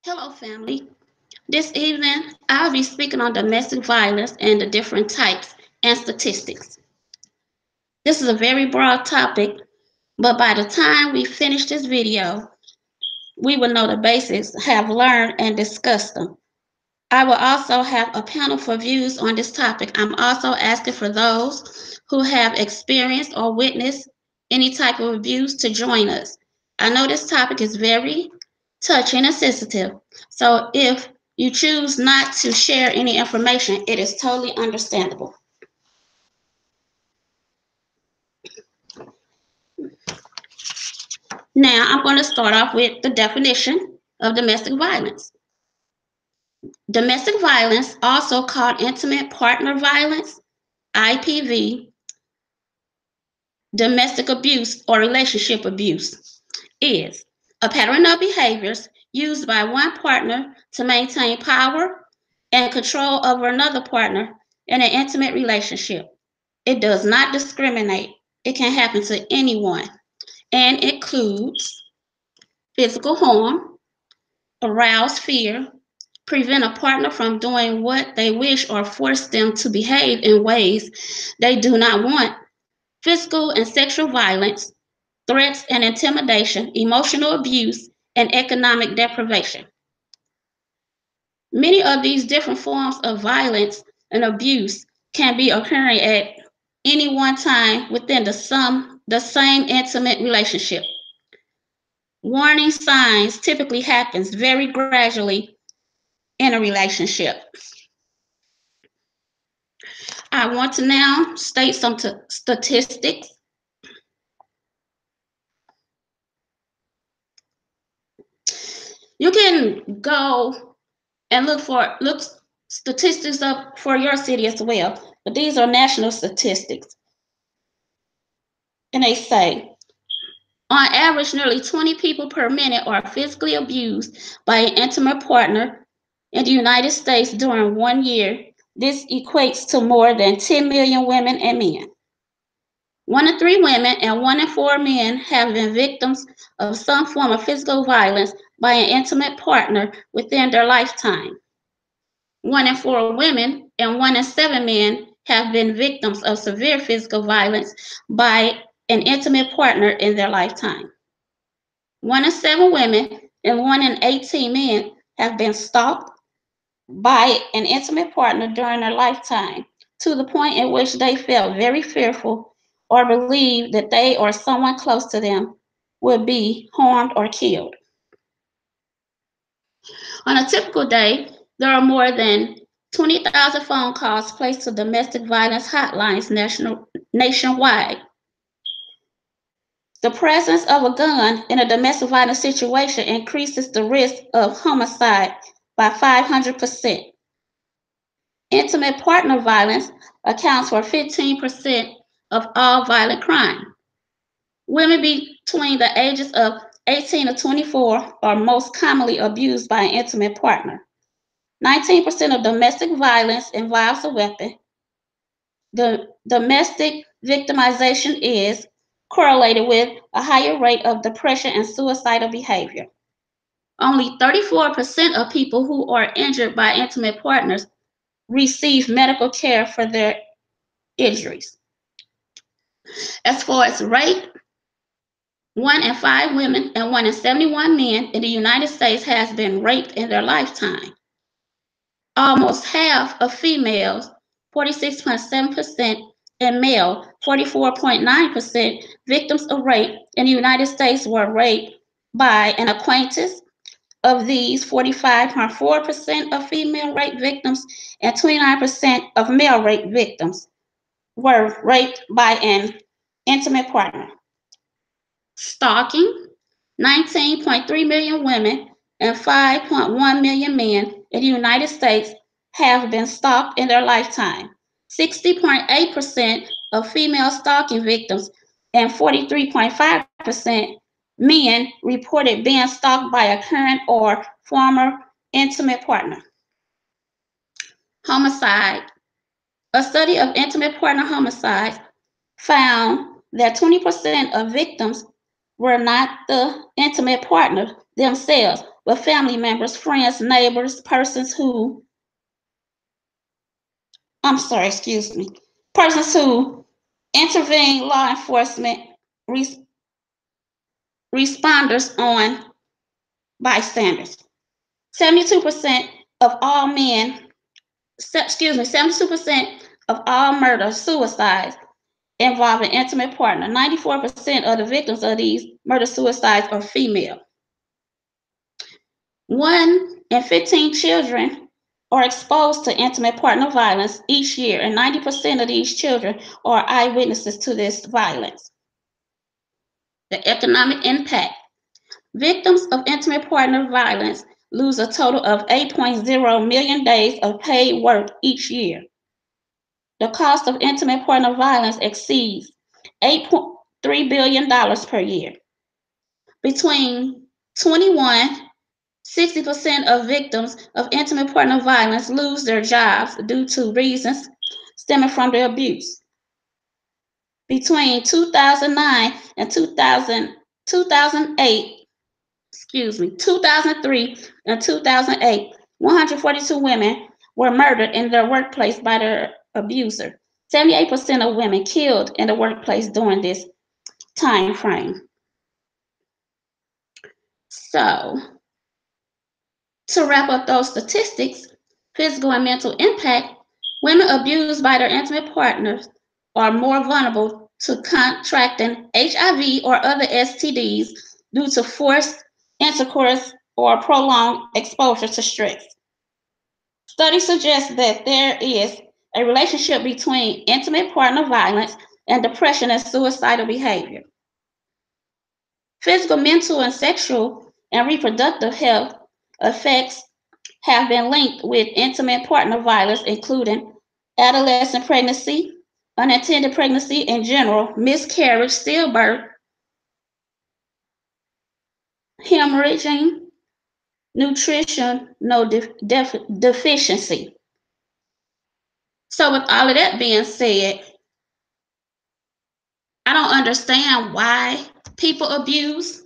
Hello, family. This evening, I'll be speaking on domestic violence and the different types and statistics. This is a very broad topic, but by the time we finish this video, we will know the basics, have learned and discussed them. I will also have a panel for views on this topic. I'm also asking for those who have experienced or witnessed any type of abuse to join us. I know this topic is very touching and sensitive, so if you choose not to share any information, it is totally understandable. Now, I'm going to start off with the definition of domestic violence. Domestic violence, also called intimate partner violence, IPV, domestic abuse or relationship abuse, is a pattern of behaviors used by one partner to maintain power and control over another partner in an intimate relationship. It does not discriminate. It can happen to anyone and includes physical harm, arouse fear, prevent a partner from doing what they wish, or force them to behave in ways they do not want, physical and sexual violence, threats and intimidation, emotional abuse, and economic deprivation. Many of these different forms of violence and abuse can be occurring at any one time within the same intimate relationship. Warning signs typically happens very gradually in a relationship. I want to now state some statistics. You can go and look statistics up for your city as well, but these are national statistics. And they say, on average, nearly 20 people per minute are physically abused by an intimate partner in the United States during 1 year. This equates to more than 10 million women and men. 1 in 3 women and 1 in 4 men have been victims of some form of physical violence by an intimate partner within their lifetime. 1 in 4 women and 1 in 7 men have been victims of severe physical violence by an intimate partner in their lifetime. 1 in 7 women and 1 in 18 men have been stalked by an intimate partner during their lifetime, to the point in which they felt very fearful or believed that they or someone close to them would be harmed or killed. On a typical day, there are more than 20,000 phone calls placed to domestic violence hotlines nationwide. The presence of a gun in a domestic violence situation increases the risk of homicide by 500%. Intimate partner violence accounts for 15% of all violent crime. Women between the ages of 18 to 24 are most commonly abused by an intimate partner. 19% of domestic violence involves a weapon. The domestic victimization is correlated with a higher rate of depression and suicidal behavior. Only 34% of people who are injured by intimate partners receive medical care for their injuries. As far as rape, 1 in 5 women and 1 in 71 men in the United States has been raped in their lifetime. Almost half of females, 46.7%, and male, 44.9%, victims of rape in the United States were raped by an acquaintance. Of these, 45.4% of female rape victims and 29% of male rape victims were raped by an intimate partner. Stalking, 19.3 million women and 5.1 million men in the United States have been stalked in their lifetime. 60.8% of female stalking victims and 43.5% men reported being stalked by a current or former intimate partner. Homicide. A study of intimate partner homicides found that 20% of victims were not the intimate partner themselves, but family members, friends, neighbors, persons who intervene, law enforcement res- responders on bystanders. 72% of all 72% of all murder suicides involve an intimate partner. 94% of the victims of these murder suicides are female. 1 in 15 children are exposed to intimate partner violence each year, and 90% of these children are eyewitnesses to this violence. The economic impact. Victims of intimate partner violence lose a total of 8.0 million days of paid work each year. The cost of intimate partner violence exceeds $8.3 billion per year. Between 21 60% of victims of intimate partner violence lose their jobs due to reasons stemming from the abuse. Between 2009 and 2008, 2003 and 2008, 142 women were murdered in their workplace by their abuser. 78% of women killed in the workplace during this time frame. So, to wrap up those statistics, physical and mental impact, women abused by their intimate partners are more vulnerable to contracting HIV or other STDs due to forced intercourse or prolonged exposure to stress. Studies suggest that there is a relationship between intimate partner violence and depression and suicidal behavior. Physical, mental, and sexual and reproductive health effects have been linked with intimate partner violence, including adolescent pregnancy, unintended pregnancy in general, miscarriage, stillbirth, hemorrhaging, nutrition, deficiency. So, with all of that being said, I don't understand why people abuse.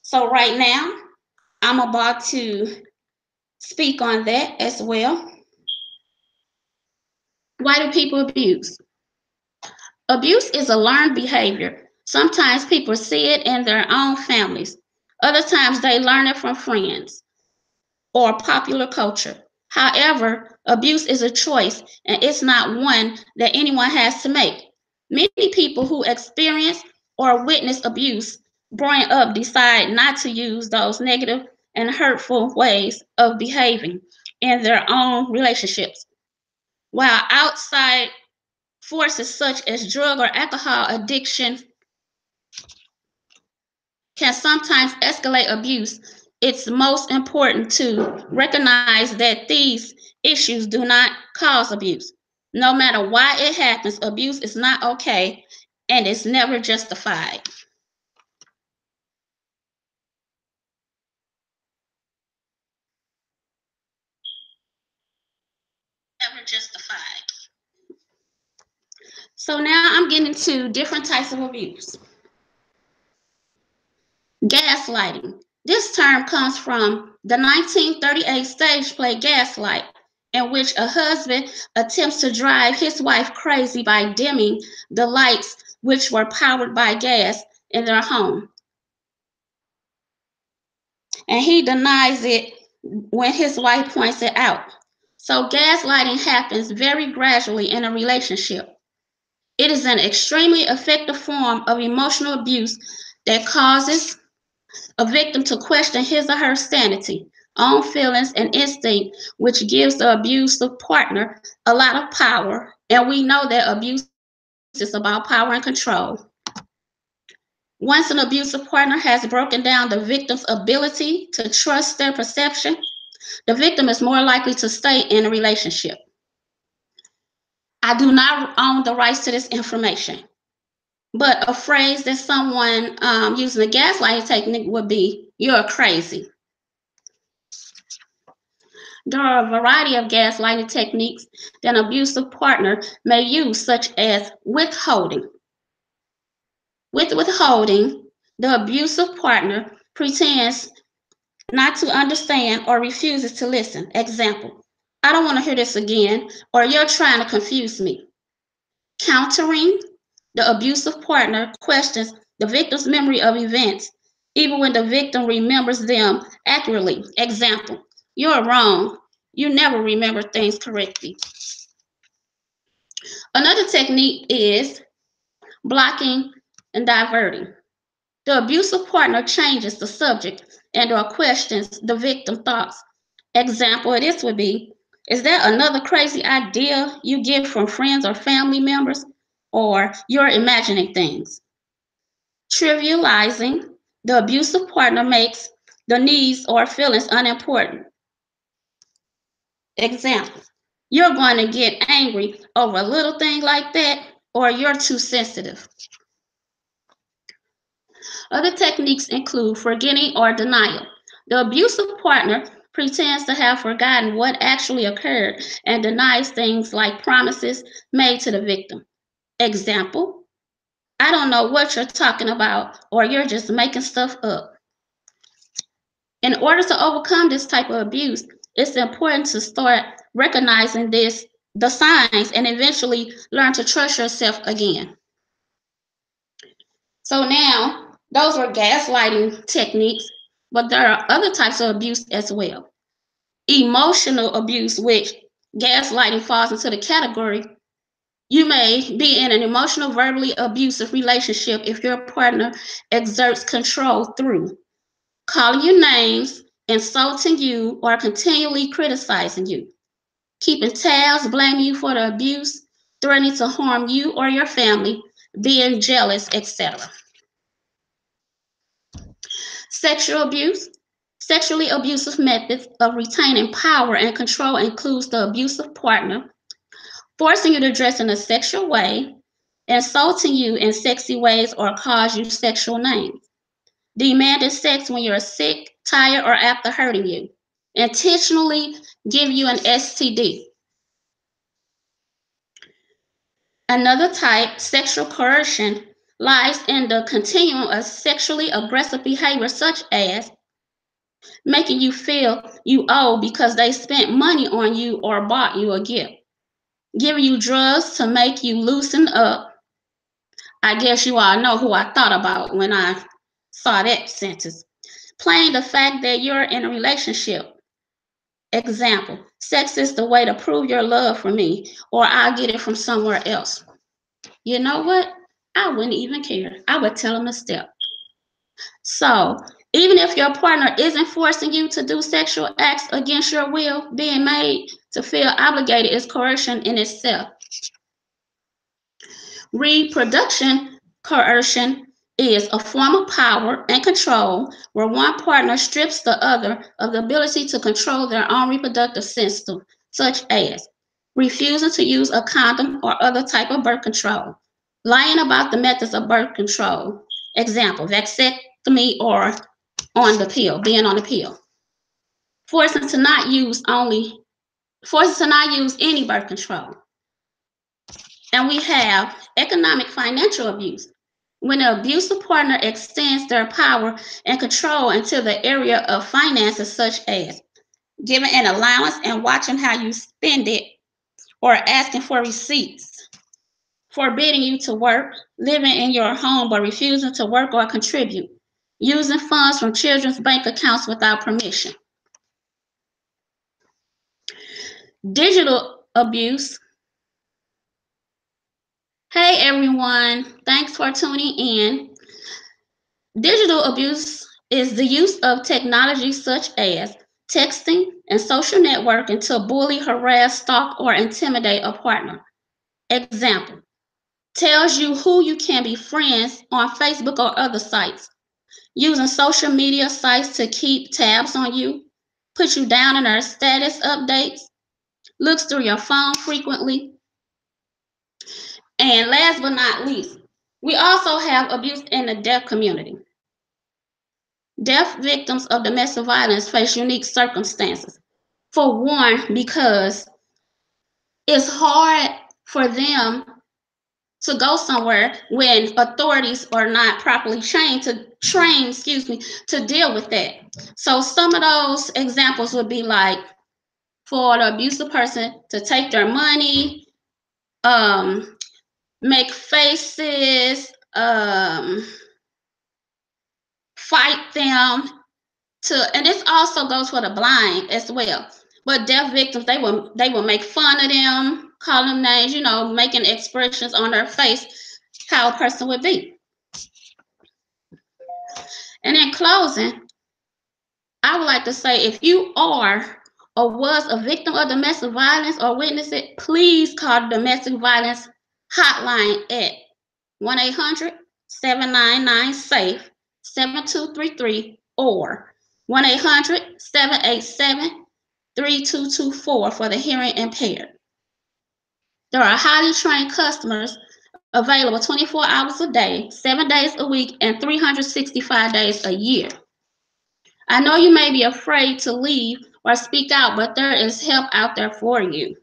So, right now, I'm about to speak on that as well. Why do people abuse? Abuse is a learned behavior. Sometimes people see it in their own families. Other times they learn it from friends or popular culture. However, abuse is a choice and it's not one that anyone has to make. Many people who experience or witness abuse growing up decide not to use those negative and hurtful ways of behaving in their own relationships. While outside forces such as drug or alcohol addiction can sometimes escalate abuse, it's most important to recognize that these issues do not cause abuse. No matter why it happens, abuse is not okay and it's never justified. Never justified. So now I'm getting to different types of abuse. Gaslighting. This term comes from the 1938 stage play Gaslight, in which a husband attempts to drive his wife crazy by dimming the lights, which were powered by gas, in their home. And he denies it when his wife points it out. So, gaslighting happens very gradually in a relationship. It is an extremely effective form of emotional abuse that causes a victim to question his or her sanity, own feelings, and instinct, which gives the abusive partner a lot of power. And we know that abuse is about power and control. Once an abusive partner has broken down the victim's ability to trust their perception, the victim is more likely to stay in a relationship. I do not own the rights to this information, but a phrase that someone using the gaslighting technique would be, "You're crazy." There are a variety of gaslighting techniques that an abusive partner may use, such as withholding. With withholding, the abusive partner pretends not to understand or refuses to listen. Example, I don't want to hear this again, or you're trying to confuse me. Countering, the abusive partner questions the victim's memory of events, even when the victim remembers them accurately. Example, you're wrong. You never remember things correctly. Another technique is blocking and diverting. The abusive partner changes the subject and or questions the victim's thoughts. Example of this would be, is that another crazy idea you get from friends or family members? Or you're imagining things. Trivializing, the abusive partner makes the needs or feelings unimportant. Example, you're going to get angry over a little thing like that, or you're too sensitive. Other techniques include forgetting or denial. The abusive partner pretends to have forgotten what actually occurred and denies things like promises made to the victim. Example, I don't know what you're talking about, or you're just making stuff up. In order to overcome this type of abuse, it's important to start recognizing the signs, and eventually learn to trust yourself again. So now, those were gaslighting techniques, but there are other types of abuse as well. Emotional abuse, which gaslighting falls into the category. You may be in an emotional, verbally abusive relationship if your partner exerts control through calling you names, insulting you, or continually criticizing you, keeping tabs, blaming you for the abuse, threatening to harm you or your family, being jealous, etc. Sexual abuse. Sexually abusive methods of retaining power and control includes the abusive partner forcing you to dress in a sexual way, insulting you in sexy ways, or calls you sexual names, demanding sex when you're sick, tired, or after hurting you, intentionally give you an STD. Another type, sexual coercion, lies in the continuum of sexually aggressive behavior such as making you feel you owe because they spent money on you or bought you a gift, giving you drugs to make you loosen up. I guess you all know who I thought about when I saw that sentence. Playing the fact that you're in a relationship. Example, sex is the way to prove your love for me, or I'll get it from somewhere else. You know what? I wouldn't even care. I would tell them to step. So, even if your partner isn't forcing you to do sexual acts against your will, being made to feel obligated is coercion in itself. Reproduction coercion is a form of power and control where one partner strips the other of the ability to control their own reproductive system, such as refusing to use a condom or other type of birth control, lying about the methods of birth control, example, vasectomy or on the pill, being on the pill, forcing to not use any birth control. And we have economic financial abuse, when an abusive partner extends their power and control into the area of finances, such as giving an allowance and watching how you spend it, or asking for receipts, forbidding you to work, living in your home but refusing to work or contribute, using funds from children's bank accounts without permission. Digital abuse. Hey everyone, thanks for tuning in. Digital abuse is the use of technology such as texting and social networking to bully, harass, stalk, or intimidate a partner. Example, tells you who you can be friends on Facebook or other sites, using social media sites to keep tabs on you, put you down in their status updates, looks through your phone frequently. And last but not least, we also have abuse in the deaf community. Deaf victims of domestic violence face unique circumstances. For one, because it's hard for them to go somewhere when authorities are not properly trained to deal with that. So some of those examples would be like for the abusive person to take their money, make faces, fight them, and this also goes for the blind as well. But deaf victims, they will make fun of them, call them names, making expressions on their face how a person would be. And in closing, I would like to say, if you are or was a victim of domestic violence or witnessed it, please call the domestic violence hotline at 1-800-799-SAFE 7233 or 1-800-787-3224 for the hearing impaired. There are highly trained customers available 24 hours a day, 7 days a week, and 365 days a year. I know you may be afraid to leave or speak out, but there is help out there for you.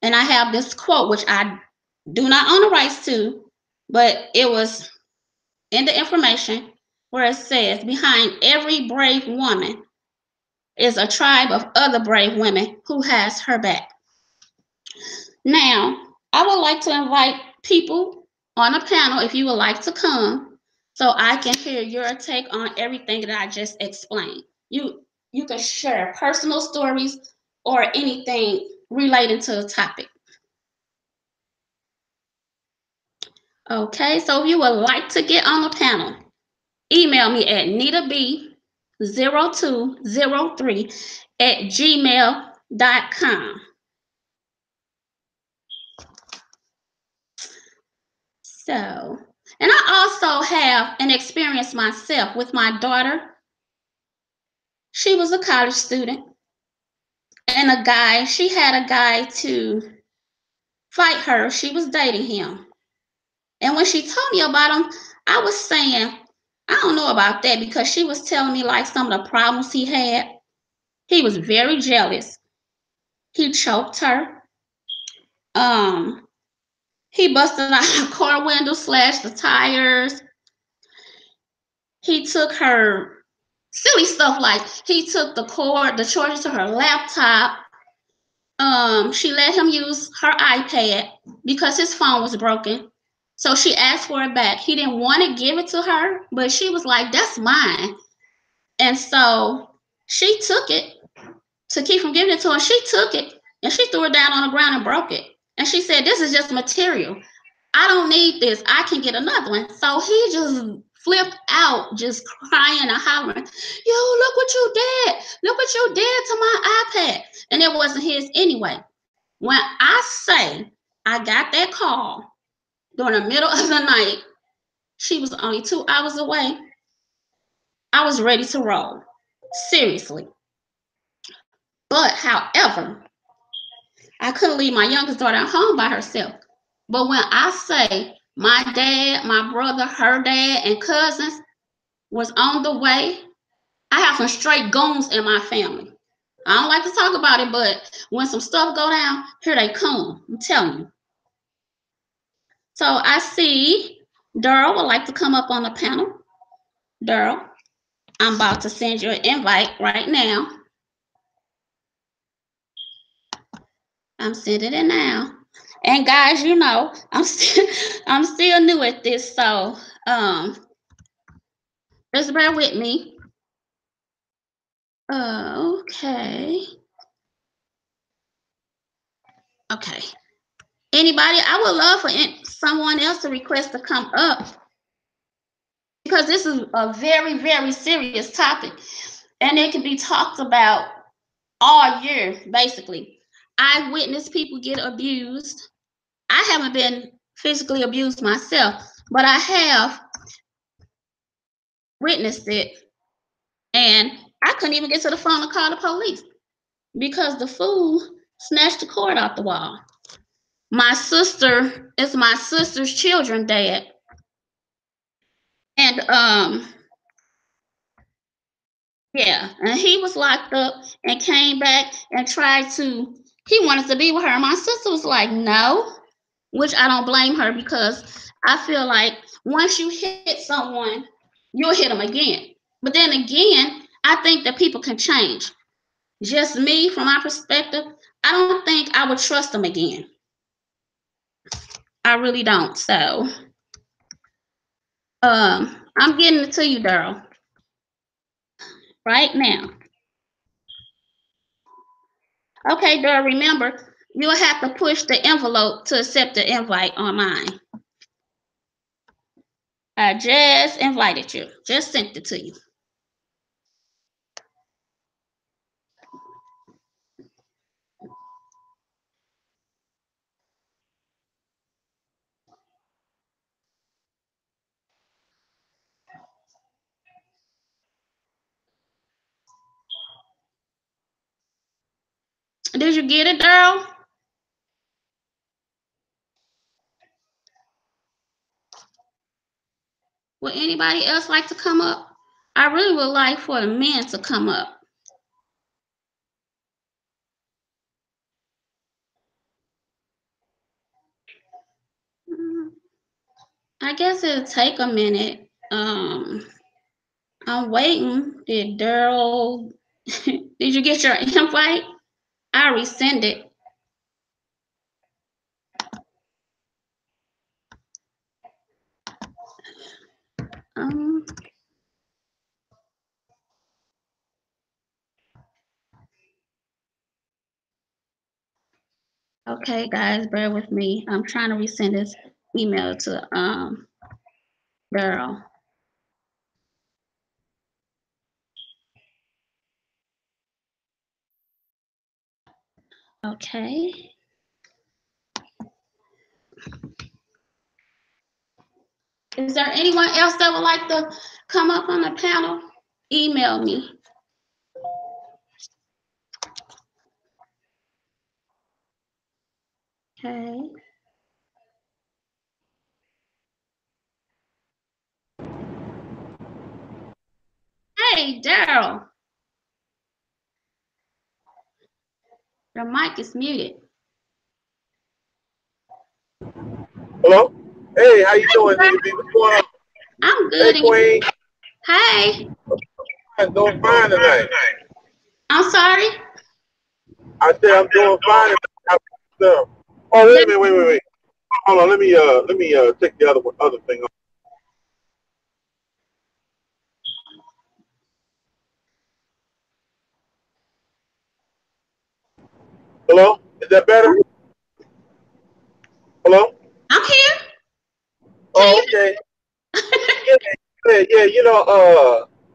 And I have this quote, which I do not own the rights to, but it was in the information where it says, behind every brave woman is a tribe of other brave women who has her back. Now, I would like to invite people on a panel if you would like to come so I can hear your take on everything that I just explained. You can share personal stories or anything related to the topic. Okay, so if you would like to get on the panel, email me at nitab0203@gmail.com. So, and I also have an experience myself with my daughter. She was a college student, and she had a guy to fight her. She was dating him. And when she told me about him, I was saying, I don't know about that, because she was telling me like some of the problems he had. He was very jealous. He choked her. He busted out her car window, slashed the tires. He took her silly stuff, like he took the charger to her laptop. She let him use her iPad because his phone was broken. So she asked for it back. He didn't want to give it to her, but she was like, that's mine. And so she took it to keep from giving it to her. She took it and she threw it down on the ground and broke it. And she said, this is just material. I don't need this. I can get another one. So he just flipped out, just crying and hollering, yo, look what you did. Look what you did to my iPad. And it wasn't his anyway. When I say I got that call during the middle of the night, she was only 2 hours away, I was ready to roll. Seriously. But however, I couldn't leave my youngest daughter at home by herself. But when I say my dad, my brother, her dad, and cousins was on the way, I have some straight goons in my family. I don't like to talk about it, but when some stuff go down, here they come. I'm telling you. So I see Daryl would like to come up on the panel. Daryl, I'm about to send you an invite right now. I'm sending it now. And guys, I'm still new at this, so just bear with me. Okay. Anybody? I would love for someone else to request to come up, because this is a very, very serious topic, and it can be talked about all year, basically. I've witnessed people get abused. I haven't been physically abused myself, but I have witnessed it, and I couldn't even get to the phone to call the police because the fool snatched the cord off the wall. My sister is my sister's children's dad, and and he was locked up and came back and he wanted to be with her. My sister was like, no, which I don't blame her, because I feel like once you hit someone, you'll hit them again. But then again, I think that people can change. Just me, from my perspective, I don't think I would trust them again. I really don't. So, I'm getting it to you, Daryl, right now. Okay, Daryl, remember, you'll have to push the envelope to accept the invite on mine. I just invited you. Just sent it to you. Did you get it, Daryl? Would anybody else like to come up? I really would like for the men to come up. I guess it'll take a minute. I'm waiting. Did Daryl? Did you get your invite? I resend it. Um. Okay, guys, bear with me. I'm trying to resend this email to Daryl. Okay. Is there anyone else that would like to come up on the panel? Email me. Okay. Hey, Daryl. Your mic is muted. Hello? Hey, how you doing, DB? What's going on? I'm good. Hey, Queen. Hey. I'm doing fine tonight. I'm sorry? I said I'm doing fine tonight. Oh, wait a minute, wait. Hold on, let me take the other thing off. Hello? Is that better? Hello? I'm here. Oh, okay. Yeah,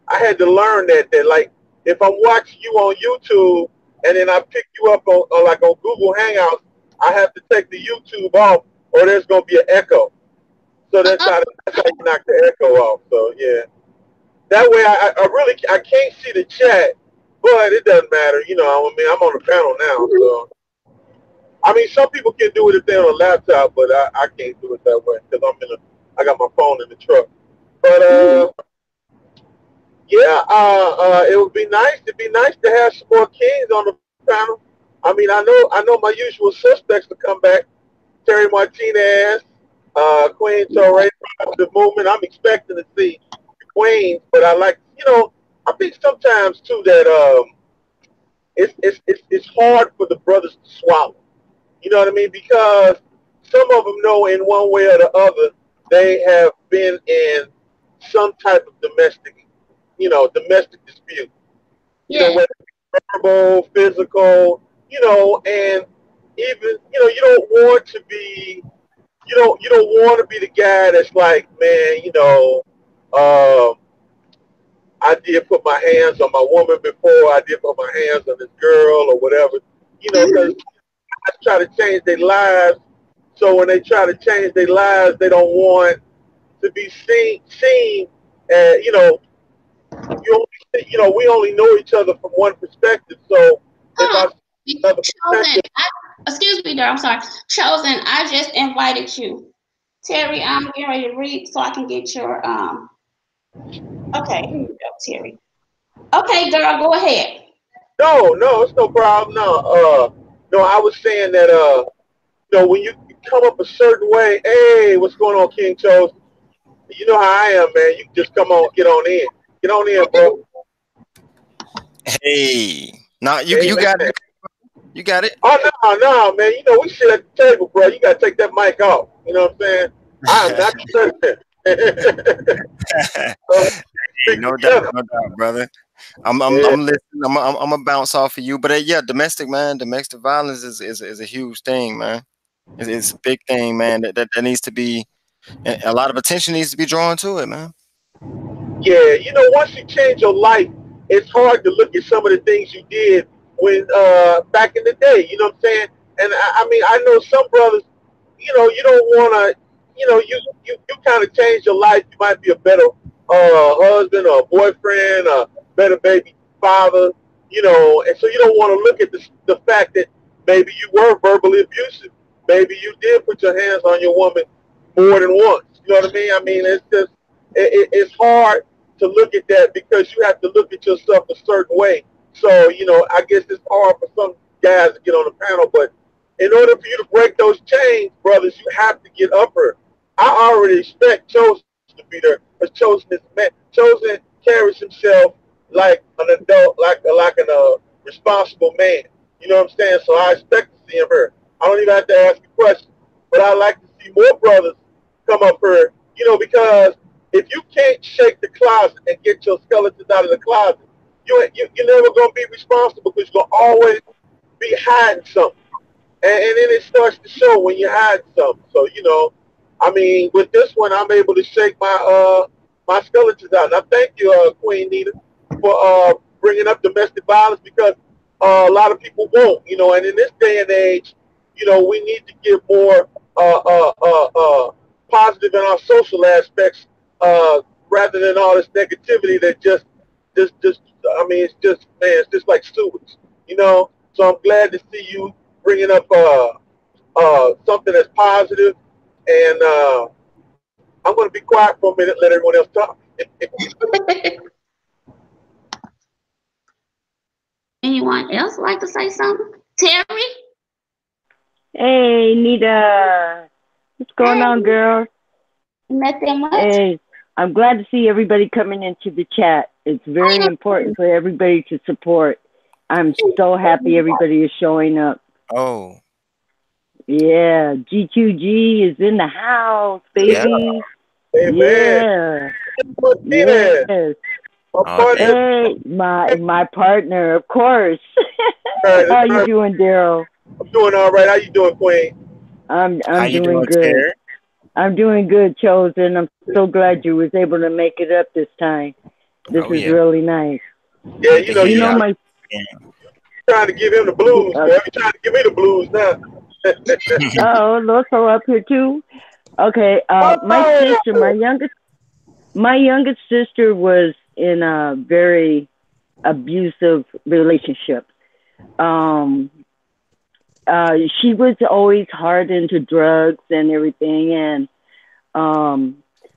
I had to learn that like if I'm watching you on YouTube and then I pick you up on like on Google Hangouts, I have to take the YouTube off or there's gonna be an echo. So that's how you knock the echo off. So yeah. That way I really I can't see the chat, but it doesn't matter. I mean I'm on the panel now, so I mean some people can do it if they're on a laptop, but I can't do it that way because I got my phone in the truck. But yeah, it would be nice. It'd be nice to have some more kings on the panel. I mean, I know my usual suspects to come back. Terry Martinez, Queen Torre, the movement. I'm expecting to see Queens, but I like, I think sometimes too that it's hard for the brothers to swallow. You know what I mean? Because some of them know in one way or the other they have been in some type of domestic dispute. Yeah. Whether it's verbal, physical, and even, you don't want to be, you don't want to be the guy that's like, man, um, I did put my hands on my woman before, I did put my hands on this girl or whatever, because I try to change their lives. So when they try to change their lives, they don't want to be seen as, we only know each other from one perspective. So if I Hold on. see another Chosen. perspective, Excuse me, there. I'm sorry. Chosen, I just invited you. Terry, I'm getting ready to read so I can get your okay, here you go, Terry. Okay, girl, go ahead. no, it's no problem. No, I was saying that when you come up a certain way, hey, what's going on, King Chose? You know how I am, man. You just come on, get on in. Get on in, bro. Hey, now you Hey, got man. it. You got it. Oh no, man. You know we sit at the table, bro. You gotta take that mic off. You know what I'm saying? I am not the president. So, Hey, speak no doubt, together. no doubt, brother. Yeah, I'm listening. I'm a bounce off of you, but yeah, domestic violence is a huge thing, man. It's a big thing, man. That needs to be a lot of attention needs to be drawn to it, man. yeah. You know, once you change your life, it's hard to look at some of the things you did when back in the day. You know what I'm saying? And I mean, I know some brothers. You know, you don't want to. You know, you kind of change your life. You might be a better husband or boyfriend, a better baby father. You know, and so you don't want to look at the fact that maybe you were verbally abusive. Maybe you did put your hands on your woman more than once. You know what I mean? I mean, it's just it's hard to look at that because you have to look at yourself a certain way. So, you know, I guess it's hard for some guys to get on the panel, but in order for you to break those chains, brothers, you have to get upper. I already expect Chosen to be there because Chosen is man. Chosen carries himself like an adult, like an responsible man. You know what I'm saying? So I expect to see him here. I don't even have to ask a question, but I like to see more brothers come up here. You know, because if you can't shake the closet and get your skeletons out of the closet, you're never gonna be responsible because you're gonna always be hiding something. And then it starts to show when you hide something. So, you know, I mean, with this one, I'm able to shake my skeletons out. And I thank you, Queen Nina, for bringing up domestic violence because a lot of people won't, you know. And in this day and age, you know, we need to get more positive in our social aspects rather than all this negativity that just I mean, it's just man, it's just like sewage, you know. So I'm glad to see you bringing up something that's positive, and I'm going to be quiet for a minute, let everyone else talk. Anyone else like to say something? Terry? Hey, Nita. What's going on, girl? Nothing much. Hey, I'm glad to see everybody coming into the chat. It's very important for everybody to support. I'm so happy everybody is showing up. Oh. Yeah, GQG is in the house, baby. Yeah. Yeah. Yes. Hey, my partner, of course. How you doing, Daryl? I'm doing all right. How you doing, Queen? I'm doing good. I'm doing good, Chosen. I'm so glad you was able to make it up this time. This is really nice. Yeah, you know my trying to give him the blues, man. You're trying to give me the blues now. Oh, Loso up here too. Okay, my youngest sister was in a very abusive relationship. She was always hard into drugs and everything, and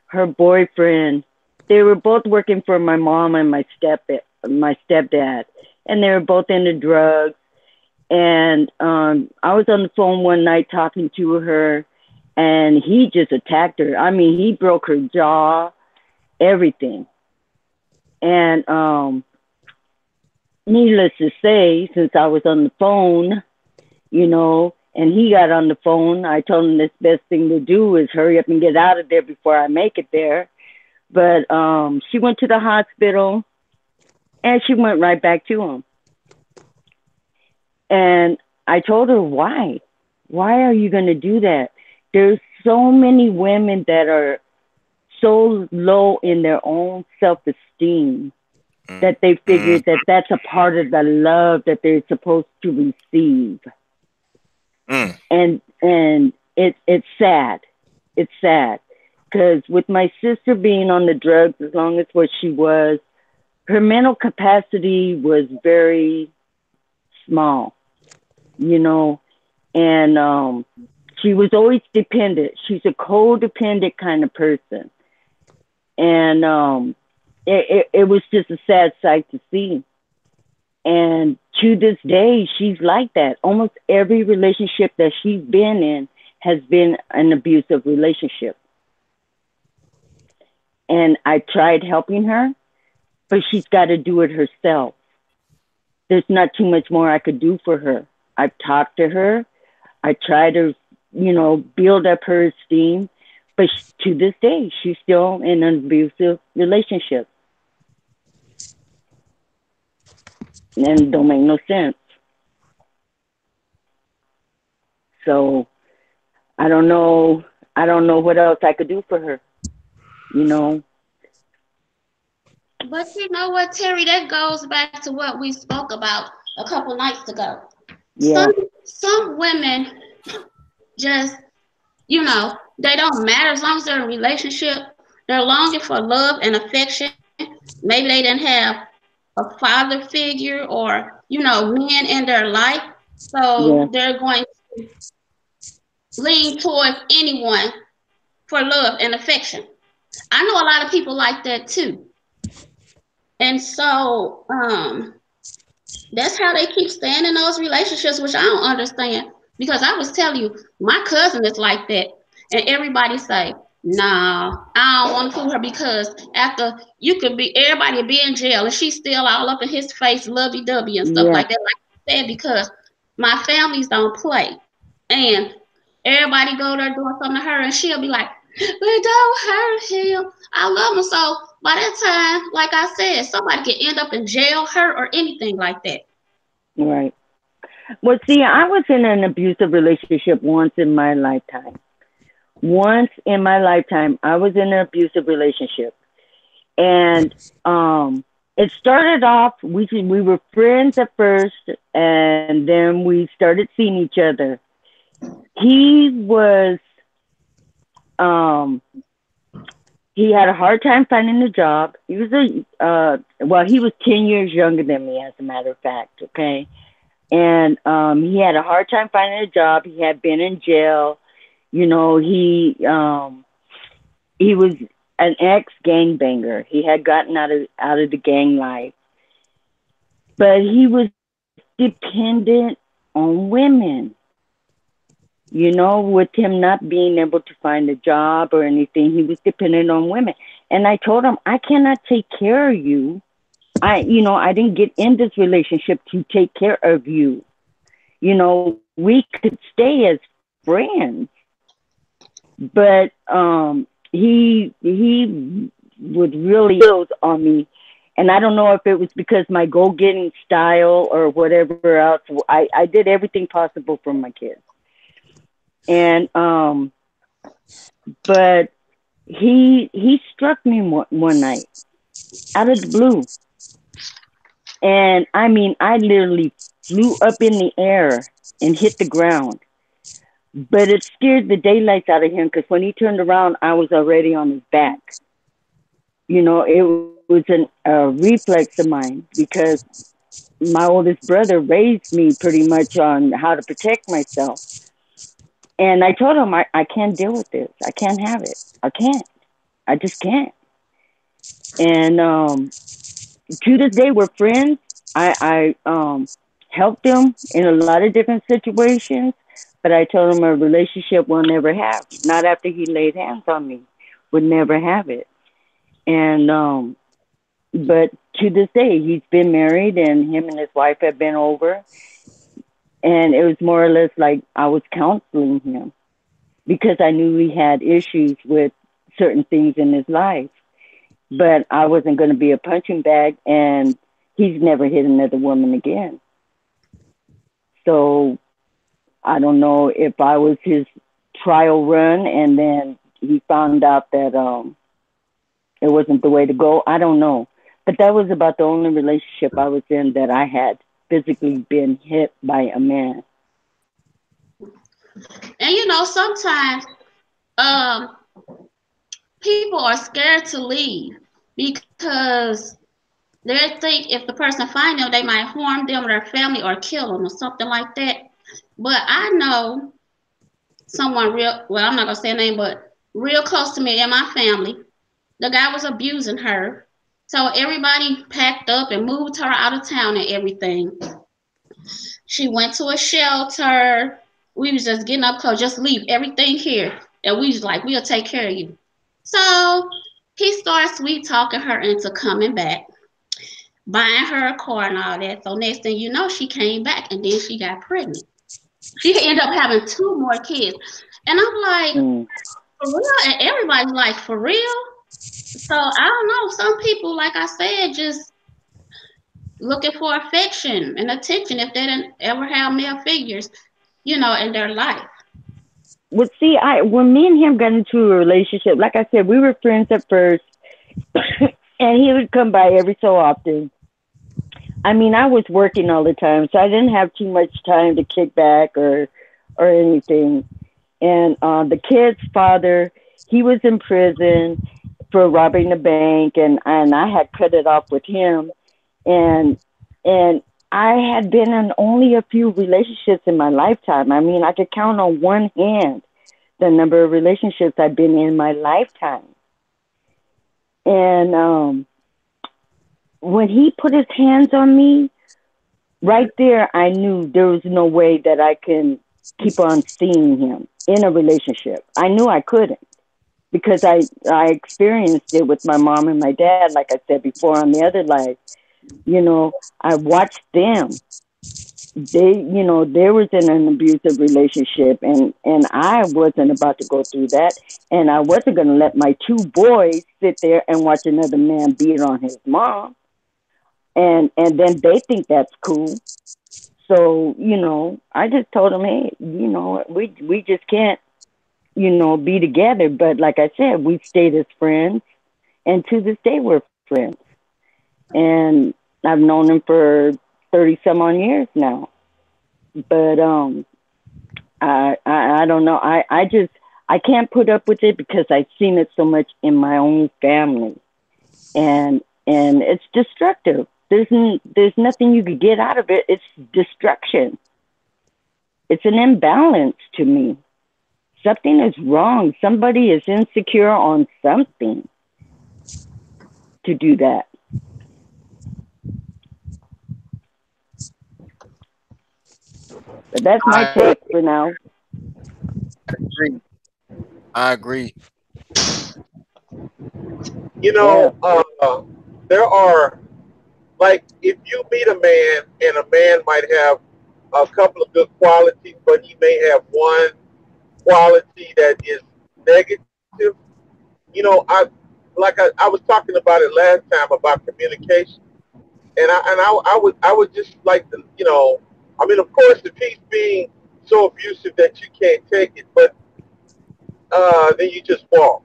her boyfriend, they were both working for my mom and my stepdad, and they were both into drugs. And I was on the phone one night talking to her, and he just attacked her. I mean, he broke her jaw, everything. And needless to say, since I was on the phone, you know, and he got on the phone, I told him this best thing to do is hurry up and get out of there before I make it there. But she went to the hospital, and she went right back to him. And I told her, why? Why are you going to do that? There's so many women that are so low in their own self-esteem that they figure that that's a part of the love that they're supposed to receive. And it's sad. It's sad. Because with my sister being on the drugs as long as what she was, her mental capacity was very small, you know, and she was always dependent. She's a codependent kind of person. And it was just a sad sight to see. And to this day, she's like that. Almost every relationship that she's been in has been an abusive relationship. And I tried helping her, but she's got to do it herself. There's not too much more I could do for her. I've talked to her. I try to, build up her esteem. But to this day, she's still in an abusive relationship. And it don't make no sense. So I don't know what else I could do for her. But you know what, Terry, that goes back to what we spoke about a couple nights ago. Yeah. Some women just, they don't matter as long as they're in a relationship. They're longing for love and affection. Maybe they didn't have a father figure or, men in their life. So they're going to lean towards anyone for love and affection. I know a lot of people like that too. And so that's how they keep staying in those relationships, which I don't understand. Because I was telling you, my cousin is like that. And everybody say, nah, I don't want to fool her because after everybody will be in jail and she's still all up in his face, lovey-dovey and stuff like that. Like I said, because my families don't play. And everybody go there doing something to her and she'll be like, but don't hurt him. I love him. So by that time, like I said, somebody can end up in jail, hurt, or anything like that. Right. Well, see, I was in an abusive relationship once in my lifetime. Once in my lifetime, I was in an abusive relationship. And it started off, we were friends at first, and then we started seeing each other. He was, he had a hard time finding a job. He was he was 10 years younger than me, as a matter of fact, okay? And he had a hard time finding a job. He had been in jail. He was an ex-gangbanger. He had gotten out of the gang life. But he was dependent on women. With him not being able to find a job or anything, he was dependent on women. And I told him, I cannot take care of you. I didn't get in this relationship to take care of you. We could stay as friends. But he would really build on me. And I don't know if it was because my go-getting style or whatever else. I did everything possible for my kids. And but he struck me one night out of the blue. And I mean, I literally flew up in the air and hit the ground. But it scared the daylights out of him because when he turned around, I was already on his back. It was a reflex of mine because my oldest brother raised me pretty much on how to protect myself. And I told him, I can't deal with this. I can't have it. I can't. I just can't. And to this day, we're friends. I helped him in a lot of different situations. But I told him a relationship will never have. Not after he laid hands on me. Would never have it. And, but to this day, he's been married and him and his wife have been over. And it was more or less like I was counseling him because I knew he had issues with certain things in his life. But I wasn't going to be a punching bag, and he's never hit another woman again. So I don't know if I was his trial run and then he found out that it wasn't the way to go. I don't know. But that was about the only relationship I was in that I had physically been hit by a man. And sometimes people are scared to leave because they think if the person finds them, they might harm them or their family or kill them or something like that. But I know someone I'm not going to say a name, but real close to me in my family. The guy was abusing her. So everybody packed up and moved her out of town and everything. She went to a shelter, we was just getting up close, just leave everything here. And we was like, we'll take care of you. So he started sweet talking her into coming back, buying her a car and all that. So next thing you know, she came back and then she got pregnant. She ended up having 2 more kids. And I'm like, for real? And everybody's like, for real? So I don't know. Some people, like I said, just looking for affection and attention if they didn't ever have male figures, in their life. Well, see, when me and him got into a relationship, like I said, we were friends at first, and he would come by every so often. I mean, I was working all the time, so I didn't have too much time to kick back or anything. And the kid's father, he was in prison for robbing the bank, and I had cut it off with him. And I had been in only a few relationships in my lifetime. I mean, I could count on one hand the number of relationships I've been in my lifetime. And when he put his hands on me, right there, I knew there was no way that I can keep on seeing him in a relationship. I knew I couldn't because I experienced it with my mom and my dad, like I said before on the other life. I watched them. They was in an abusive relationship, and I wasn't about to go through that, and I wasn't going to let my 2 boys sit there and watch another man beat on his mom, and then they think that's cool. So I just told them, hey, we just can't be together. But like I said, we stayed as friends, and to this day we're friends, and I've known him for 30 some on years now. But I don't know. I can't put up with it because I've seen it so much in my own family, and it's destructive. There's nothing you could get out of it. It's destruction. It's an imbalance to me. Something is wrong. Somebody is insecure on something to do that. But that's my take for now. I agree. There are, like, if you meet a man and a man might have a couple of good qualities, but he may have one quality that is negative. I was talking about it last time about communication, and I would just like to, of course, if he's being so abusive that you can't take it, but then you just walk.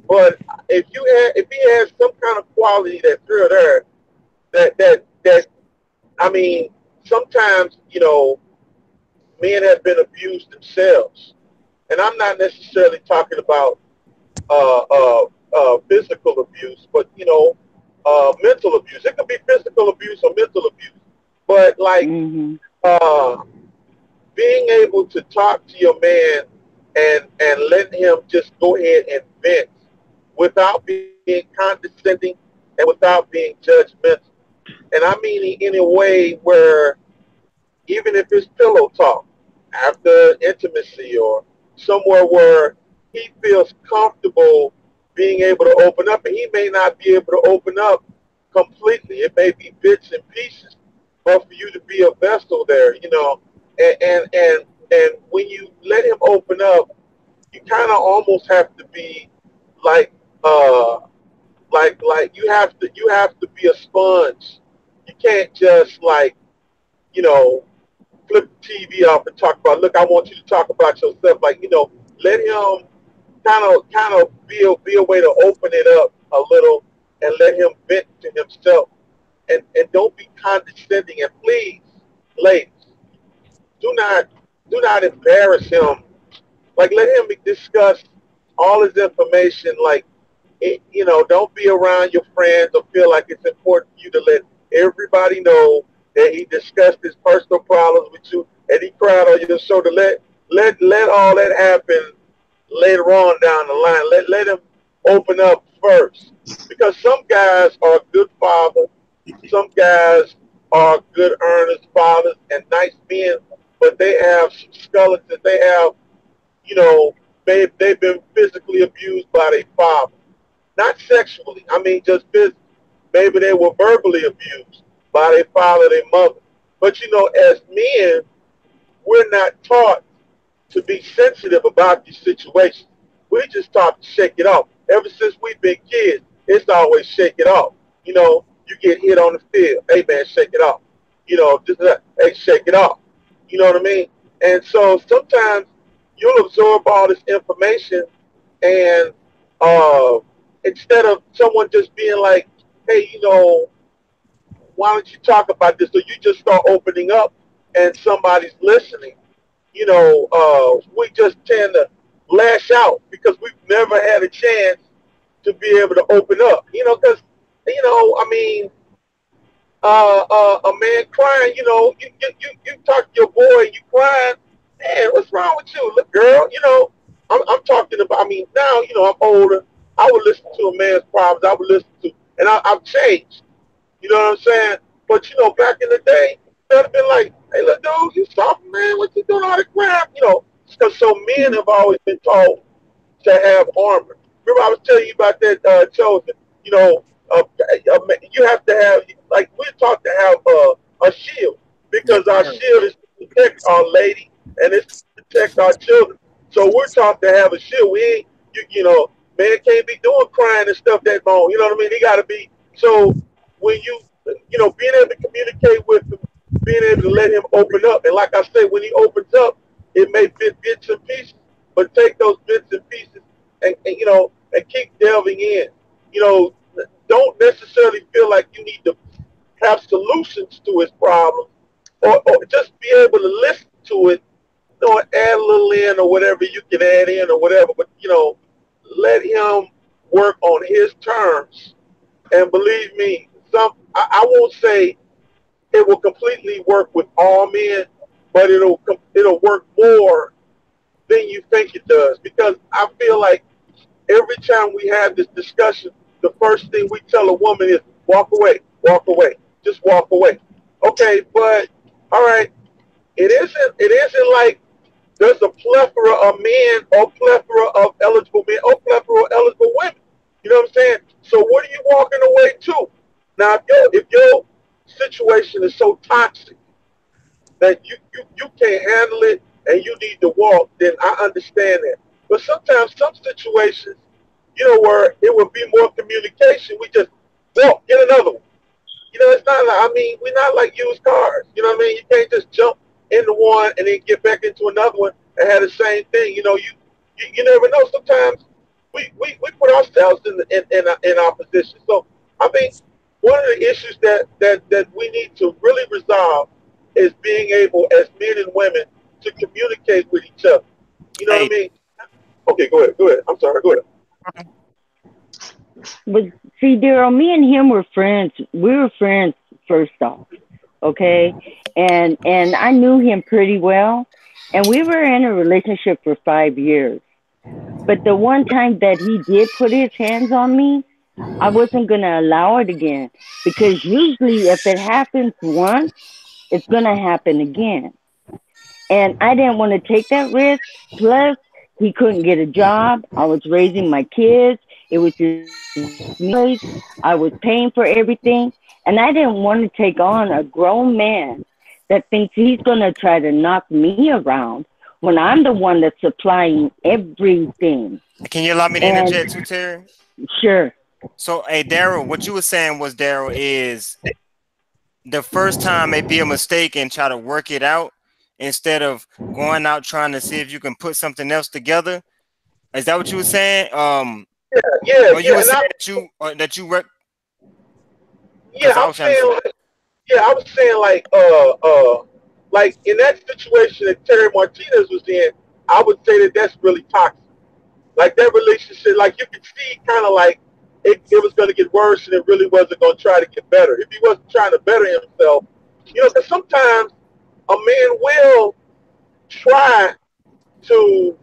But if he has some kind of quality that's real there, that I mean, sometimes men have been abused themselves, and I'm not necessarily talking about physical abuse, but mental abuse. It could be physical abuse or mental abuse, but like being able to talk to your man and let him just go ahead and vent without being condescending and without being judgmental. And I mean in a way where even if it's pillow talk after intimacy or somewhere where he feels comfortable being able to open up, and he may not be able to open up completely. It may be bits and pieces, but for you to be a vessel there, and when you let him open up, you kind of almost have to be like you have to be a sponge. You can't just flip the TV off and talk about, look, I want you to talk about yourself. Let him kind of be a way to open it up a little and let him vent to himself. And don't be condescending. And please, ladies, do not embarrass him. Like, let him discuss all his information. Don't be around your friends or feel like it's important for you to let everybody know that he discussed his personal problems with you and he cried on your shoulder. Let all that happen later on down the line. Let him open up first, because some guys are good fathers, some guys are good earnest fathers and nice men, but they have skeletons. They have, you know, they've been physically abused by their father. Not sexually. I mean, just physically. Maybe they were verbally abused by their father, their mother. But you know, as men, we're not taught to be sensitive about these situations. We just taught to shake it off. Ever since we've been kids, it's always shake it off. You know, you get hit on the field. Hey man, shake it off. You know, just hey, shake it off. You know what I mean? And so sometimes you'll absorb all this information, and uh, instead of someone just being like, hey, you know, why don't you talk about this? So you just start opening up and somebody's listening. You know, we just tend to lash out because we've never had a chance to be able to open up. You know, because, you know, I mean, a man crying, you know, you talk to your boy and you crying, man, what's wrong with you? Look, girl, you know, I'm talking about, I mean, now, you know, I'm older. I would listen to a man's problems. I would listen to, and I've changed. You know what I'm saying? But, you know, back in the day, they'd have been like, hey, look, dude, you soft, man. What you doing all the crap? You know, because so men have always been taught to have armor. Remember I was telling you about that, Chosen. You know, you have to have, like, we're taught to have a shield because our shield is to protect our lady and it's to protect our children. So we're taught to have a shield. We ain't, you know, man can't be doing crying and stuff that long. You know what I mean? He got to be, so when you know, being able to communicate with him, being able to let him open up. And like I said, when he opens up, it may fit bits and pieces, but take those bits and pieces and you know, and keep delving in. You know, don't necessarily feel like you need to have solutions to his problems, or just be able to listen to it, you know, add a little in or whatever you can add in or whatever, but you know, let him work on his terms. And believe me, I won't say it will completely work with all men, but it'll work more than you think it does. Because I feel like every time we have this discussion, the first thing we tell a woman is walk away, just walk away. Okay, but all right, it isn't like there's a plethora of men or plethora of eligible men or plethora of eligible women. You know what I'm saying? So what are you walking away to? Now, if your situation is so toxic that you can't handle it and you need to walk, then I understand that. But sometimes some situations, you know, where it would be more communication, we just walk, get another one. You know, it's not like, I mean, we're not like used cars. You know what I mean? You can't just jump into one and then get back into another one and have the same thing. You know, you never know. Sometimes we put ourselves in our position. So I think one of the issues that we need to really resolve is being able, as men and women, to communicate with each other. You know what I mean? Okay, go ahead. Go ahead. I'm sorry. Go ahead. But see, Daryl, me and him were friends. We were friends first off, okay? And I knew him pretty well, and we were in a relationship for 5 years. But the one time that he did put his hands on me, I wasn't going to allow it again, because usually if it happens once, it's going to happen again. And I didn't want to take that risk. Plus, he couldn't get a job. I was raising my kids. It was his place. I was paying for everything. And I didn't want to take on a grown man that thinks he's going to try to knock me around when I'm the one that's supplying everything. Can you allow me to interject too, Terry? Sure. So, hey, Daryl, what you were saying was, Daryl, is the first time may be a mistake and try to work it out instead of going out trying to see if you can put something else together. Is that what you were saying? Yeah. Or you were saying that you work. Yeah, I was saying like in that situation that Terry Martinez was in, I would say that that's really toxic. Like that relationship, like you could see kind of like it was going to get worse and it really wasn't going to try to get better. If he wasn't trying to better himself, you know, because sometimes a man will try to,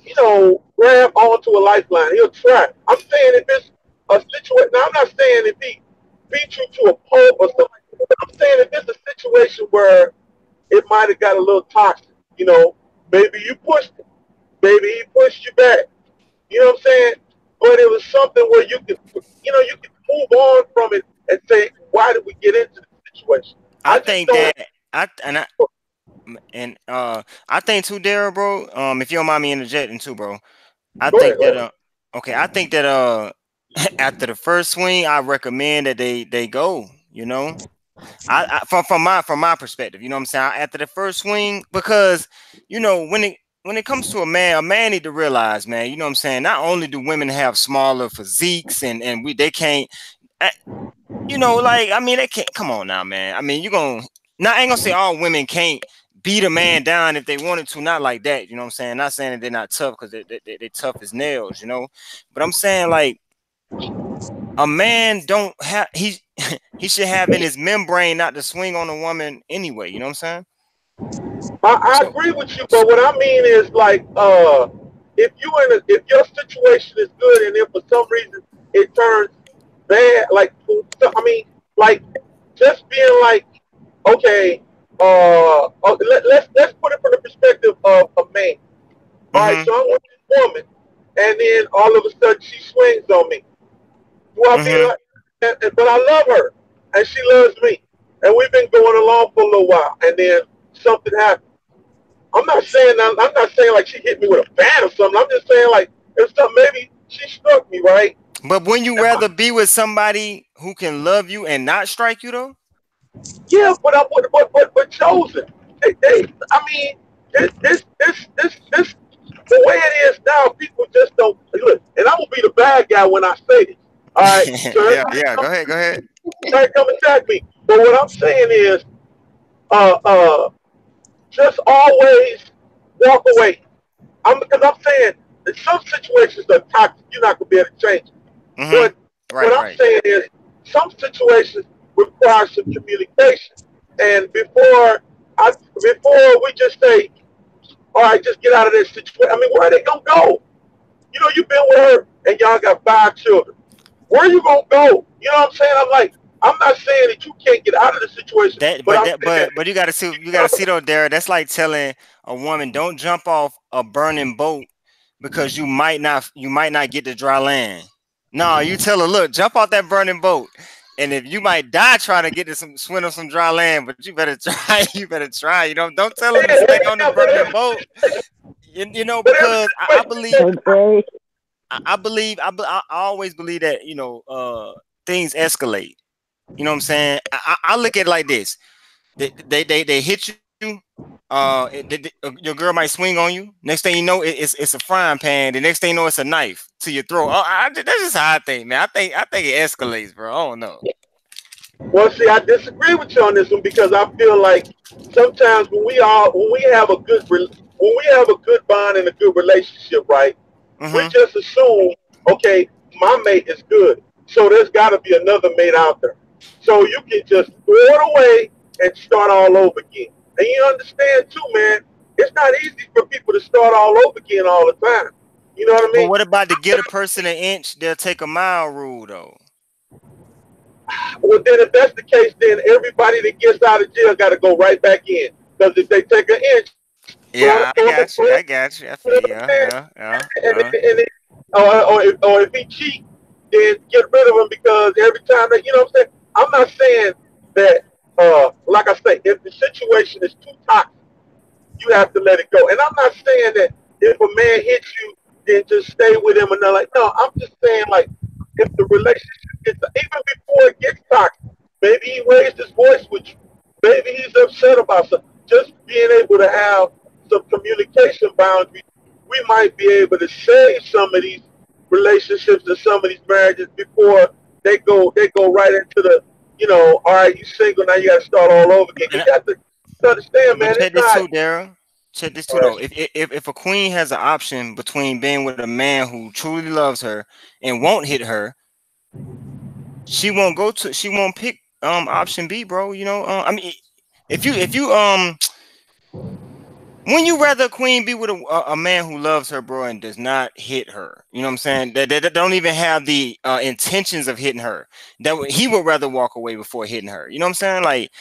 you know, grab onto a lifeline. He'll try. I'm saying if it's a situation, now I'm not saying if he beat you to a pulp or something. I'm saying if it's a situation where it might have got a little toxic. You know, maybe you pushed it. Maybe he pushed you back. You know what I'm saying? But it was something where you could, you could move on from it and say, why did we get into this situation? I I just think don't. that I think too, Daryl, bro. If you don't mind me interjecting too, bro. I Go ahead. think that okay, I think that after the first swing, I recommend that they go. You know, from my perspective, you know what I'm saying. After the first swing, because when it comes to a man need to realize, man, you know what I'm saying. Not only do women have smaller physiques and they can't, like I mean they can't. Come on now, man. I mean I ain't gonna say all women can't beat a man down if they wanted to, not like that, you know what I'm saying? Not saying that they're not tough because they're tough as nails, but I'm saying like a man don't have he should have in his membrane not to swing on a woman anyway, you know what I'm saying? I agree with you, but what I mean is like, if your situation is good and if for some reason it turns bad, like I mean, like just being like, okay, let's put it from the perspective of a man. All right, so I'm with this woman, and then all of a sudden she swings on me. Do I be like, but I love her, and she loves me, and we've been going along for a little while, and then something happens. I'm not saying like she hit me with a bat or something. I'm just saying like it's something, maybe she struck me, right? But wouldn't you rather be with somebody who can love you and not strike you though? Yeah, but chosen. I mean, this the way it is now, people just don't look. And I will be the bad guy when I say this. All right, so yeah. Go ahead. Come attack me. But what I'm saying is, just always walk away. Because I'm saying in some situations are toxic. You're not gonna be able to change it. But what I'm saying is, some situations require some communication. And before we just say, all right, just get out of this situation. I mean, where are they gonna go? You've been with her and y'all got 5 children. Where are you gonna go? You know what I'm saying? I'm not saying that you can't get out of the situation. But you gotta see though, Derek. That's like telling a woman don't jump off a burning boat because you might not get to dry land. No, you tell her, look, jump off that burning boat. And if you might die trying to get to swim on some dry land, but you better try. You better try. Don't tell her to stay on the burning boat. Because I always believe that things escalate. You know what I'm saying? I look at it like this: they hit you. Your girl might swing on you. Next thing you know, it's a frying pan. The next thing you know, it's a knife to your throat. That's just how I think, man. I think it escalates, bro. I don't know. Well, see, I disagree with you on this one because I feel like sometimes when we have a good bond and a good relationship, right? We just assume, okay, my mate is good, so there's got to be another mate out there. So you can just throw it away and start all over again. And you understand too, man, it's not easy for people to start all over again all the time. You know what I mean? But what about to get a person an inch, they'll take a mile rule though? Well, then if that's the case, then everybody that gets out of jail got to go right back in. Because if they take an inch, yeah, I got you. I feel yeah. Or if he cheat, then get rid of him because every time that, you know what I'm saying? I'm not saying that, like I say, if the situation is too toxic, you have to let it go. And I'm not saying that if a man hits you, then just stay with him and like, no, I'm just saying like, if the relationship gets, even before it gets toxic, maybe he raised his voice with you. Maybe he's upset about something. Just being able to have some communication boundaries, we might be able to save some of these relationships and some of these marriages before they go right into the, all right, you single, now you got to start all over again. You got to understand, man. Check this too, Daryl. Check this too, though. If a queen has an option between being with a man who truly loves her and won't hit her, she won't pick option B, bro. I mean, if you when you rather a queen be with a man who loves her, bro, and does not hit her, you know what I'm saying? That don't even have the intentions of hitting her. That he would rather walk away before hitting her. You know what I'm saying? Like,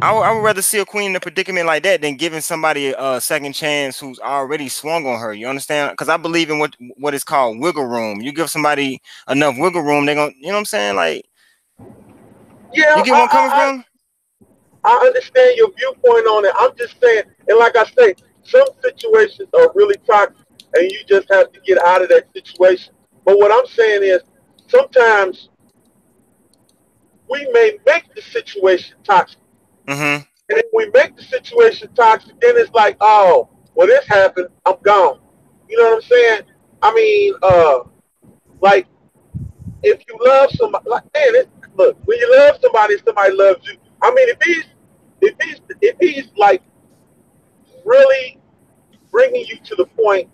I would rather see a queen in a predicament like that than giving somebody a second chance who's already swung on her. You understand? Because I believe in what is called wiggle room. You give somebody enough wiggle room, they're gonna, you know what I'm saying? Like, Yeah, you get where I'm coming from? I understand your viewpoint on it. I'm just saying, and like I say, some situations are really toxic, and you just have to get out of that situation. But what I'm saying is, sometimes we may make the situation toxic. Mm-hmm. And if we make the situation toxic, then it's like, oh, well, this happened, I'm gone. You know what I'm saying? I mean, like, if you love somebody, like, man, look, when you love somebody, somebody loves you. I mean, if he's like really bringing you to the point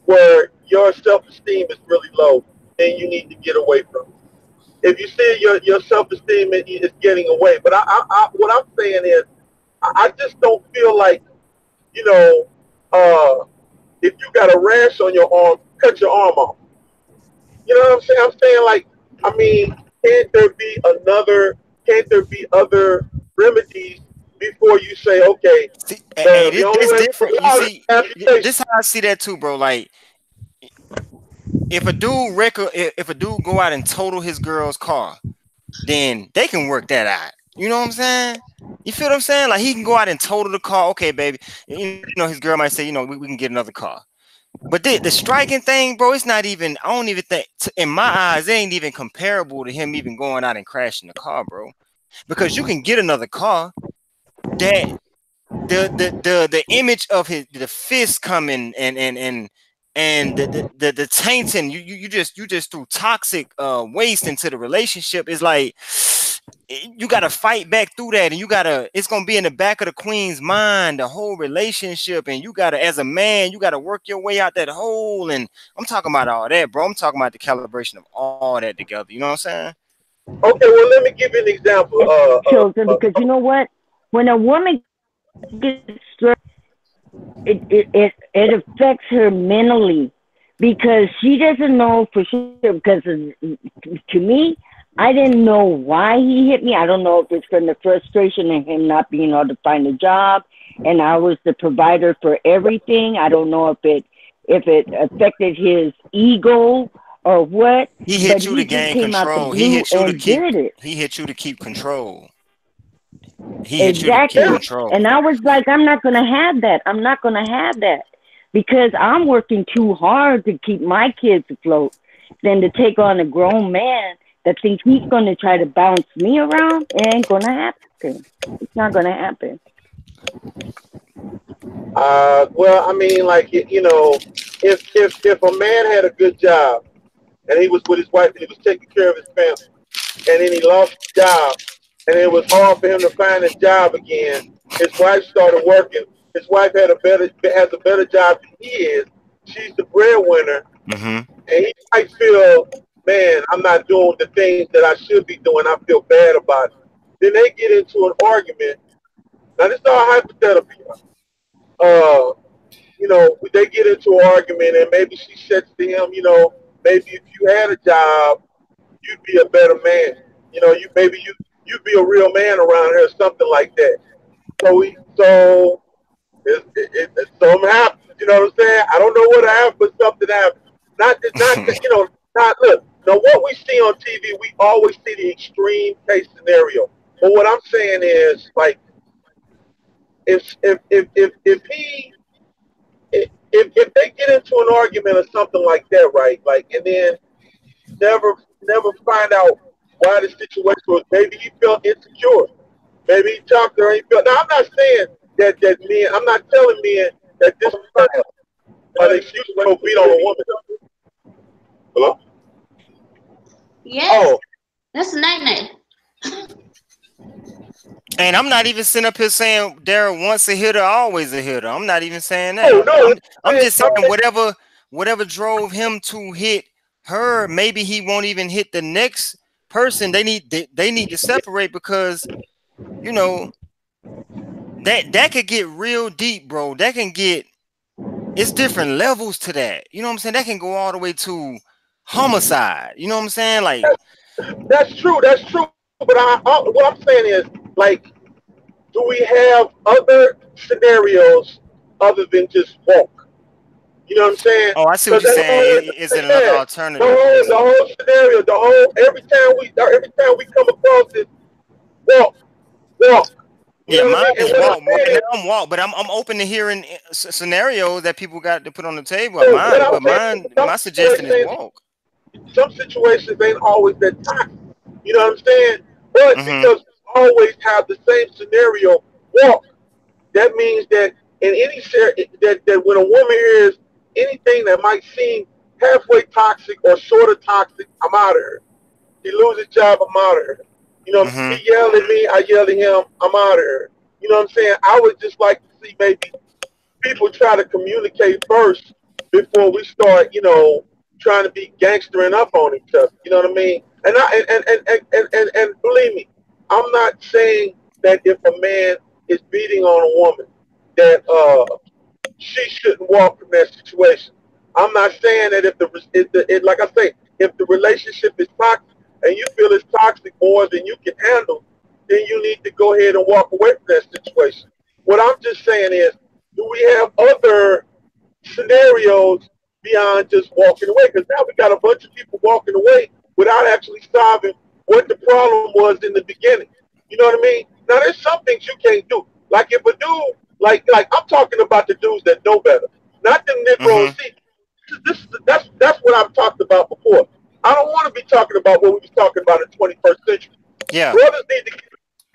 where your self-esteem is really low, then you need to get away from it. If you see your self-esteem is getting away, but what I'm saying is, I just don't feel like, you know, if you got a rash on your arm, cut your arm off. You know what I'm saying? I'm saying, like, I mean, can't there be other remedies before you say, okay, See, the only it's way different. to You allow see, amputation. this how I see that too, bro. Like, if a dude go out and total his girl's car, then they can work that out. You know what I'm saying? You feel what I'm saying? Like, he can go out and total the car. Okay, baby. You know, his girl might say, you know, we can get another car. But the striking thing, bro, it's not even, I don't even think, in my eyes, it ain't even comparable to him even going out and crashing the car, bro. Because you can get another car that the image of the fist coming and the tainting, you just threw toxic waste into the relationship. Is like, you got to fight back through that, and it's going to be in the back of the queen's mind, the whole relationship, and you got to, as a man, you got to work your way out that hole. And I'm talking about all that, bro. I'm talking about the calibration of all that together. You know what I'm saying? Okay, well, let me give you an example. Children, because you know what? When a woman gets stressed, it affects her mentally because she doesn't know for sure. Because to me, I didn't know why he hit me. I don't know if it's from the frustration of him not being able to find a job, and I was the provider for everything. I don't know if it affected his ego or what. He hit but you he to gain came out control. the He blue hit you to and keep. did it. He hit you to keep control. He hit you to keep Exactly. control. And I was like, I'm not going to have that. I'm not going to have that because I'm working too hard to keep my kids afloat than to take on a grown man that thinks he's going to try to bounce me around. It ain't going to happen. It's not going to happen. Well, I mean, like, you know, if a man had a good job and he was with his wife and he was taking care of his family, and then he lost his job, and it was hard for him to find a job again. His wife started working. His wife has a better job than he is. She's the breadwinner, Mm-hmm. and he might feel, man, I'm not doing the things that I should be doing. I feel bad about it. Then they get into an argument. Now this is all hypothetical. You know, they get into an argument, and maybe she says to him, you know, maybe if you had a job, you'd be a better man. You know, you'd be a real man around here, something like that. So something happened. You know what I'm saying? I don't know what happened, but something happened. You know, not look. Now what we see on TV, we always see the extreme case scenario. But what I'm saying is, like, if he if they get into an argument or something like that, right? Like, and then never find out why the situation was. Maybe he felt insecure. Maybe he talked to her and he felt. Now, I'm not saying that men. I'm not telling men that this person an excuse to go beat on a woman. Hello? Yes. Oh, That's Nene. And I'm not even sitting up here saying Daryl once a hitter, always a hitter. I'm not even saying that. no. I'm just saying whatever drove him to hit her, maybe he won't even hit the next person. They need to separate because, you know, that could get real deep, bro. That can get, it's different levels to that. You know what I'm saying? That can go all the way to homicide. You know what I'm saying? Like, that's true. That's true. But what I'm saying is, like, do we have other scenarios other than just walk? You know what I'm saying? Oh, I see what you're saying. Is it another alternative? The whole scenario, every time we come across this, walk. You Yeah, know what I mine mean? is And what walk. I'm saying, I'm walk, but I'm open to hearing scenarios that people got to put on the table. so My suggestion is walk. some situations ain't always that toxic. You know what I'm saying? But because we always have the same scenario, walk. That means that in any that when a woman hears anything that might seem halfway toxic or sort of toxic, I'm out of her. He loses his job, I'm out of her. You know, he yelled at me, I yelled at him, I'm out of her. You know what I'm saying? I would just like to see maybe people try to communicate first before we start, you know, trying to be gangstering up on each other. You know what I mean? And believe me, I'm not saying that if a man is beating on a woman that she shouldn't walk from that situation. I'm not saying that like I say, if the relationship is toxic and you feel it's toxic more than you can handle, then you need to go ahead and walk away from that situation. What I'm just saying is, do we have other scenarios beyond just walking away? Because now we got a bunch of people walking away without actually solving what the problem was in the beginning. You know what I mean? Now there's some things you can't do. Like if a dude, like I'm talking about the dudes that know better, not the Negroes. See, that's what I've talked about before. I don't want to be talking about what we was talking about in the 21st century. Yeah. Brothers need to get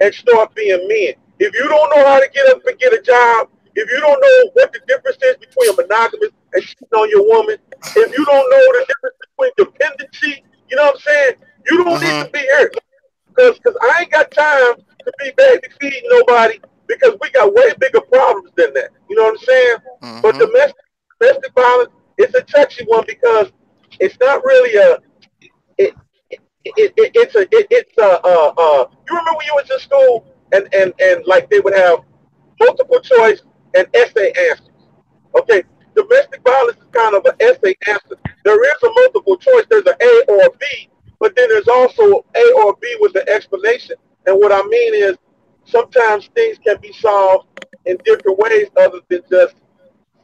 and start being men. If you don't know how to get up and get a job, if you don't know what the difference is between a monogamous and cheating on your woman, if you don't know the difference between dependency, you know what I'm saying? You don't need to be here. Because I ain't got time to be baby feeding nobody because we got way bigger problems than that. You know what I'm saying? But domestic violence, it's a touchy one because it's not really you remember when you was in school and like they would have multiple choice and essay answers. Okay, domestic violence is kind of an essay answer. There is a multiple choice. There's an A or a B, but then there's also A or B with the explanation. And what I mean is sometimes things can be solved in different ways other than just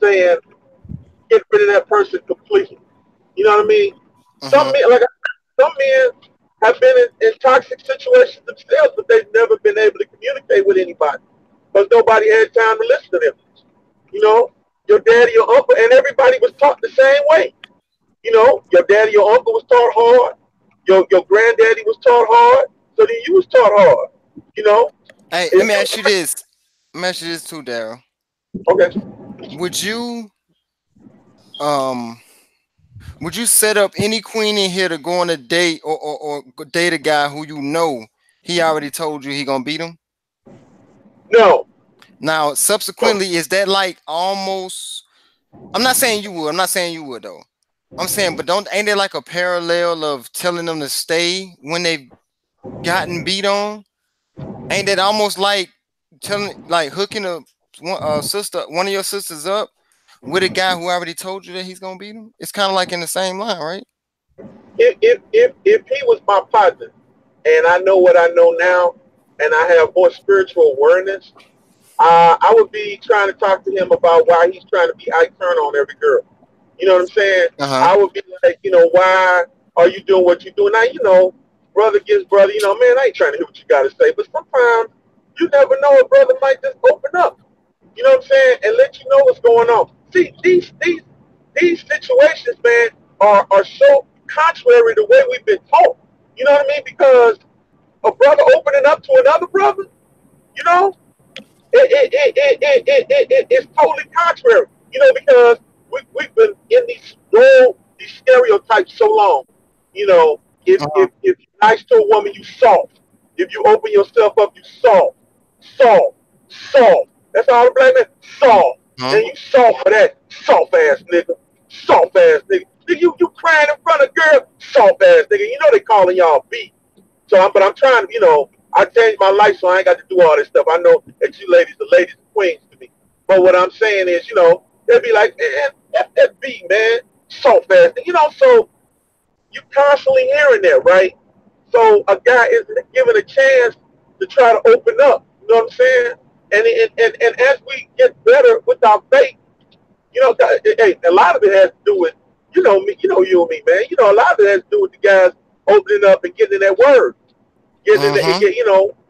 saying get rid of that person completely. You know what I mean? Some men have been in toxic situations themselves, but they've never been able to communicate with anybody because nobody had time to listen to them. You know, your daddy, your uncle, and everybody was taught the same way. You know, your daddy, your uncle was taught hard. Your granddaddy was taught hard. So then you was taught hard. You know. Hey, let me ask you this. Let me ask you this too, Daryl. Okay. Would you set up any queen in here to go on a date or date a guy who you know he already told you he gonna beat him? No. Now, subsequently, is that like almost? I'm not saying you would. I'm not saying you would though. I'm saying, but ain't there like a parallel of telling them to stay when they've gotten beat on? Ain't that almost like hooking one of your sisters up with a guy who already told you that he's gonna beat him? It's kind of like in the same line, right? If he was my partner, and I know what I know now, and I have more spiritual awareness, I would be trying to talk to him about why he's trying to be Ike Turner on every girl. You know what I'm saying? I would be like, you know, why are you doing what you're doing? Now, you know, brother gives brother, you know, man, I ain't trying to hear what you got to say, but sometimes you never know, a brother might just open up, you know what I'm saying, and let you know what's going on. See, these situations, man, are so contrary to the way we've been taught. You know what I mean? Because a brother opening up to another brother, you know, it's totally contrary. You know, because we've been in these stereotypes so long. You know, if you're nice to a woman, you soft. If you open yourself up, you soft. That's all the black man, soft. And you soft for that soft ass nigga. Soft ass nigga. You crying in front of girl, soft ass nigga. You know they calling y'all beat. But I'm trying to, you know, I changed my life so I ain't got to do all this stuff. I know that you ladies are ladies and queens to me. But what I'm saying is, you know, they'll be like, man, F that beat, man. Soft ass. You know, so you constantly hearing that, right? So a guy is given a chance to try to open up. You know what I'm saying? And as we get better with our faith, hey, a lot of it has to do with, me, you and me, man. A lot of it has to do with the guys opening up and getting in that word, Mm-hmm.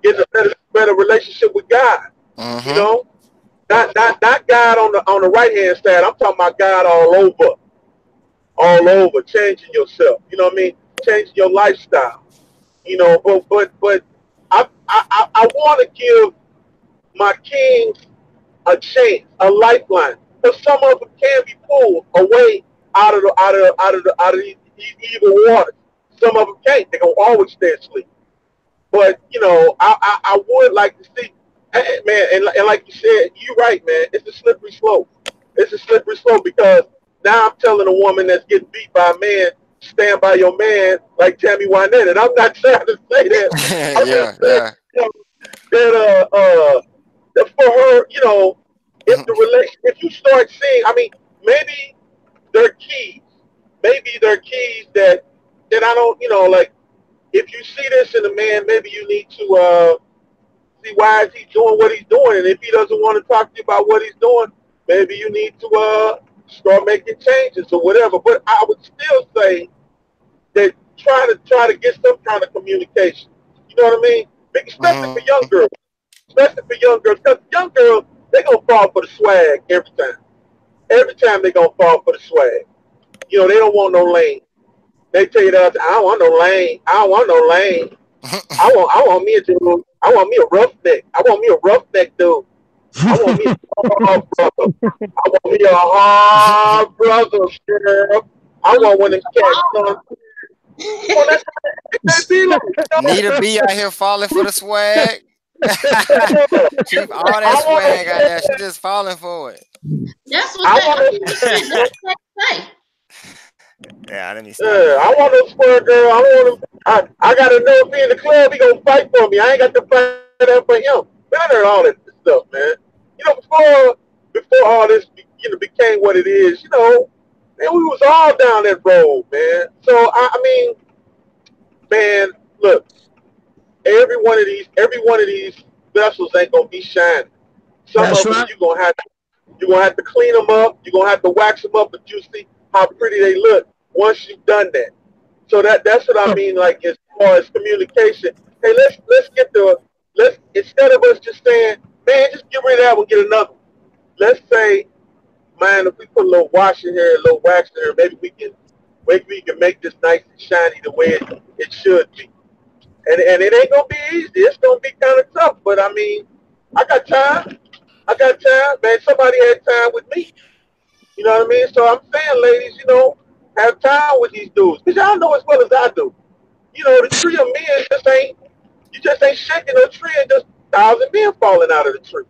getting a better relationship with God. You Mm-hmm. know, not God on the right hand side. I'm talking about God all over, changing yourself. You know what I mean? Changing your lifestyle. But I want to give my kings a chance, a lifeline. Because some of them can be pulled away out of these evil waters. Some of them can't. They're gonna always stay asleep. But I would like to see, man, and like you said, you're right, man. It's a slippery slope. It's a slippery slope because now I'm telling a woman that's getting beat by a man, stand by your man, like Tammy Wynette. And I'm not trying to say that. I'm just Yeah, saying, yeah. you know, that for her, if you start seeing, I mean, maybe they're keys, that I don't, like if you see this in a man, maybe you need to see why is he doing what he's doing, and if he doesn't want to talk to you about what he's doing, maybe you need to start making changes or whatever. But I would still say that try to get some kind of communication. You know what I mean? Especially for Mm-hmm. young girls. Especially for young girls, because young girls they gonna fall for the swag every time. Every time they gonna fall for the swag. They don't want no lane. They tell you that I don't want no lane. I don't want no lane. I want me a roughneck. I want me a roughneck dude. I want me a hard brother. I want me a hard brother, girl. I want one of them cats, son. Well, that's how they be like, Nita B out here falling for the swag. She all that I want swag out there. She to. just falling for it. That's what I they want understand. to. That's what they say. Yeah, let me stop. Yeah, I want a square girl. I want him. I got to know if he in the club, he gonna fight for me. I ain't got to fight that for him. Man, I heard all that stuff, man. Before all this, became what it is. Man, we was all down that road, man. So I mean, man, look, every one of these vessels ain't gonna be shining. Some That's of them right. you're gonna have to clean them up. You're gonna have to wax them up, but you see how pretty they look once you've done that. So that's what I mean. Like as far as communication, hey, let's get the let's instead of us just saying, man, just get rid of that one, get another one. Let's say, man, if we put a little wash in here, a little wax in here, maybe we can make this nice and shiny the way it should be. And it ain't gonna be easy. It's gonna be kind of tough. But I mean, I got time. I got time, man. Somebody had time with me. You know what I mean? So I'm saying, ladies, have time with these dudes. Because y'all know as well as I do. The tree of men you just ain't shaking no tree and just 1,000 men falling out of the tree.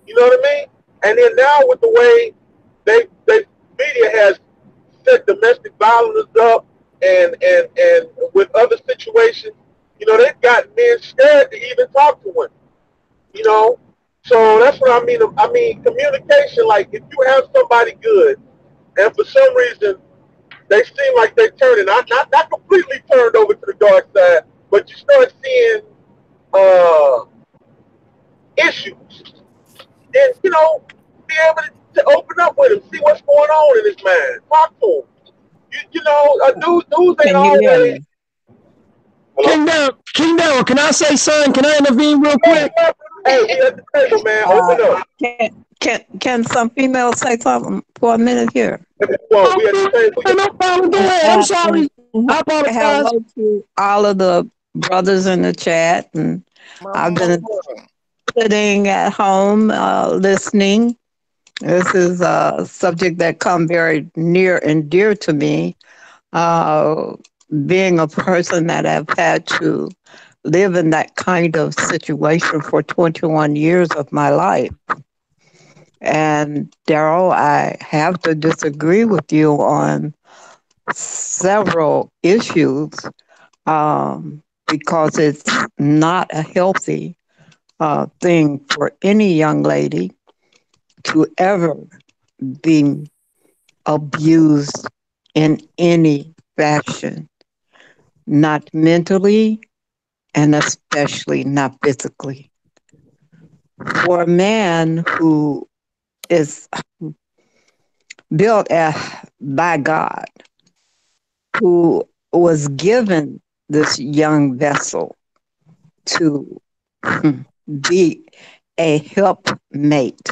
You know what I mean? And then now with the way they media has set domestic violence up and with other situations, they've got men scared to even talk to women. You know, so that's what I mean. I mean communication. Like if you have somebody good, and for some reason they seem like they're turning, not completely turned over to the dark side, but you start seeing uh, issues, then be able to open up with him, see what's going on in his mind, talk to him. Dudes ain't Can you hear always. me? Hello. King Daryl, can I say something? Can I intervene real quick? Hey, we at the table, man. Uh, Open up. can some females say something for a minute here? Well, we at the table. No problem. Go And, ahead. I'm and, sorry. and I apologize. hello to all of the brothers in the chat. And I've Mama. been sitting at home listening. This is a subject that comes very near and dear to me. Uh, being a person that have had to live in that kind of situation for 21 years of my life. And Daryl, I have to disagree with you on several issues because it's not a healthy thing for any young lady to ever be abused in any fashion, not mentally and especially not physically. for a man who is built by God, who was given this young vessel to be a helpmate.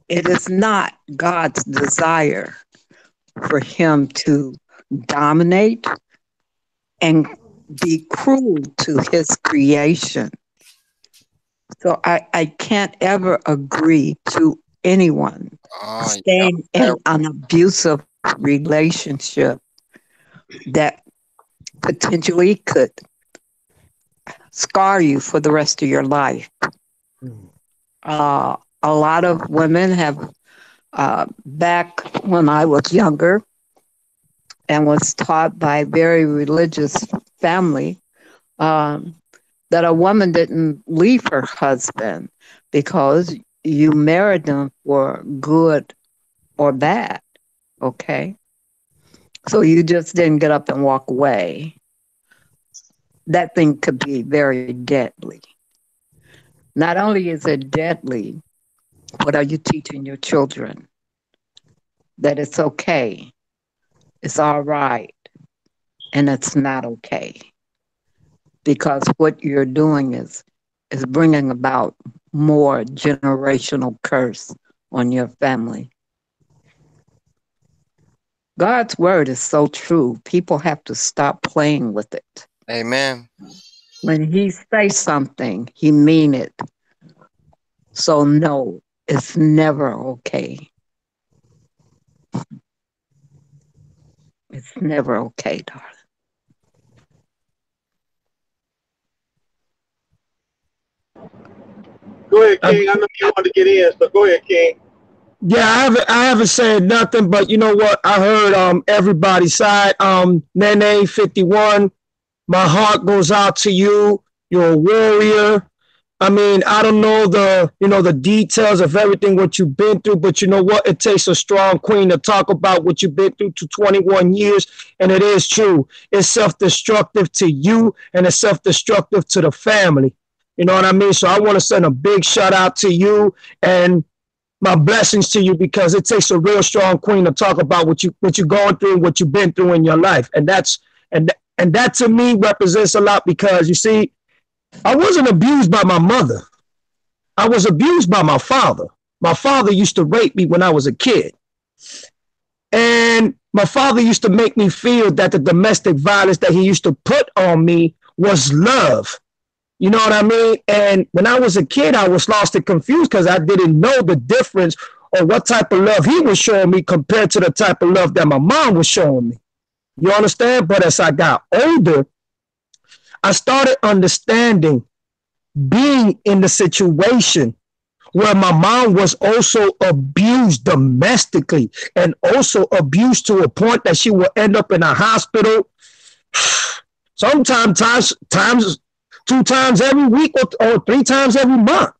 It is not God's desire for him to dominate and be cruel to his creation. So I can't ever agree to anyone staying in an abusive relationship that potentially could scar you for the rest of your life. A lot of women have, back when I was younger and was taught by a very religious family, that a woman didn't leave her husband because you married them for good or bad, okay? So you just didn't get up and walk away. That thing could be very deadly. Not only is it deadly, what are you teaching your children? That it's okay, it's all right, and it's not okay. Because what you're doing is bringing about more generational curse on your family. God's word is so true. People have to stop playing with it. Amen. When he says something, he mean it. So no, it's never okay. It's never okay, darling. Go ahead, King. I know you want to get in, so go ahead, King. Yeah, I haven't said nothing, but you know what? I heard everybody's side. Nene 51, my heart goes out to you. You're a warrior. I mean, I don't know the details of everything what you've been through, but you know what? It takes a strong queen to talk about what you've been through to 21 years, and it is true. It's self-destructive to you, and it's self-destructive to the family. You know what I mean? So I want to send a big shout out to you and my blessings to you, because it takes a real strong queen to talk about what you're going through and what you've been through in your life. And that to me represents a lot, because you see, I wasn't abused by my mother. I was abused by my father. My father used to rape me when I was a kid. And my father used to make me feel that the domestic violence that he used to put on me was love. You know what I mean? And when I was a kid, I was lost and confused because I didn't know the difference or what type of love he was showing me compared to the type of love that my mom was showing me. You understand? But as I got older, I started understanding being in the situation where my mom was also abused domestically and also abused to a point that she would end up in a hospital. Sometimes 2 times every week or 3 times every month.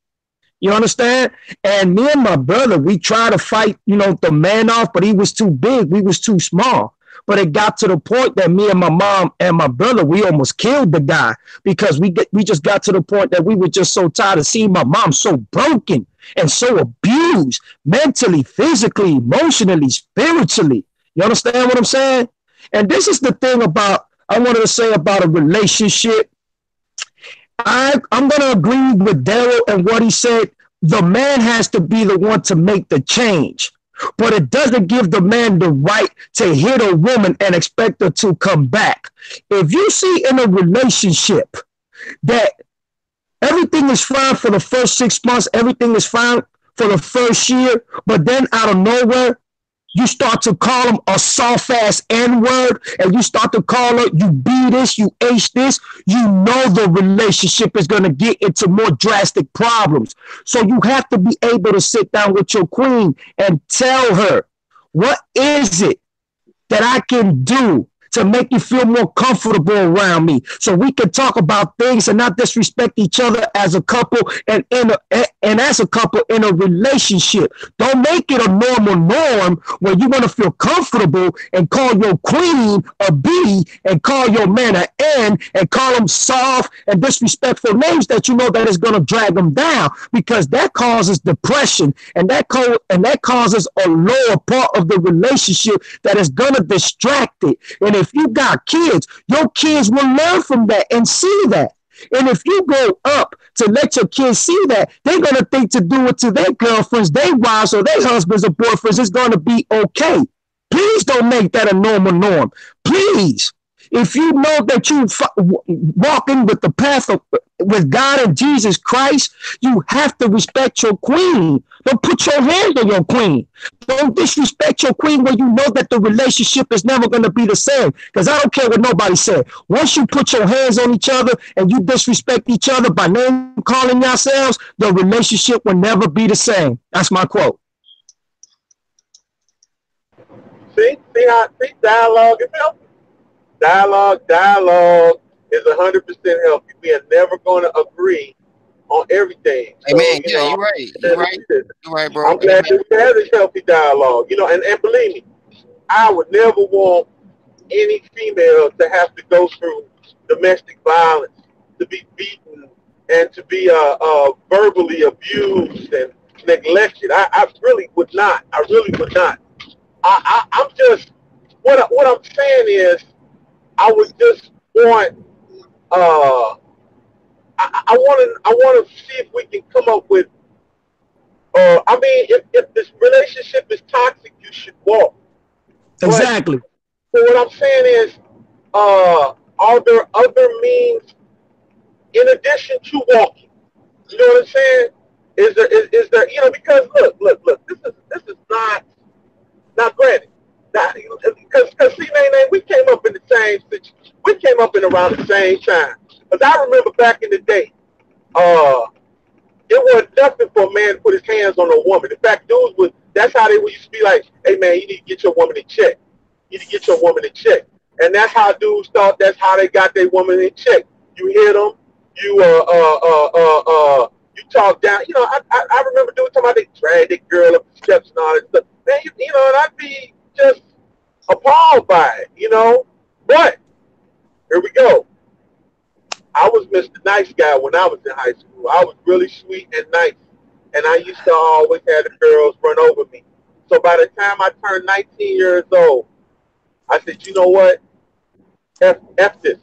You understand? And me and my brother, we tried to fight, the man off, but he was too big. We was too small. But it got to the point that me and my mom and my brother, we almost killed the guy because we just got to the point that we were just so tired of seeing my mom so broken and so abused mentally, physically, emotionally, spiritually. You understand what I'm saying? And this is the thing I wanted to say about a relationship. I'm going to agree with Daryl and what he said. The man has to be the one to make the change, but it doesn't give the man the right to hit a woman and expect her to come back. If you see in a relationship that everything is fine for the first 6 months, everything is fine for the first year, but then out of nowhere, you start to call him a soft-ass N-word, and you start to call her, you B this, you H this, you know the relationship is going to get into more drastic problems. So you have to be able to sit down with your queen and tell her, what is it that I can do to make you feel more comfortable around me, so we can talk about things and not disrespect each other as a couple and and as a couple in a relationship. Don't make it a normal norm where you're going to feel comfortable and call your queen a B and call your man an N and call them soft and disrespectful names that you know that is going to drag them down, because that causes depression, and that causes a lower part of the relationship that is going to distract it. And if you got kids, your kids will learn from that and see that. And if you go up to let your kids see that, they're going to think to do it to their girlfriends, their wives, or their husbands or boyfriends is going to be okay. Please don't make that a normal norm. Please. If you know that you walking with the path of with God and Jesus Christ, you have to respect your queen. Don't put your hands on your queen. Don't disrespect your queen when you know that the relationship is never going to be the same. Because I don't care what nobody said. Once you put your hands on each other and you disrespect each other by name calling yourselves, the relationship will never be the same. That's my quote. See dialogue is healthy. Dialogue is 100% healthy. We are never going to agree on everything. So, Amen. Yeah, you're right. You're right, bro. I'm glad that we have this healthy dialogue. And believe me, I would never want any female to have to go through domestic violence, to be beaten, and to be verbally abused and neglected. I really would not. I really would not. I'm just what I'm saying is, I would just want I want to see if we can come up with if this relationship is toxic, you should walk. Exactly. So what I'm saying is, are there other means in addition to walking? You know what I'm saying? Is there because look, this is not granted. Because see, Nene, we came up in the same situation. We came up in around the same time. Because I remember back in the day, it wasn't nothing for a man to put his hands on a woman. In fact, that's how they used to be like, hey man, you need to get your woman in check. You need to get your woman in check. And that's how dudes thought that's how they got their woman in check. You hit them, you talk down. I remember dudes talking about they dragged that girl up the steps and all that stuff. Man, and I'd be just appalled by it, But here we go. I was Mr. Nice Guy when I was in high school. I was really sweet and nice, and I used to always have the girls run over me. So by the time I turned 19 years old, I said, you know what? F this.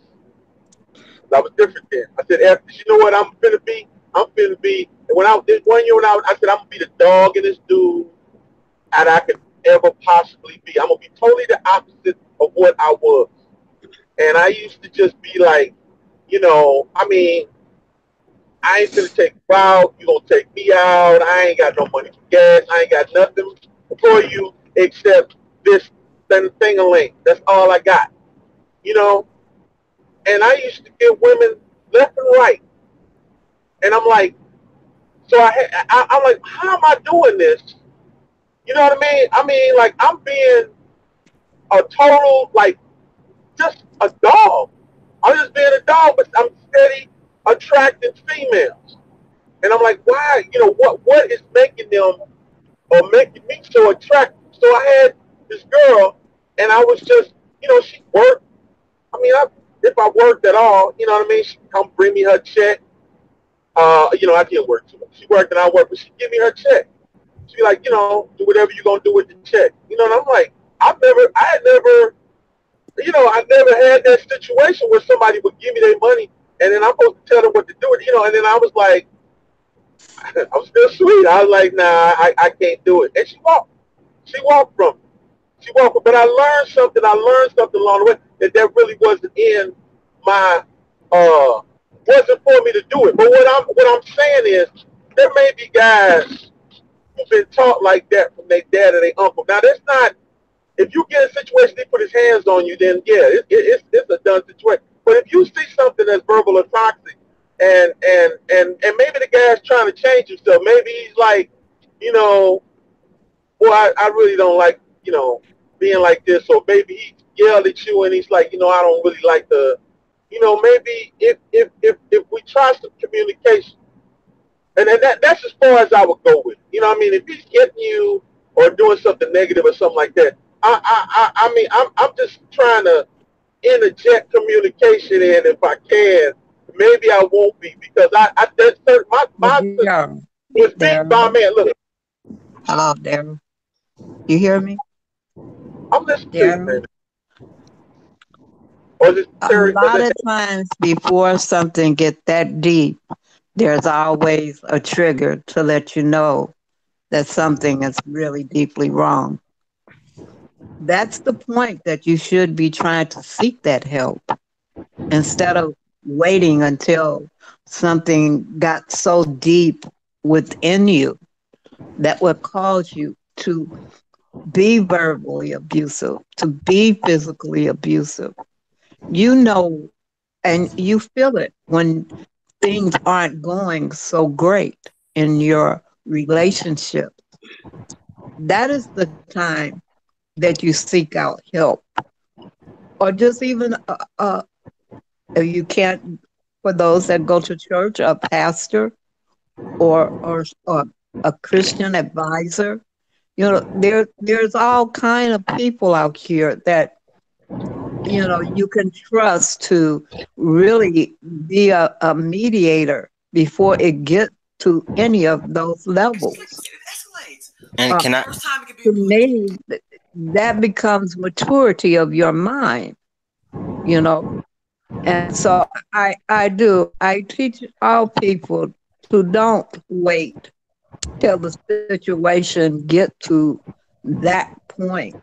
I was different then. I said, F this. You know what I'm finna be? I'm finna be. And this 1 year I said, I'm gonna be the dog in this dude that I could ever possibly be. I'm gonna be totally the opposite of what I was. And I used to just be like, I ain't gonna take you out. You gonna take me out. I ain't got no money for gas. I ain't got nothing for you except this thing-a-ling. That's all I got. And I used to get women left and right. And I'm like, I'm like, how am I doing this? You know what I mean? Like, I'm being a total, like, just a dog. I'm just being a dog, but I'm steady attracting females. And I'm like, why? What is making them or making me so attractive? So I had this girl, and I was just, she worked. If I worked at all, she'd come bring me her check. I didn't work too much. She worked and I worked, but she'd give me her check. She'd be like, do whatever you're going to do with the check. And I'm like, I never had that situation where somebody would give me their money and then I'm supposed to tell them what to do. And then I was like, I'm still sweet. I was like, nah, I can't do it. And she walked from me. But I learned something along the way that really wasn't in my, wasn't for me to do it. But what I'm saying is, there may be guys who've been taught like that from their dad or their uncle. Now, that's not, if you get a situation, they put his hands on you, then yeah, it's a done situation. But if you see something that's verbal or toxic, and maybe the guy's trying to change himself, maybe he's like, I really don't like, being like this, or maybe he yelled at you and he's like, I don't really like the, maybe if we try some communication, And that's as far as I would go with it. You know what I mean? If he's hitting you or doing something negative or something like that, I mean, I'm just trying to interject communication in if I can. Maybe I won't be because I that's my Yeah, was being by Daryl. man. Look, Hello, Daryl. You hear me, I'm listening to you, Daryl? man. Or just A Terry. lot of times before something gets that deep, there's always a trigger to let you know that something is really deeply wrong. That's the point that you should be trying to seek that help instead of waiting until something got so deep within you that would cause you to be verbally abusive, to be physically abusive. You know, and you feel it when things aren't going so great in your relationship. That is the time that you seek out help, or just even if you can't, for those that go to church, a pastor or a Christian advisor. You know, there's all kind of people out here that you can trust to really be a mediator before it gets to any of those levels. And can I? To me, that becomes maturity of your mind, you know. And so I teach all people to don't wait till the situation get to that point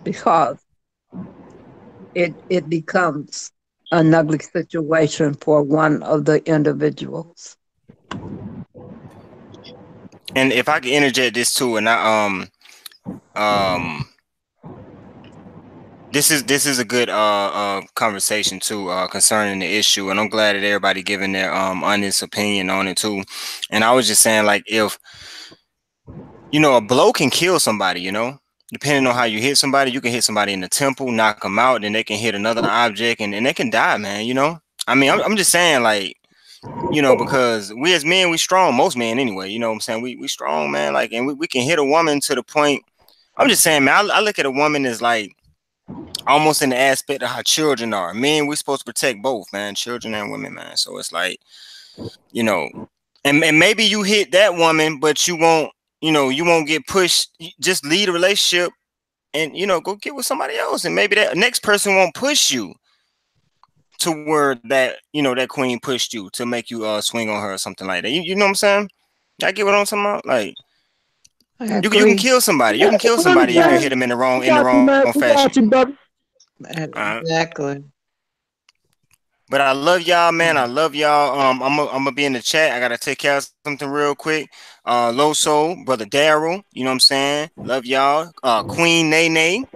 because it becomes an ugly situation for one of the individuals. And if I can interject this too, and um this is a good conversation too concerning the issue, and I'm glad that everybody giving their honest opinion on it too. And I was just saying, like, if a blow can kill somebody, depending on how you hit somebody, you can hit somebody in the temple, knock them out, then they can hit another object and they can die, man. I mean, I'm just saying, like, because we as men, we strong, most men anyway, you know what I'm saying? We strong, man, like, and we can hit a woman to the point. I'm just saying, man, I look at a woman as like almost in the aspect of how children are. Men, we're supposed to protect both, man, children and women, man. So it's like, and maybe you hit that woman, but you won't get pushed. Just lead a relationship and, go get with somebody else. And maybe that next person won't push you to where that, that queen pushed you to make you swing on her or something like that. You know what I'm saying? I get what I'm talking about. Like, you can kill somebody. You can kill somebody if you hit them in the wrong fashion. Exactly. But I love y'all, man. I love y'all. I'm gonna be in the chat. I gotta take care of something real quick. Low Soul, brother Daryl. You know what I'm saying? Love y'all. Queen Nene,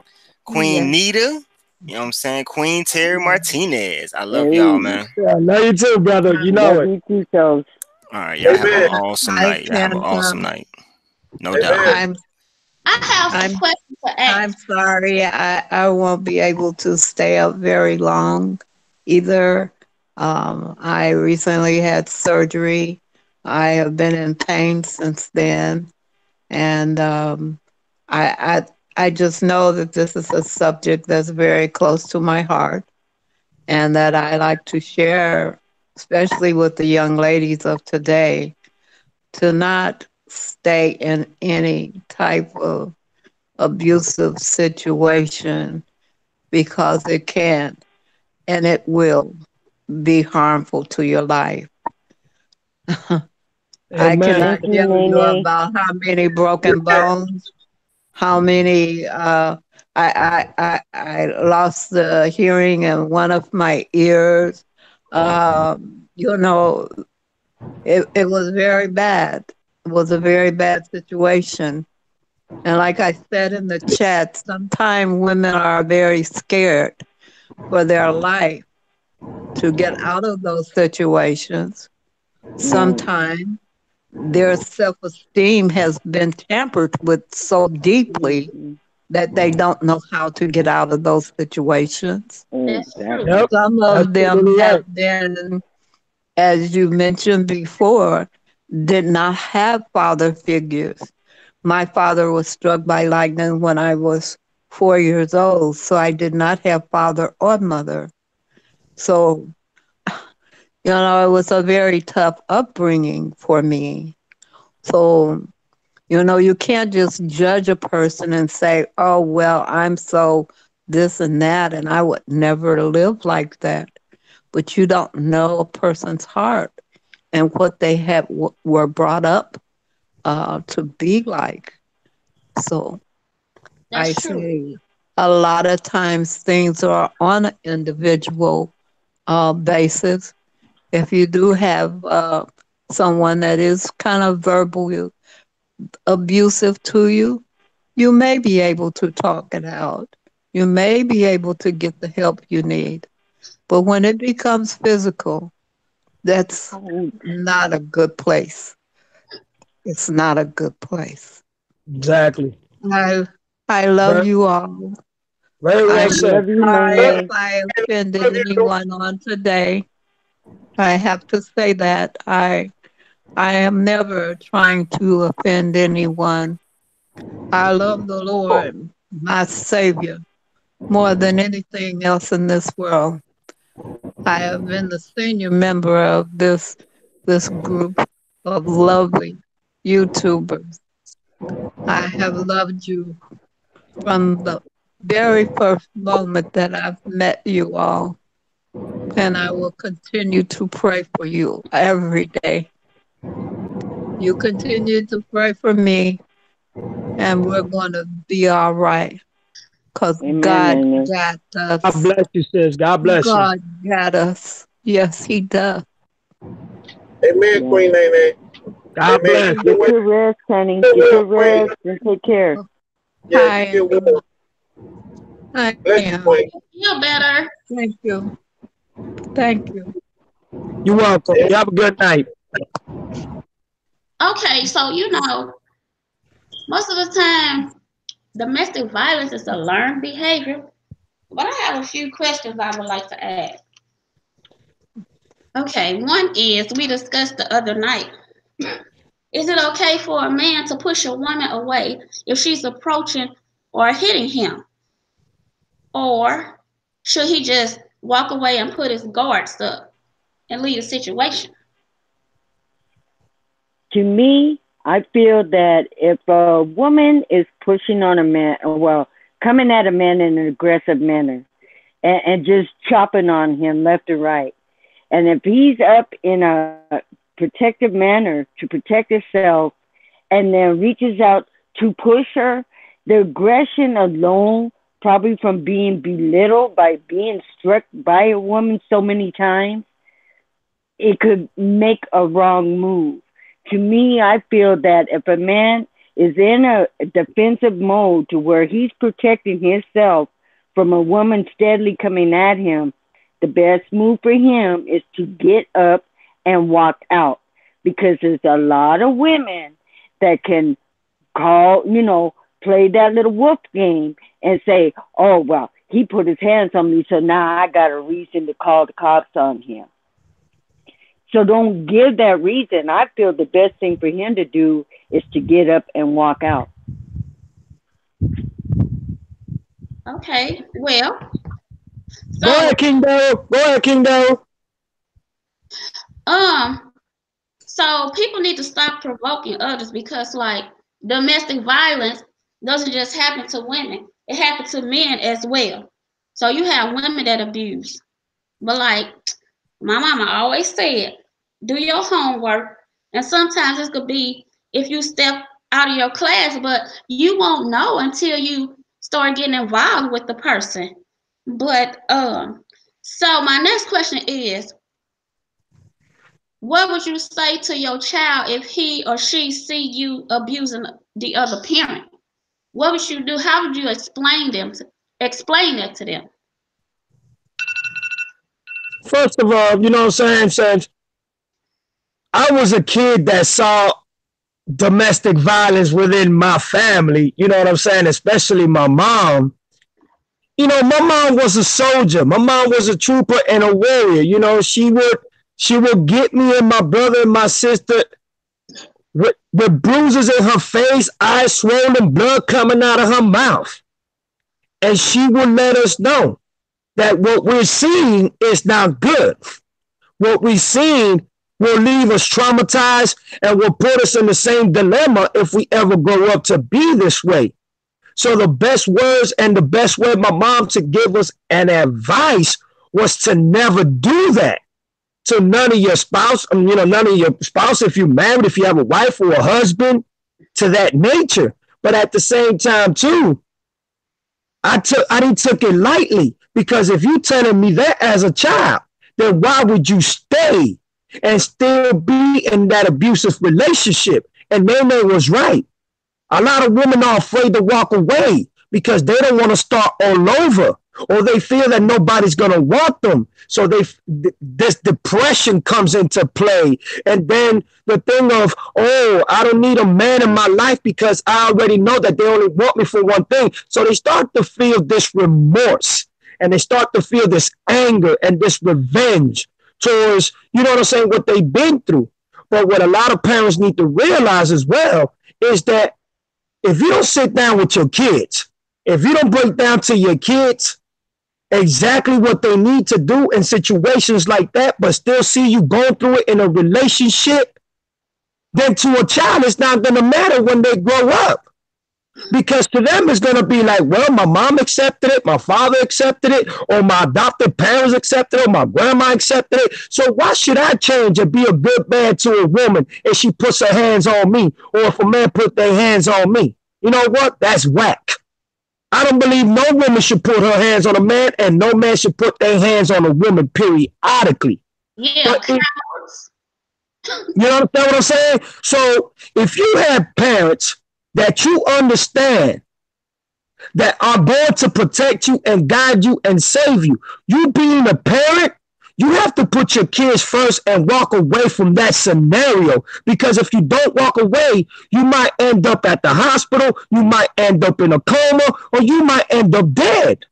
Queen Nita. You know what I'm saying? Queen Terry Martinez. I love y'all, man. Yeah, love you too, brother. You know it. You too, Charles. All right, y'all have an awesome night. Y'all have an awesome night. No doubt. I have some questions to ask. I'm sorry, I won't be able to stay up very long either. I recently had surgery. I have been in pain since then, and I just know that this is a subject that's very close to my heart, and that I like to share, especially with the young ladies of today, to not stay in any type of abusive situation because it can and it will be harmful to your life. I cannot tell you about how many broken bones, how many I lost the hearing in one of my ears. It was very bad. It was a very bad situation. And like I said in the chat, sometimes women are very scared for their life to get out of those situations. Sometimes their self-esteem has been tampered with so deeply that they don't know how to get out of those situations. Yep. Some of them have been, as you mentioned before, did not have father figures. My father was struck by lightning when I was 4 years old, so I did not have father or mother. So, it was a very tough upbringing for me. So, you can't just judge a person and say, oh, well, I'm so this and that, and I would never live like that. But you don't know a person's heart and what they were brought up to be like. So I That's true. say a lot of times things are on an individual basis. If you do have someone that is kind of verbally abusive to you, you may be able to talk it out. You may be able to get the help you need. But when it becomes physical, that's not a good place. It's not a good place. Exactly. I I love Very, you all. very well I'm said. Love you, sorry if Nene. I offended anyone on today. I have to say that I am never trying to offend anyone. I love the Lord, my Savior, more than anything else in this world. I have been the senior member of this group of lovely YouTubers. I have loved you from the very first moment that I've met you all, and I will continue to pray for you every day. You continue to pray for me, and we're going to be all right because Amen, God Nene. got God us. bless you, sis. God bless you. God got us. Yes, He does. Amen, Yeah. Queen Nene. God Amen. bless. You Get get well. your rest, honey. Get Get well, your Queen. rest and take care. Yeah, you I get well. I Bless you, am. Queen. Feel better. Thank you. Thank you. You're welcome. You have a good night. Okay, so most of the time, domestic violence is a learned behavior. But I have a few questions I would like to ask. Okay, one is we discussed the other night. Is it okay for a man to push a woman away if she's approaching or hitting him? Or should he just walk away and put his guards up and leave the situation? To me, I feel that if a woman is pushing on a man, well, coming at a man in an aggressive manner and just chopping on him left and right, and if he's up in a protective manner to protect himself and then reaches out to push her, the aggression alone, probably from being belittled by being struck by a woman so many times, it could make a wrong move. To me, I feel that if a man is in a defensive mode to where he's protecting himself from a woman steadily coming at him, the best move for him is to get up and walk out, because there's a lot of women that can call, play that little wolf game and say, oh, well, he put his hands on me, so now I got a reason to call the cops on him. So don't give that reason. I feel the best thing for him to do is to get up and walk out. Okay, well, Go so ahead, King Daryl. Go ahead, King Daryl. so people need to stop provoking others, because like domestic violence doesn't just happen to women. It happens to men as well. So you have women that abuse. But like my mama always said, do your homework. And sometimes this could be if you step out of your class, but you won't know until you start getting involved with the person. But so my next question is, what would you say to your child if he or she see you abusing the other parent? What would you do? How would you explain it to them? First of all, you know what I'm saying, since I was a kid that saw domestic violence within my family, you know what I'm saying, especially my mom. My mom was a soldier. My mom was a trooper and a warrior. She would get me and my brother and my sister with bruises in her face, eyes swollen, blood coming out of her mouth. And she will let us know that what we're seeing is not good. What we're seeing will leave us traumatized and will put us in the same dilemma if we ever grow up to be this way. So the best words and the best way my mom to give us an advice was to never do that. So none of your spouse, none of your spouse, if you're married, if you have a wife or a husband, to that nature. But at the same time, too, I didn't took it lightly, because if you telling me that as a child, then why would you stay and still be in that abusive relationship? And Nene was right. A lot of women are afraid to walk away because they don't want to start all over, or they feel that nobody's going to want them. So this depression comes into play. And then the thing of, oh, I don't need a man in my life because I already know that they only want me for one thing. So they start to feel this remorse, and they start to feel this anger and this revenge towards, you know what I'm saying, what they've been through. But what a lot of parents need to realize as well is that if you don't sit down with your kids, if you don't break down to your kids exactly what they need to do in situations like that, but still see you going through it in a relationship, then to a child, it's not going to matter when they grow up. Because to them, it's going to be like, well, my mom accepted it, my father accepted it, or my adopted parents accepted it, or my grandma accepted it. So why should I change and be a good man to a woman if she puts her hands on me, or if a man put their hands on me? You know what? That's whack. I don't believe no woman should put her hands on a man, and no man should put their hands on a woman periodically. Yeah. You understand what I'm saying? So if you have parents that you understand that are born to protect you and guide you and save you, you being a parent, you have to put your kids first and walk away from that scenario. Because if you don't walk away, you might end up at the hospital, you might end up in a coma, or you might end up dead.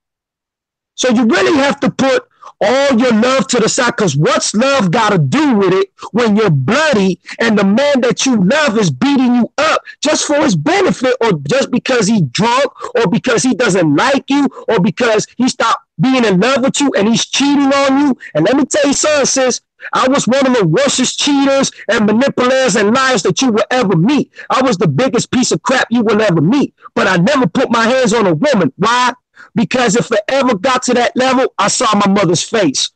So you really have to put all your love to the side, because what's love got to do with it when you're bloody and the man that you love is beating you up just for his benefit, or just because he's drunk, or because he doesn't like you, or because he stopped being in love with you and he's cheating on you? And let me tell you something, sis, I was one of the worstest cheaters and manipulators and liars that you will ever meet. I was the biggest piece of crap you will ever meet, but I never put my hands on a woman. Why? Because if it ever got to that level, I saw my mother's face.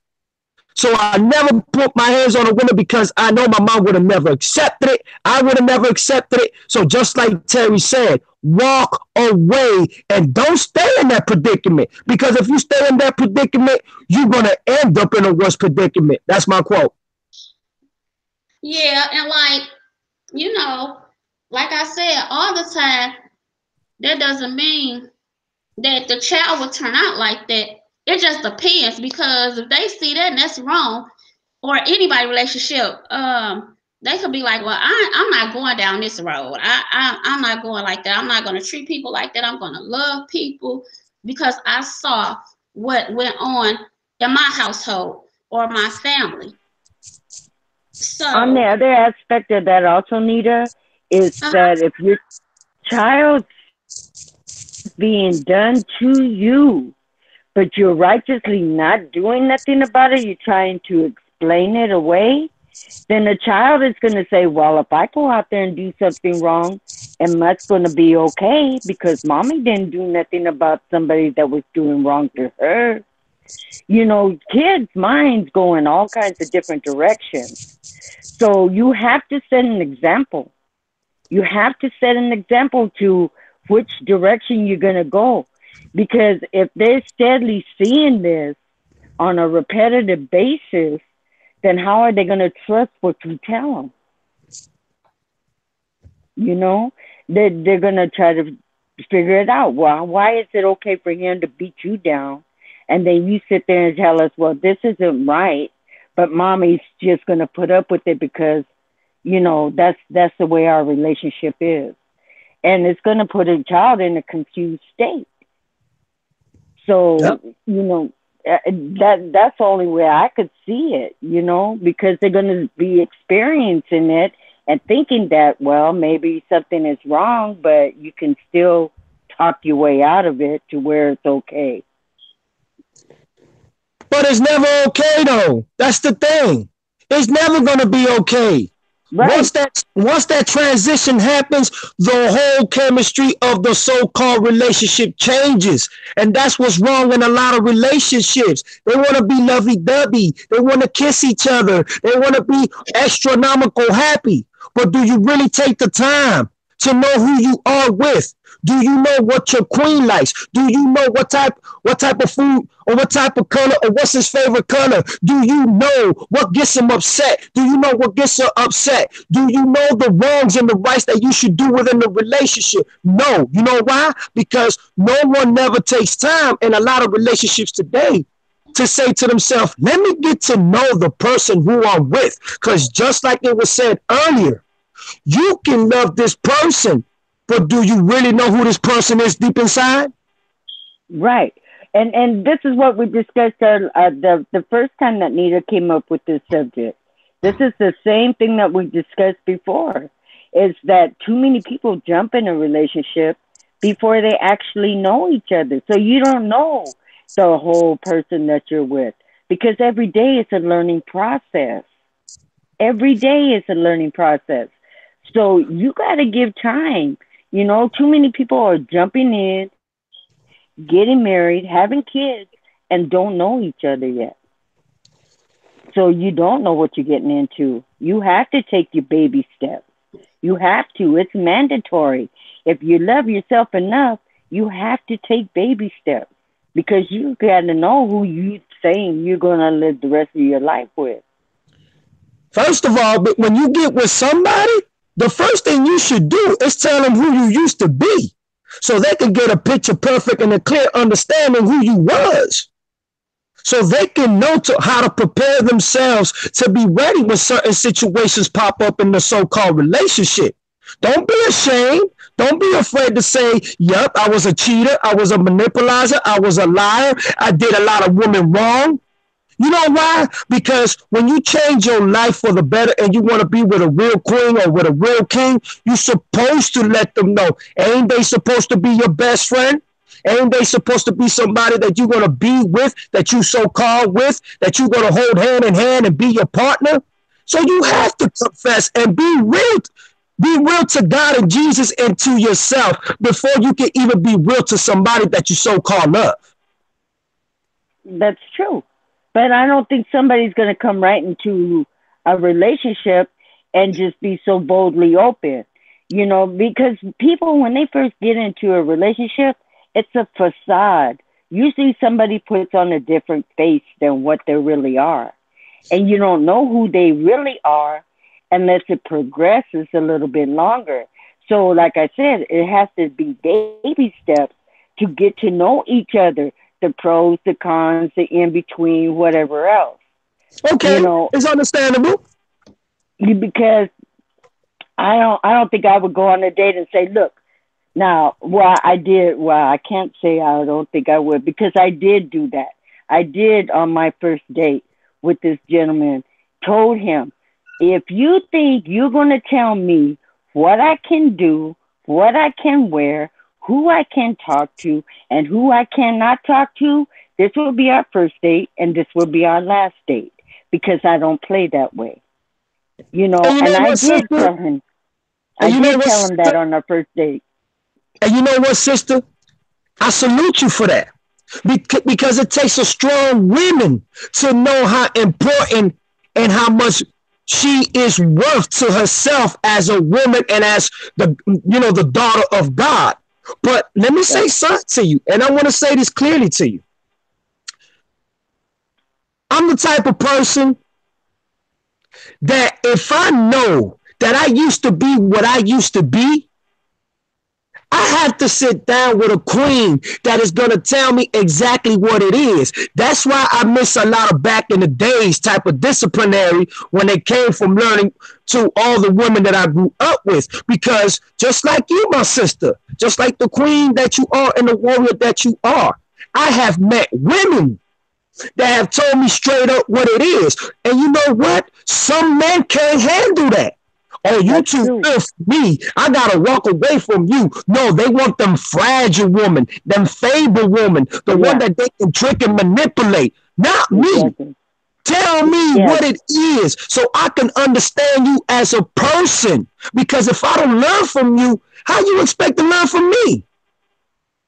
So I never put my hands on a woman because I know my mom would have never accepted it. I would have never accepted it. So just like Terry said, walk away and don't stay in that predicament. Because if you stay in that predicament, you're going to end up in a worse predicament. That's my quote. Yeah, and like I said, all the time, that doesn't mean that the child will turn out like that. It just depends, because if they see that and that's wrong, or anybody relationship, they could be like, well, I'm not going down this road. I'm not going like that. I'm not going to treat people like that. I'm going to love people because I saw what went on in my household or my family. So on the other aspect of that also, Nita, is that if your child being done to you, but you're righteously not doing nothing about it, you're trying to explain it away, then the child is going to say, well, if I go out there and do something wrong, and that's going to be okay because mommy didn't do nothing about somebody that was doing wrong to her. You know, kids' minds go in all kinds of different directions. So you have to set an example. You have to set an example to which direction you're going to go. Because if they're steadily seeing this on a repetitive basis, then how are they going to trust what you tell them? You know, they're going to try to figure it out. Well, why is it okay for him to beat you down? And then you sit there and tell us, well, this isn't right, but mommy's just going to put up with it because, you know, that's the way our relationship is. And it's going to put a child in a confused state. So, you know, that's the only way I could see it, you know, because they're going to be experiencing it and thinking that, well, maybe something is wrong, but you can still talk your way out of it to where it's okay. But it's never okay though. That's the thing. It's never gonna be okay. Right. Once that transition happens, the whole chemistry of the so-called relationship changes. And that's what's wrong in a lot of relationships. They want to be lovey-dovey. They want to kiss each other. They want to be astronomical happy. But do you really take the time to know who you are with? Do you know what your queen likes? Do you know what type of food or what type of color or what's his favorite color? Do you know what gets him upset? Do you know what gets her upset? Do you know the wrongs and the rights that you should do within the relationship? No. You know why? Because no one never takes time in a lot of relationships today to say to themselves, let me get to know the person who I'm with. Because just like it was said earlier, you can love this person, but do you really know who this person is deep inside? Right. And this is what we discussed the first time that Nita came up with this subject. This is the same thing that we discussed before, is that too many people jump in a relationship before they actually know each other. So you don't know the whole person that you're with, because every day is a learning process. Every day is a learning process. So you got to give time. You know, too many people are jumping in, getting married, having kids, and don't know each other yet. So you don't know what you're getting into. You have to take your baby steps. You have to. It's mandatory. If you love yourself enough, you have to take baby steps, because you got to know who you saying you're going to live the rest of your life with. First of all, but when you get with somebody, the first thing you should do is tell them who you used to be, so they can get a picture perfect and a clear understanding who you was, so they can know how to prepare themselves to be ready when certain situations pop up in the so-called relationship. Don't be ashamed. Don't be afraid to say, yep, I was a cheater. I was a manipulator. I was a liar. I did a lot of women wrong. You know why? Because when you change your life for the better and you want to be with a real queen or with a real king, you're supposed to let them know. Ain't they supposed to be your best friend? Ain't they supposed to be somebody that you're going to be with, that you so-called with, that you're going to hold hand in hand and be your partner? So you have to confess and be real to God and Jesus and to yourself before you can even be real to somebody that you so-called love. That's true. But I don't think somebody's going to come right into a relationship and just be so boldly open, you know, because people, when they first get into a relationship, it's a facade. Usually somebody puts on a different face than what they really are. And you don't know who they really are unless it progresses a little bit longer. So like I said, it has to be baby steps to get to know each other. The pros, the cons, the in-between, whatever else. Okay, you know, it's understandable. Because I don't think I would go on a date and say, look, now, I can't say I don't think I would, because I did do that. I did on my first date with this gentleman, told him, if you think you're going to tell me what I can do, what I can wear, who I can talk to and who I cannot talk to, this will be our first date and this will be our last date, because I don't play that way. You know, and I did tell him. I did tell him that on our first date. And you know what, sister? I salute you for that. Because it takes a strong woman to know how important and how much she is worth to herself as a woman and as the daughter of God. But let me say something to you, and I want to say this clearly to you. I'm the type of person that if I know that I used to be what I used to be, I have to sit down with a queen that is going to tell me exactly what it is. That's why I miss a lot of back in the days type of disciplinary when they came from learning to all the women that I grew up with. Because just like you, my sister, just like the queen that you are and the warrior that you are, I have met women that have told me straight up what it is. And you know what? Some men can't handle that. Oh, you That's too true. good for me. I gotta walk away from you. No, they want them fragile woman, them fable woman, the one Yeah, that they can trick and manipulate. Not me. exactly. Tell me Yes, what it is so I can understand you as a person. Because if I don't learn from you, how you expect to learn from me?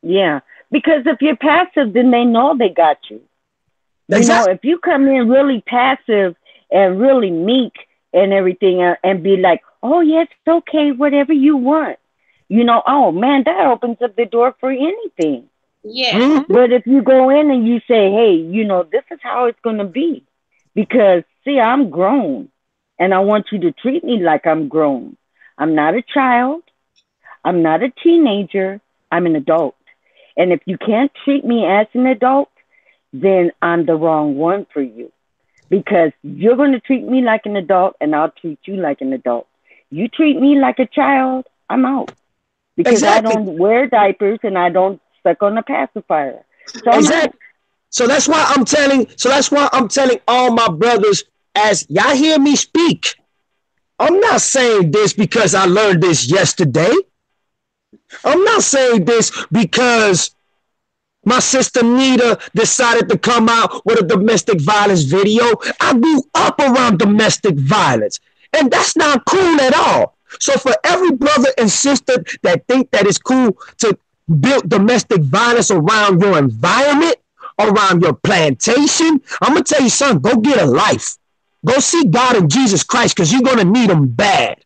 yeah. Because if you're passive, then they know they got you. You know, Exactly. if you come in really passive and really meek and everything, and be like, oh, yes, it's okay, whatever you want. You know, oh man, that opens up the door for anything. Yes. Mhm. But if you go in and you say, hey, you know, this is how it's going to be, because see, I'm grown and I want you to treat me like I'm grown. I'm not a child. I'm not a teenager. I'm an adult. And if you can't treat me as an adult, then I'm the wrong one for you, because you're going to treat me like an adult and I'll treat you like an adult. You treat me like a child, I'm out, because I Exactly. don't wear diapers and I don't suck on a pacifier. So I'm out. Exactly. So that's why I'm telling all my brothers, as y'all hear me speak, I'm not saying this because I learned this yesterday. I'm not saying this because my sister Nita decided to come out with a domestic violence video. I grew up around domestic violence, and that's not cool at all. So for every brother and sister that think that it's cool to build domestic violence around your environment, around your plantation, I'm gonna tell you something. Go get a life. Go see God and Jesus Christ, because you're gonna need them bad.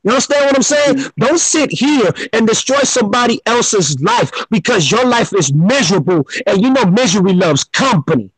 You understand what I'm saying? Don't sit here and destroy somebody else's life because your life is miserable, and you know misery loves company.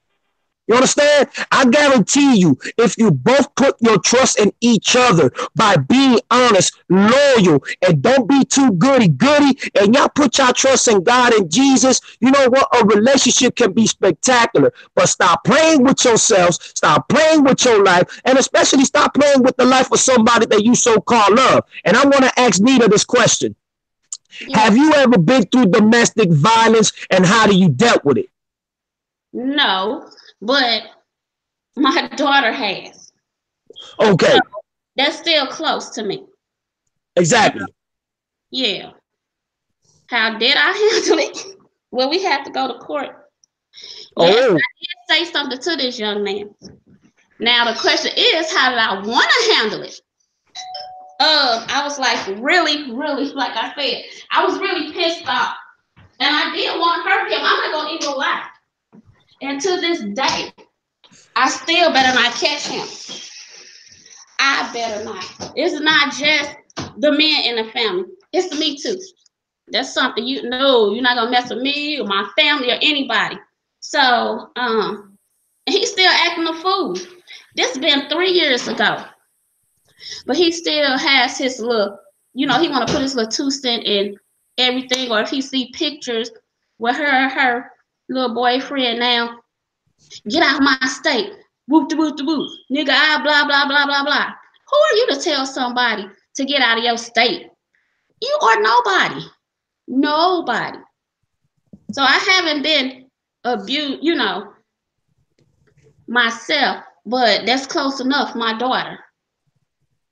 You understand? I guarantee you, if you both put your trust in each other by being honest, loyal, and don't be too goody-goody, and y'all put your trust in God and Jesus, you know what? A relationship can be spectacular. But stop playing with yourselves, stop playing with your life, and especially stop playing with the life of somebody that you so-called love. And I want to ask Nita this question. Yeah. Have you ever been through domestic violence, and how do you dealt with it? No, but my daughter has. Okay, So that's still close to me. exactly. Yeah. How did I handle it? Well, we had to go to court. Yes, Oh, I did say something to this young man. Now the question is, how did I want to handle it? I was like really, like I said, I was really pissed off, and I didn't want to hurt him. I'm not gonna even lie. And to this day, I still better not catch him. I better not. It's not just the men in the family. It's me too. That's something you know. You're not gonna mess with me or my family or anybody. So, he's still acting a fool. This been 3 years ago, but he still has his little. You know, he want to put his little 2 cents in everything. Or if he see pictures with her little boyfriend now, get out of my state. Whoop de whoop de whoop. Nigga, I blah blah blah blah blah. Who are you to tell somebody to get out of your state? You are nobody. Nobody. So I haven't been abused, you know, myself, but that's close enough, my daughter.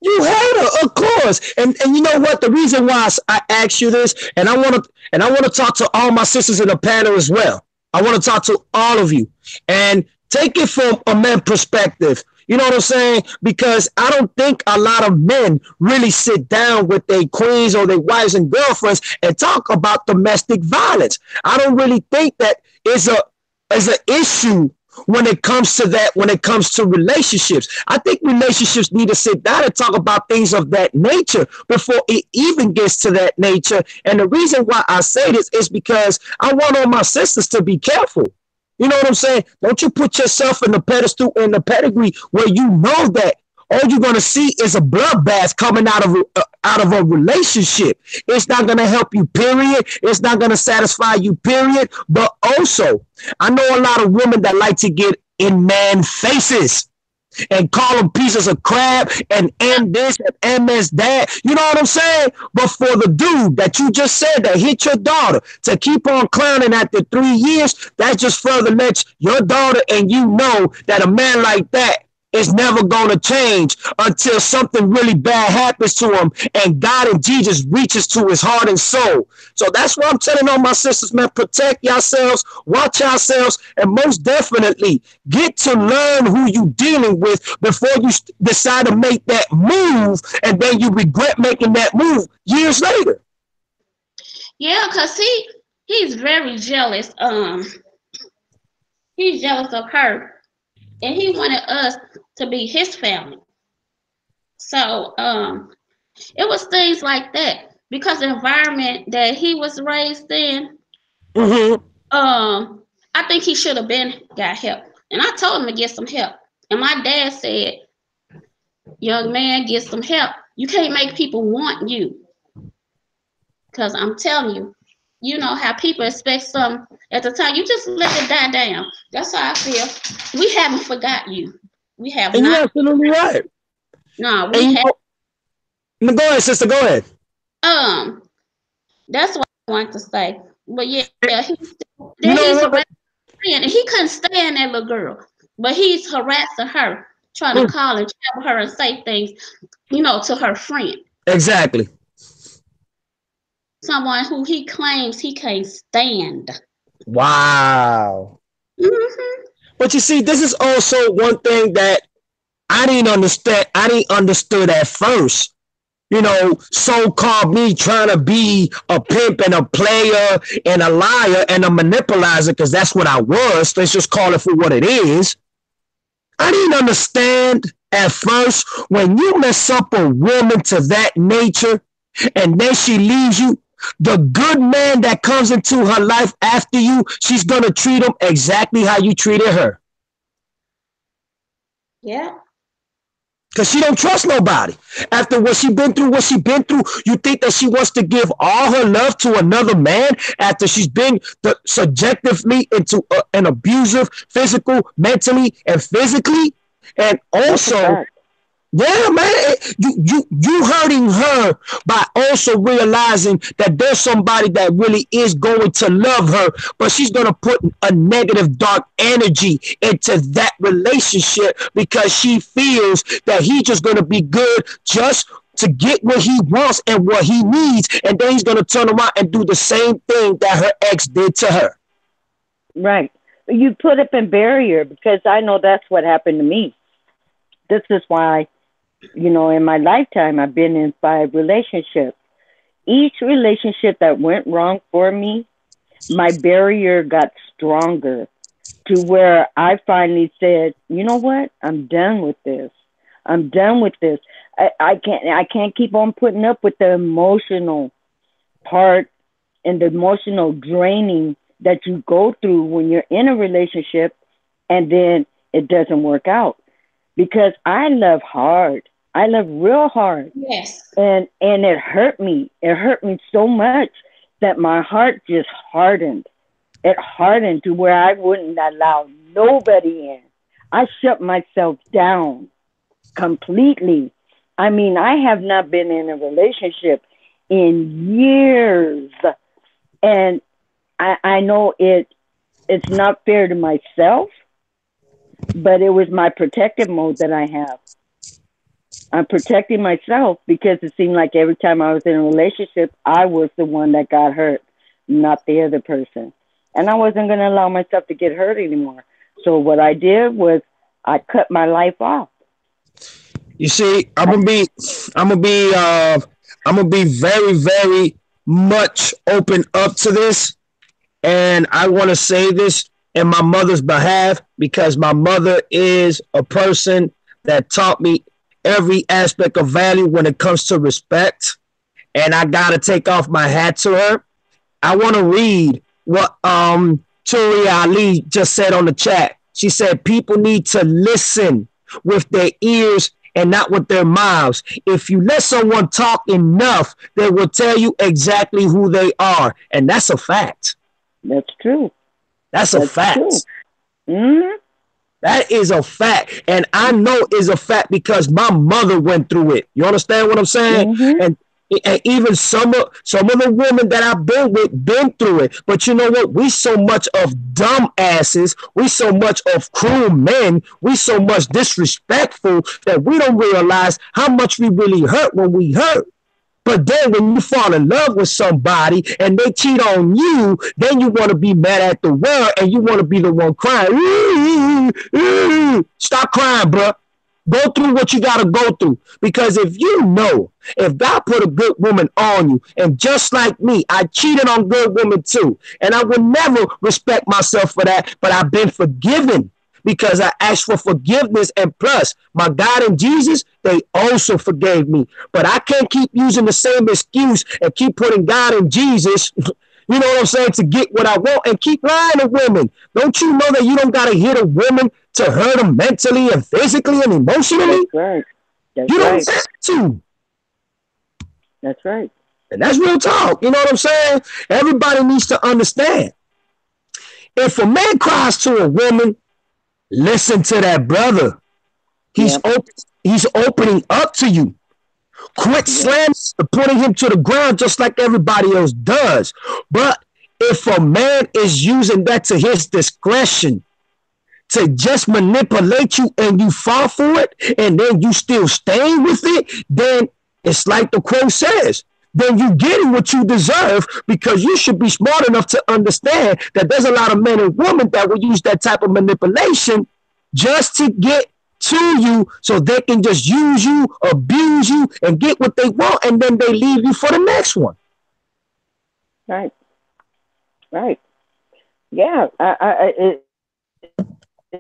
you hate her, of course. And you know what? The reason why I asked you this, and I want to talk to all my sisters in the panel as well. I want to talk to all of you and take it from a man perspective. You know what I'm saying? Because I don't think a lot of men really sit down with their queens or their wives and girlfriends and talk about domestic violence. I don't really think that is an issue when it comes to that, when it comes to relationships. I think relationships need to sit down and talk about things of that nature before it even gets to that nature. And the reason why I say this is because I want all my sisters to be careful. You know what I'm saying? Don't you put yourself in the pedestal, in the pedigree where you know that all you're going to see is a bloodbath coming out of a relationship. It's not going to help you, period. It's not going to satisfy you, period. But also, I know a lot of women that like to get in man faces and call them pieces of crap and M this and MS that. You know what I'm saying? But for the dude that you just said that hit your daughter to keep on clowning after 3 years, that just further lets your daughter and you know that a man like that is never going to change until something really bad happens to him and God and Jesus reaches to his heart and soul. So that's why I'm telling all my sisters, man, protect yourselves, watch yourselves, and most definitely get to learn who you're dealing with before you decide to make that move, and then you regret making that move years later. Yeah, because he's very jealous. He's jealous of her, and he wanted us to be his family. So it was things like that because the environment that he was raised in. I think he should have been got help, and I told him to get some help. And my dad said, "Young man, get some help. You can't make people want you." Because I'm telling you, you know how people expect something at the time. You just let it die down. That's how I feel. We haven't forgot you. We have and not. You're absolutely right. No, we have. Go ahead, sister. Go ahead. That's what I want to say. But yeah, he's what? harassing, and he couldn't stand that little girl. But he's harassing her, trying to call and tell her and say things, to her friend. Exactly. Someone who he claims he can't stand. Wow. But you see, this is also one thing that I didn't understand. I didn't understood at first. So-called me trying to be a pimp and a player and a liar and a manipulator, because that's what I was. Let's just call it for what it is. I didn't understand at first when you mess up a woman to that nature and then she leaves you. The good man that comes into her life after you, she's going to treat him exactly how you treated her. Yeah. Because she don't trust nobody. After what she been through, you think that she wants to give all her love to another man after she's been subjectively into an abusive, physical, mentally, and physically? And also, yeah, man, you hurting her by also realizing that there's somebody that really is going to love her, but she's going to put a negative, dark energy into that relationship because she feels that he's just going to be good just to get what he wants and what he needs, and then he's going to turn around and do the same thing that her ex did to her. Right. You put up a barrier because I know that's what happened to me. This is why, in my lifetime, I've been in 5 relationships. Each relationship that went wrong for me, my barrier got stronger to where I finally said, you know what? I'm done with this. I'm done with this. I can't keep on putting up with the emotional part and the emotional draining that you go through when you're in a relationship and then it doesn't work out. Because I love hard. I love real hard. Yes. And it hurt me. It hurt me so much that my heart just hardened. It hardened to where I wouldn't allow nobody in. I shut myself down completely. I mean, I have not been in a relationship in years. And I know it's not fair to myself, but it was my protective mode that I have. I'm protecting myself because it seemed like every time I was in a relationship, I was the one that got hurt, not the other person. And I wasn't going to allow myself to get hurt anymore. So what I did was I cut my life off. You see, I'm gonna be very, very much open up to this, and I want to say this in my mother's behalf because my mother is a person that taught me every aspect of value when it comes to respect, and I gotta take off my hat to her. I want to read what Turi Ali just said on the chat. She said people need to listen with their ears and not with their mouths. If you let someone talk enough, they will tell you exactly who they are. And that's a fact. That's true. That's a fact. Mm-hmm. That is a fact. And I know it's a fact because my mother went through it. You understand what I'm saying? Mm-hmm. And even some of the women that I've been with been through it. But you know what? We so much of dumb asses. We so much of cruel men. We so much disrespectful that we don't realize how much we really hurt when we hurt. But then when you fall in love with somebody and they cheat on you, then you want to be mad at the world and you want to be the one crying. Stop crying, bro. Go through what you got to go through. Because if God put a good woman on you, and just like me, I cheated on good women too. And I would never respect myself for that, but I've been forgiven because I asked for forgiveness. And plus, my God and Jesus, they also forgave me. But I can't keep using the same excuse and keep putting God and Jesus, you know what I'm saying, to get what I want and keep lying to women. Don't you know that you don't got to hit a woman to hurt them mentally and physically and emotionally? That's right. You don't have to. That's right. And that's real talk. You know what I'm saying? Everybody needs to understand. If a man cries to a woman, listen to that brother. He's opening up to you. Quit slamming, putting him to the ground just like everybody else does. But if a man is using that to his discretion, to just manipulate you and you fall for it, and then you still staying with it, then it's like the quote says, then you getting what you deserve, because you should be smart enough to understand that there's a lot of men and women that will use that type of manipulation just to get to you so they can just use you, abuse you, and get what they want, and then they leave you for the next one. Right. Right. Yeah.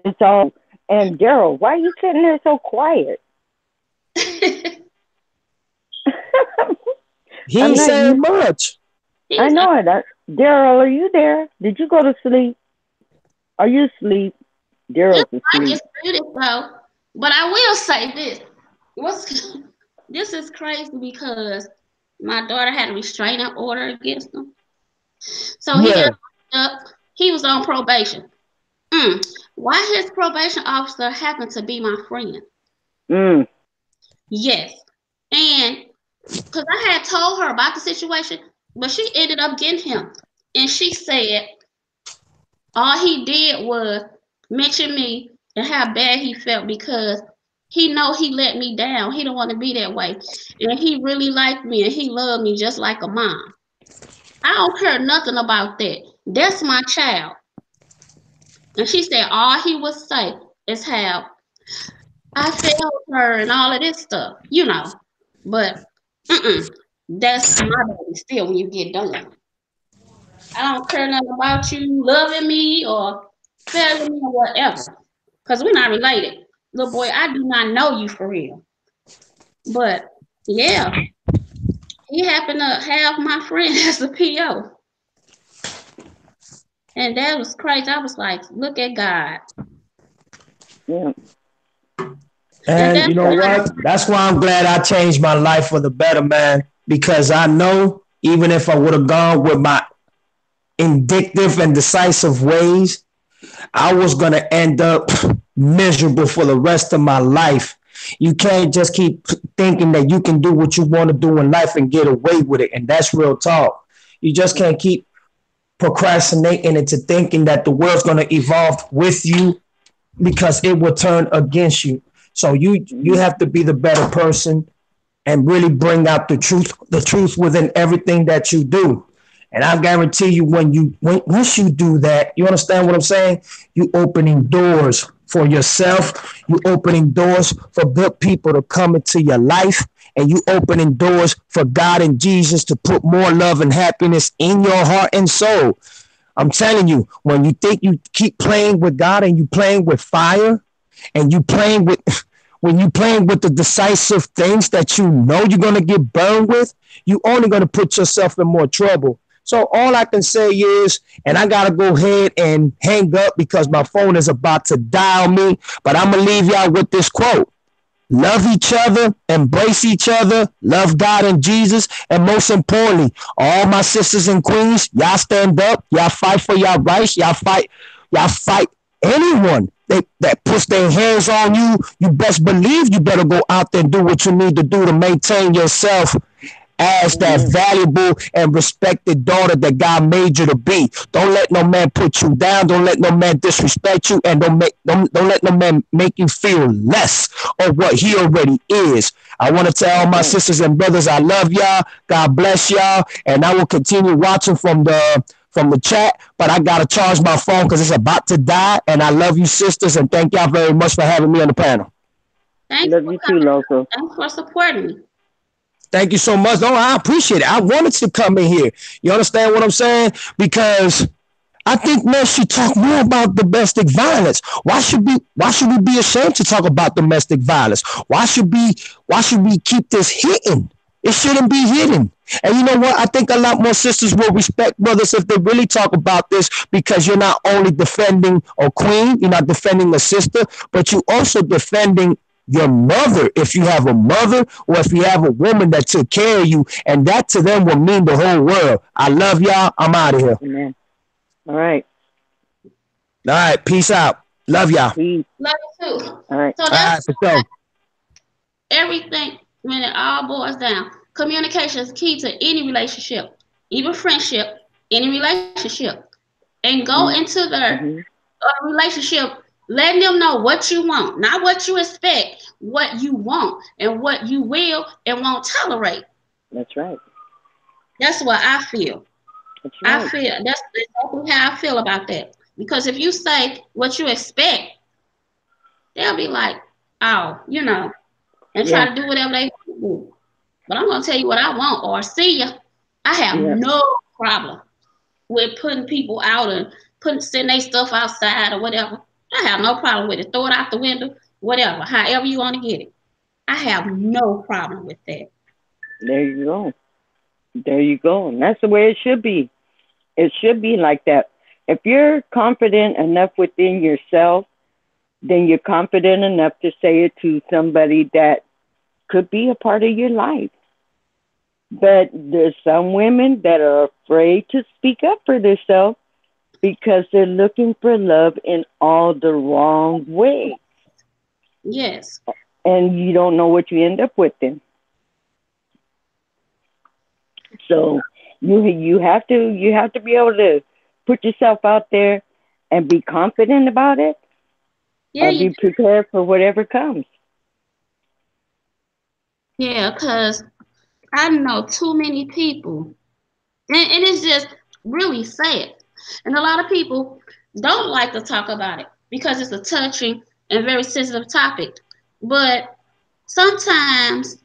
It's all. And Daryl, why are you sitting there so quiet? He ain't saying much. I know it. Daryl, are you there? Did you go to sleep? Are you asleep? Daryl's asleep. I just read it though. But I will say this. This is crazy because my daughter had a restraining order against him. So he was on probation. Why his probation officer happened to be my friend? Yes. And because I had told her about the situation, but she ended up getting him. And she said all he did was mention me and how bad he felt because he know he let me down. He don't want to be that way. And he really liked me and he loved me just like a mom. I don't care nothing about that. That's my child. And she said all he would say is how I failed her and all of this stuff, you know. But that's my baby still when you get done. I don't care nothing about you loving me or failing me or whatever. Because we're not related. Little boy, I do not know you for real. But yeah, he happened to have my friend as a PO. And that was crazy. I was like, look at God. Yeah. And you know what? That's why I'm glad I changed my life for the better, man. Because I know even if I would have gone with my vindictive and decisive ways, I was going to end up miserable for the rest of my life. You can't just keep thinking that you can do what you want to do in life and get away with it. And that's real talk. You just can't keep procrastinating into thinking that the world's going to evolve with you because it will turn against you. So you have to be the better person and really bring out the truth within everything that you do. And I guarantee you, once you do that, you understand what I'm saying? You opening doors for yourself. You opening doors for good people to come into your life. And you opening doors for God and Jesus to put more love and happiness in your heart and soul. I'm telling you, when you think you keep playing with God and you playing with fire and when you playing with the decisive things that you know you're going to get burned with, you only going to put yourself in more trouble. So all I can say is, and I got to go ahead and hang up because my phone is about to dial me, but I'm going to leave y'all with this quote. Love each other, embrace each other, love God and Jesus, and most importantly, all my sisters and queens, y'all stand up, y'all fight for y'all rights, y'all fight anyone that puts their hands on you. You best believe you better go out there and do what you need to do to maintain yourself as that valuable and respected daughter that God made you to be. Don't let no man put you down. Don't let no man disrespect you, and don't let no man make you feel less of what he already is. I want to tell all my sisters and brothers, I love y'all. God bless y'all, and I will continue watching from the chat. But I gotta charge my phone because it's about to die. And I love you, sisters, and thank y'all very much for having me on the panel. Thank Love you you for too, coming. Loco. Thanks for supporting me. Thank you so much. No, I appreciate it. I wanted to come in here. You understand what I'm saying? Because I think men should talk more about domestic violence. Why should we be ashamed to talk about domestic violence? Why should we keep this hidden? It shouldn't be hidden. And you know what? I think a lot more sisters will respect brothers if they really talk about this, because you're not only defending a queen, you're not defending a sister, but you also defending your mother, if you have a mother, or if you have a woman that took care of you, and that to them will mean the whole world. I love y'all. I'm out of here. Amen. All right. All right. Peace out. Love y'all. Peace. Love you too. All right. So All right, that's for sure. everything. When it all boils down, communication is key to any relationship, even friendship, any relationship. And go into their relationship letting them know what you want, not what you expect, what you want and what you will and won't tolerate. That's right. That's what I feel. That's right. I feel that's exactly how I feel about that. Because if you say what you expect, they'll be like, oh, and try to do whatever they want to do. But I'm gonna tell you what I want, or see ya. I have no problem with putting people out and sending their stuff outside or whatever. I have no problem with it. Throw it out the window, whatever, however you want to get it. I have no problem with that. There you go. There you go. And that's the way it should be. It should be like that. If you're confident enough within yourself, then you're confident enough to say it to somebody that could be a part of your life. But there's some women that are afraid to speak up for themselves because they're looking for love in all the wrong ways. Yes. And you don't know what you end up with them. So you have to be able to put yourself out there and be confident about it. Yeah, be prepared for whatever comes. Yeah, because I know too many people, and it's just really sad. And a lot of people don't like to talk about it because it's a touching and very sensitive topic. But sometimes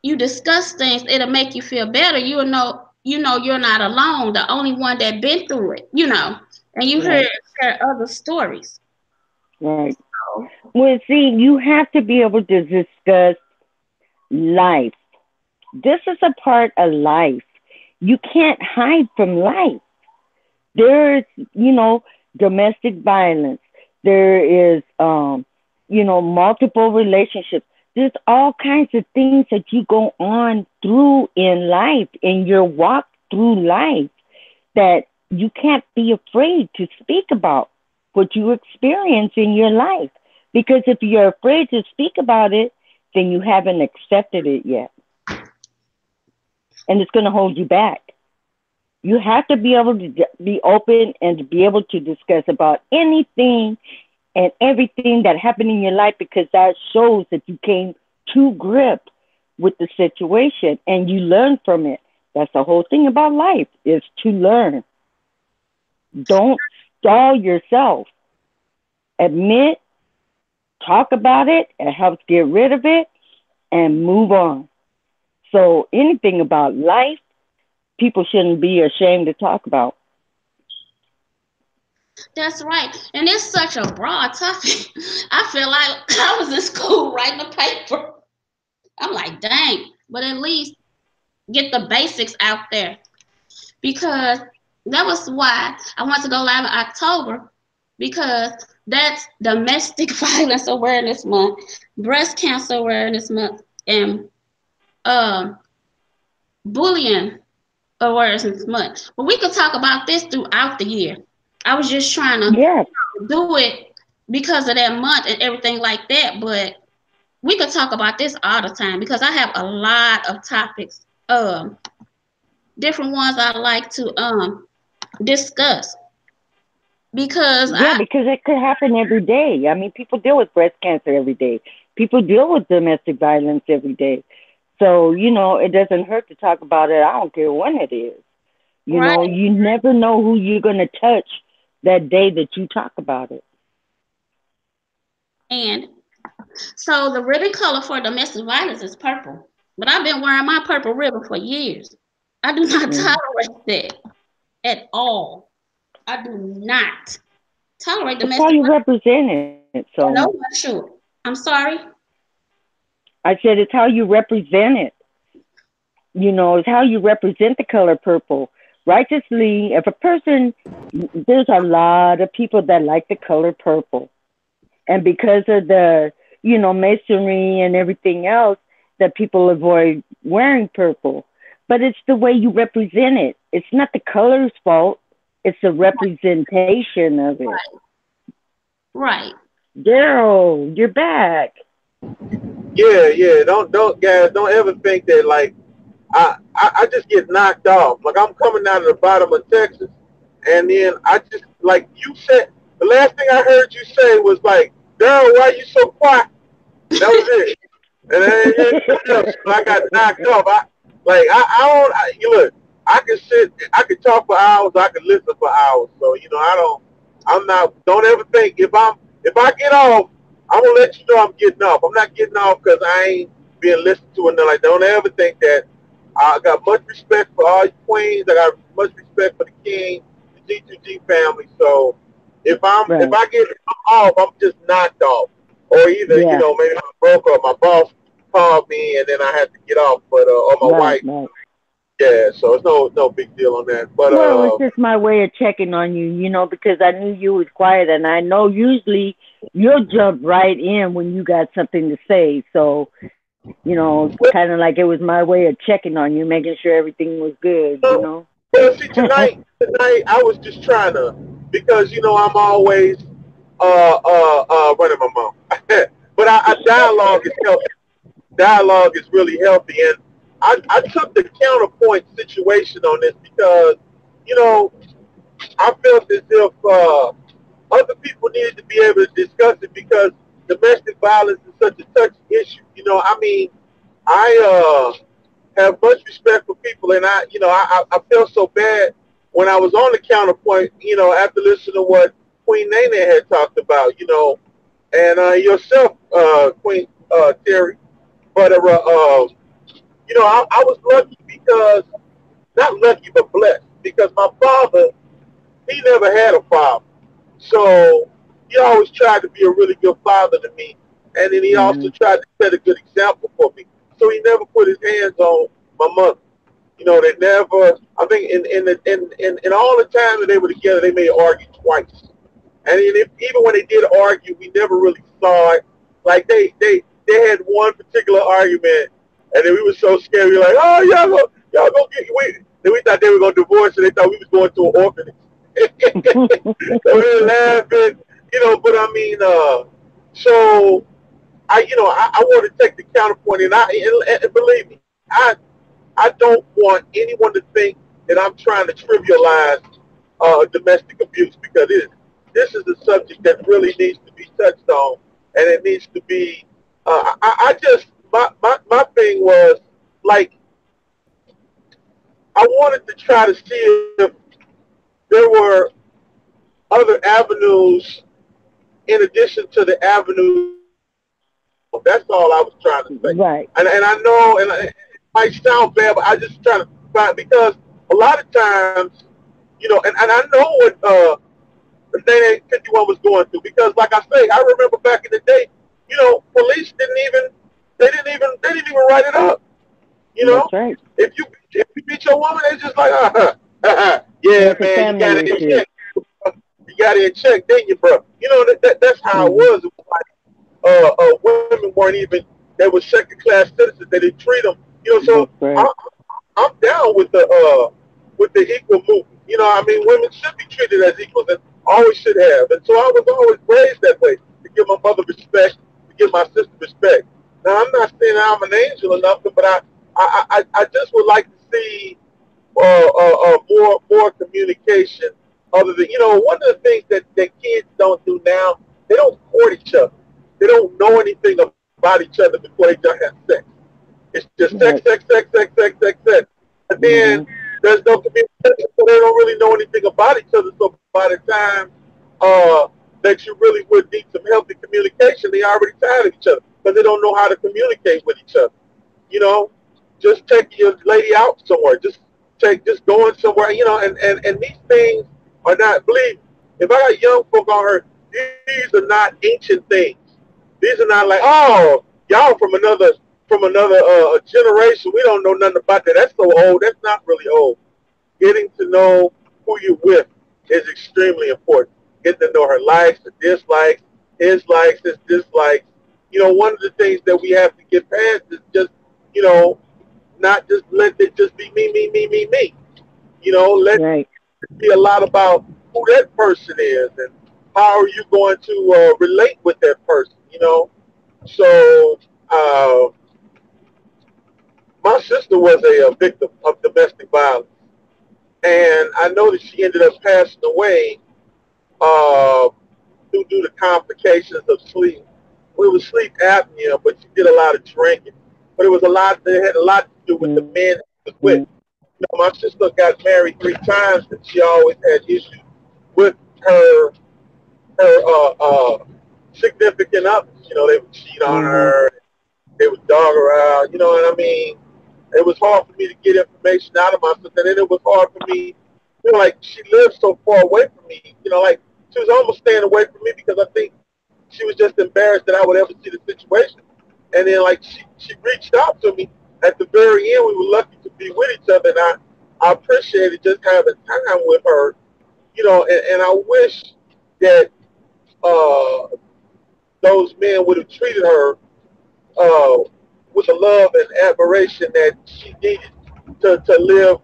you discuss things, it'll make you feel better. You know you're not alone, the only one that been through it, and you hear other stories. Right. Well, see, you have to be able to discuss life. This is a part of life. You can't hide from life. There is, domestic violence. There is, multiple relationships. There's all kinds of things that you go on through in life, in your walk through life, that you can't be afraid to speak about what you experience in your life. Because if you're afraid to speak about it, then you haven't accepted it yet. And it's going to hold you back. You have to be able to be open and to be able to discuss about anything and everything that happened in your life, because that shows that you came to grip with the situation and you learn from it. That's the whole thing about life, is to learn. Don't stall yourself. Admit, talk about it. It helps get rid of it and move on. So anything about life, people shouldn't be ashamed to talk about. That's right. And it's such a broad topic. I feel like I was in school writing a paper. I'm like, dang. But at least get the basics out there. Because that was why I wanted to go live in October. Because that's Domestic Violence Awareness Month, Breast Cancer Awareness Month, and Bullying Awareness Month. But we could talk about this throughout the year. I was just trying to do it because of that month and everything like that. But we could talk about this all the time because I have a lot of topics um different ones I like to discuss because Yeah, because it could happen every day. I mean, people deal with breast cancer every day. People deal with domestic violence every day. So, you know, it doesn't hurt to talk about it. I don't care when it is. You right. know, you never know who you're going to touch that day that you talk about it. And so the ribbon color for domestic violence is purple. But I've been wearing my purple ribbon for years. I do not tolerate that at all. I do not tolerate It's how domestic you violence. represent it. So No one should. I'm sorry. I said it's how you represent it. You know, it's how you represent the color purple. Righteously, if a person, there's a lot of people that like the color purple. And because of the, you know, masonry and everything else, that people avoid wearing purple. But it's the way you represent it. It's not the color's fault. It's the representation of it. Right. Daryl, you're back. Yeah. Don't guys, don't ever think that like I just get knocked off. Like I'm coming out of the bottom of Texas, and then I just like you said. The last thing I heard you say was like, "Daryl, why you so quiet?" That was it. And I got knocked off. You look. I can sit. I can talk for hours. I can listen for hours. So you know, I'm not. Don't ever think if I get off, I'm gonna let you know I'm getting off. I'm not getting off because I ain't being listened to and nothing. Like, don't ever think that. I got much respect for all you queens. I got much respect for the king, the G2G family. So if I get off, I'm just knocked off, or either you know maybe I broke up. My boss called me and then I had to get off, but or my wife. Right. Yeah, so it's no big deal on that. But well, it's just my way of checking on you, you know, because I knew you was quiet, and I know usually you'll jump right in when you got something to say. So, you know, kind of like it was my way of checking on you, making sure everything was good, you know. Well, see, tonight I was just trying to, because you know I'm always running my mouth, but I dialogue is healthy. Dialogue is really healthy, and I took the counterpoint situation on this because, you know, I felt as if other people needed to be able to discuss it because domestic violence is such a touchy issue. You know, I mean, I have much respect for people, and I felt so bad when I was on the counterpoint, you know, after listening to what Queen Nene had talked about, you know, and yourself, Queen Terry, but you know, I was lucky because, not lucky, but blessed because my father, he never had a father. So he always tried to be a really good father to me. And then he also tried to set a good example for me. So he never put his hands on my mother. You know, they never, I think in all the time that they were together, they may argue twice. And even when they did argue, we never really saw it. Like they had one particular argument, and then we were so scared. We were like, "Oh, y'all go get we." Then we thought they were gonna divorce, and they thought we was going to an orphanage. So we were laughing, you know. But I mean, so I want to take the counterpoint, and believe me, I don't want anyone to think that I'm trying to trivialize domestic abuse because this is a subject that really needs to be touched on, and it needs to be. I just my thing was like I wanted to try to see if there were other avenues in addition to the avenues. That's all I was trying to say. Right. And I know, and it might sound bad, but I just trying to find because a lot of times, you know, and I know what Nene 51 was going through because, like I say, I remember back in the day, you know, police didn't even write it up. You know, that's right. If you beat your woman, it's just like, yeah, man, you got it in check. You got it in check, didn't you, bro? You know, that's how it was. It was like women weren't even, they were second class citizens. They didn't treat them. You know, so I'm down with the equal movement. You know, I mean, women should be treated as equals and always should have. And so I was always raised that way to give my mother respect, to give my sister respect. Now, I'm not saying I'm an angel or nothing, but I just would like to see more communication. Other than one of the things that kids don't do now, they don't court each other. They don't know anything about each other before they just have sex. It's just sex, sex, Right. sex, sex, sex, sex, sex. And then Mm-hmm. there's no communication, so they don't really know anything about each other. So by the time uh, that you really would need some healthy communication, they already tired of each other because they don't know how to communicate with each other. You know, just take your lady out somewhere. Just going somewhere. And these things are not. Believe me, if I got young folk on her, these are not ancient things. These are not like, oh, y'all from another generation. We don't know nothing about that. That's so old. That's not really old. Getting to know who you're with is extremely important. Getting to know her likes, her dislikes, his dislikes. One of the things that we have to get past is just, you know, not just let it just be me, me, me, me, me. Let Right. it be a lot about who that person is and how are you going to relate with that person. So my sister was a victim of domestic violence, and I know that she ended up passing away uh, due to complications of sleep. It was sleep apnea, but she did a lot of drinking. But it was a lot. It had a lot to do with the Mm-hmm. men she was with. My sister got married 3 times, and she always had issues with her significant others. They would cheat on Mm-hmm. her. They would dog her out. And I mean, it was hard for me to get information out of my sister, and then it was hard for me. Like she lived so far away from me. Like she was almost staying away from me because I think she was just embarrassed that I would ever see the situation. And then like she reached out to me at the very end. We were lucky to be with each other, and I appreciated just having time with her. And I wish that uh, those men would have treated her uh, with the love and admiration that she needed to live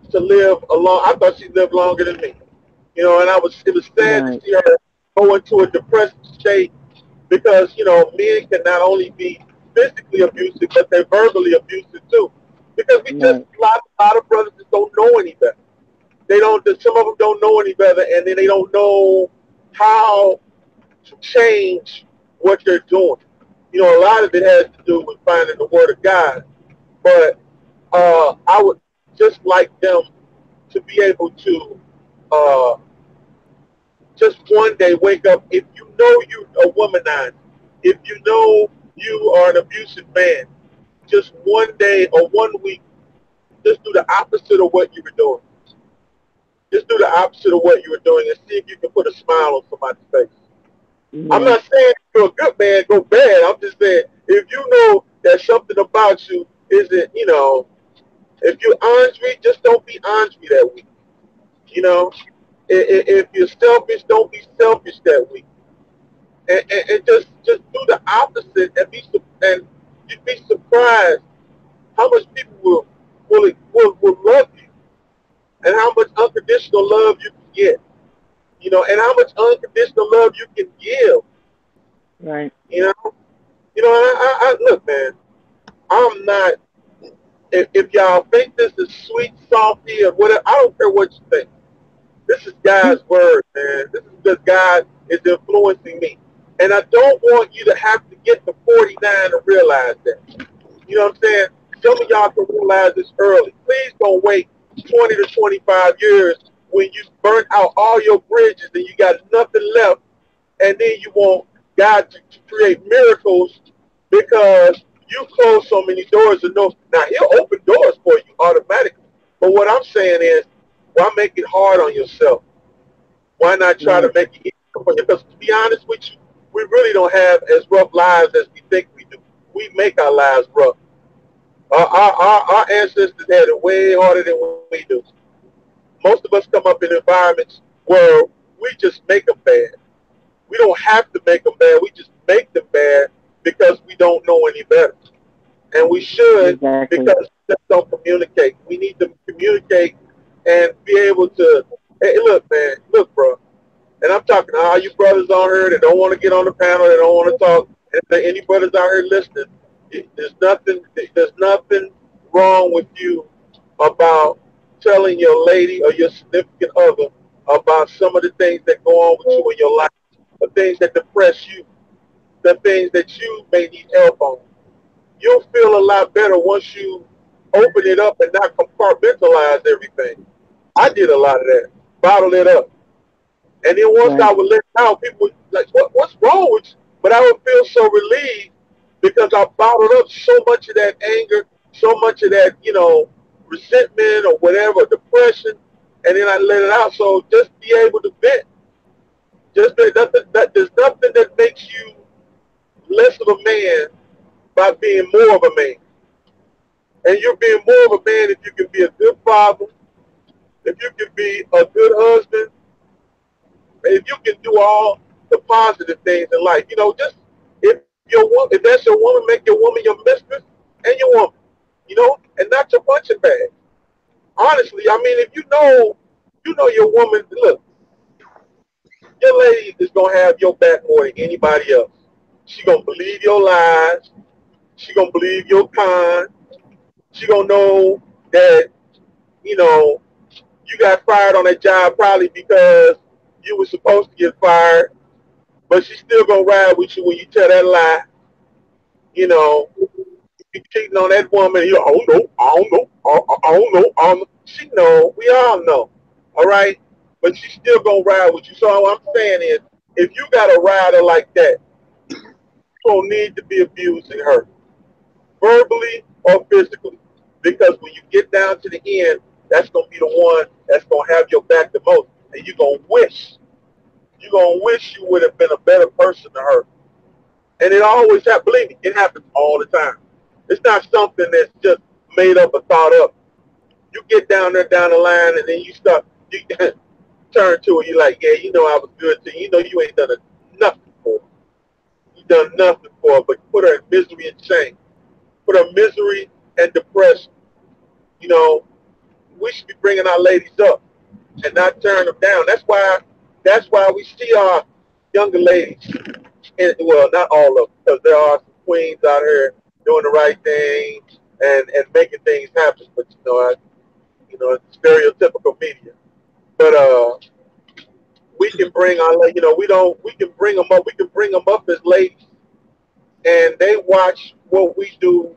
a long. I thought she lived longer than me. And it was sad to Right. see her go into a depressive state because men can not only be physically abusive but they're verbally abusive too. Because we just Right. a lot of brothers just don't know any better. They don't. Some of them don't know any better, and then they don't know how to change what they're doing. A lot of it has to do with finding the Word of God. But I would just like them to be able to uh, just one day wake up. If you know you a womanizer, if you know you are an abusive man, just one day or one week, just do the opposite of what you were doing. Just do the opposite of what you were doing and see if you can put a smile on somebody's face. I'm Yeah. not saying if you're a good man, go bad. I'm just saying if you know that something about you isn't, if you're ornery, just don't be ornery that week. You know, if you're selfish, don't be selfish that week, and just do the opposite and you'd be surprised how much people will love you and how much unconditional love you can get. And how much unconditional love you can give. Right. You know, I look, man. I'm not. If y'all think this is sweet, salty, or whatever, I don't care what you think. This is God's word, man. This is because God is influencing me. And I don't want you to have to get to 49 to realize that. You know what I'm saying? Some of y'all can realize this early. Please don't wait 20 to 25 years when you burnt out all your bridges and you got nothing left, and then you want God to create miracles because you closed so many doors and no. Now He'll open doors for you automatically. But what I'm saying is, why make it hard on yourself? Why not try to Right. make it easier for you? Because to be honest with you, we really don't have as rough lives as we think we do. We make our lives rough. Our ancestors had it way harder than we do. Most of us come up in environments where we just make them bad. We don't have to make them bad. We just make them bad because we don't know any better. And we should Exactly. because we just don't communicate. We need to communicate and be able to, hey, look, man, look, bro. And I'm talking to all you brothers on here that don't want to get on the panel, that don't want to talk. And if there any brothers out here listening, there's nothing wrong with you about telling your lady or your significant other about some of the things that go on with you in your life, the things that depress you, the things that you may need help on. You'll feel a lot better once you open it up and not compartmentalize everything. I did a lot of that, bottle it up. And then once Right. I would let it out, people would like, what's wrong with you? But I would feel so relieved because I bottled up so much of that anger, so much of that, resentment or whatever, depression, and then I let it out. So just be able to vent. Just there's nothing that makes you less of a man by being more of a man. And you're being more of a man if you can be a good father, if you can be a good husband, if you can do all the positive things in life. Just if that's your woman, make your woman your mistress and your woman, and not your punching bag. Honestly, I mean, if you know your woman, look, your lady is gonna have your back more than anybody else. She gonna believe your lies. She gonna believe your kind. She gonna know that you know you got fired on that job probably because you were supposed to get fired, but she's still gonna ride with you when you tell that lie. You cheating on that woman. I don't know, I don't know, I don't know, I don't know. She know, we all know, all right. But she's still gonna ride with you. So what I'm saying is, if you got a rider like that, you don't need to be abusing her, verbally or physically, because when you get down to the end, that's gonna be the one that's gonna have your back the most, and you're gonna wish you would have been a better person to her. And it always happens. Believe me, it happens all the time. It's not something that's just made up or thought up. You get down there down the line, and then you turn to her. You're like, yeah, I was good to you. You ain't done nothing for her. You done nothing for her, but put her in misery and shame. Put her in misery and depression. You know, we should be bringing our ladies up and not tearing them down. That's why we see our younger ladies, and well, not all of them, because there are some queens out here doing the right thing and making things happen. But it's stereotypical media. But we can bring our, we can bring them up. We can bring them up as ladies, and they watch what we do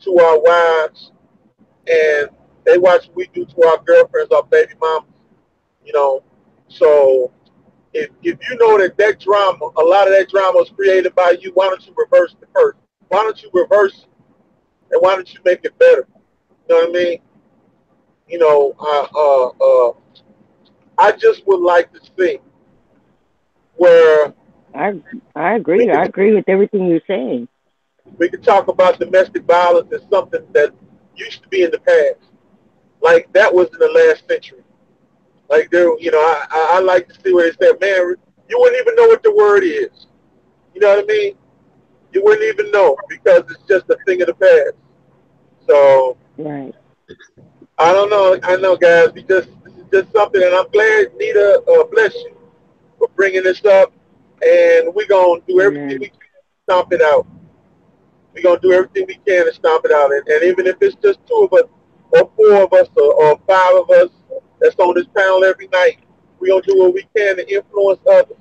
to our wives, and they watch what we do to our girlfriends, our baby mamas. You know, so if you know that drama, a lot of that drama was created by you, why don't you reverse the curse? Why don't you reverse it? And why don't you make it better? You know what I mean? You know, I just would like to see where I I agree. we I can, agree with everything you're saying. we can talk about domestic violence as something that used to be in the past. Like that was in the last century. Like there, I like to see where they said, man, you wouldn't even know what the word is. You know what I mean? You wouldn't even know because it's just a thing of the past. So Right. I don't know. I know, guys. This is just something, and I'm glad Nita, bless you for bringing this up, and we're gonna do everything Amen. we can to stomp it out. We're gonna do everything we can to stomp it out, and even if it's just two of us, or four of us, or five of us that's on this panel every night, we're gonna do what we can to influence others.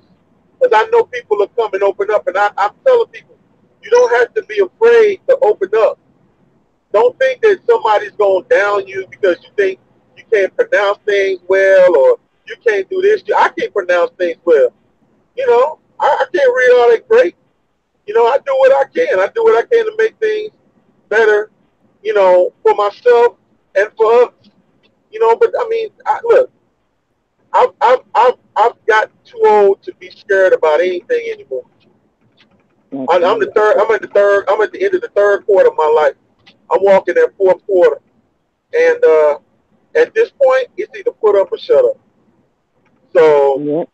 Because I know people will come and open up, and I'm telling people, you don't have to be afraid to open up. Don't think that somebody's going to down you because you think you can't pronounce things well or you can't do this. I can't pronounce things well. I can't read all that great. I do what I can. I do what I can to make things better, for myself and for others. But I mean, look, I've got too old to be scared about anything anymore. That's I'm the right. third. I'm at the third. I'm at the end of the third quarter of my life. I'm walking that fourth quarter, and at this point, it's either put up or shut up. So Yep.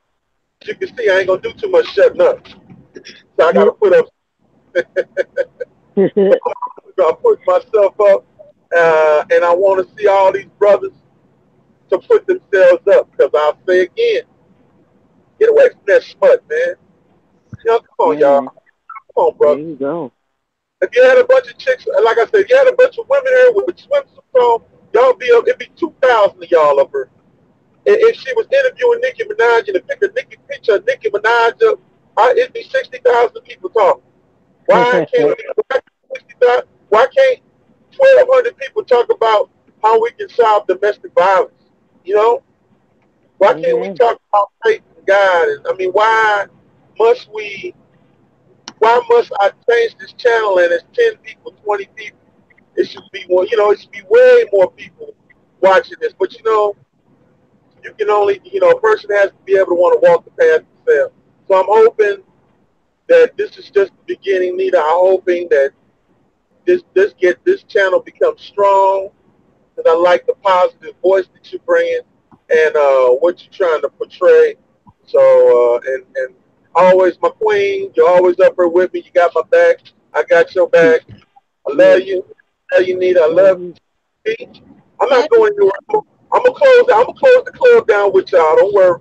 as you can see, I ain't gonna do too much shutting up. So I gotta Yep. put up. I put myself up, and I want to see all these brothers to put themselves up. Because I'll say again, get away from that smut, man. Come on, y'all. Man, Come on, there brother. you go. If you had a bunch of chicks, like I said, you had a bunch of women here with swimsuits on, y'all be up. It'd be 2,000 of y'all up here. If she was interviewing Nicki Minaj and pick a Nicki picture of Nicki Minaj up, it'd be 60,000 people talking. Why can't 60,000? Why can't 1,200 people talk about how we can solve domestic violence? You know, why can't we talk about faith and God? And I mean, must we? Why must I change this channel and it's 10 people, 20 people? It should be more. You know, it should be way more people watching this. But you know, you can only, a person has to be able to want to walk the path themselves. So I'm hoping that this is just the beginning, Nita. I'm hoping that this channel becomes strong, because I like the positive voice that you're bringing and what you're trying to portray. So and always my queen, you're always up here with me. You got my back. I got your back. I love you. I love you, Nita. I love you. I'm not going anywhere. I'm gonna close the club down with y'all. Don't worry.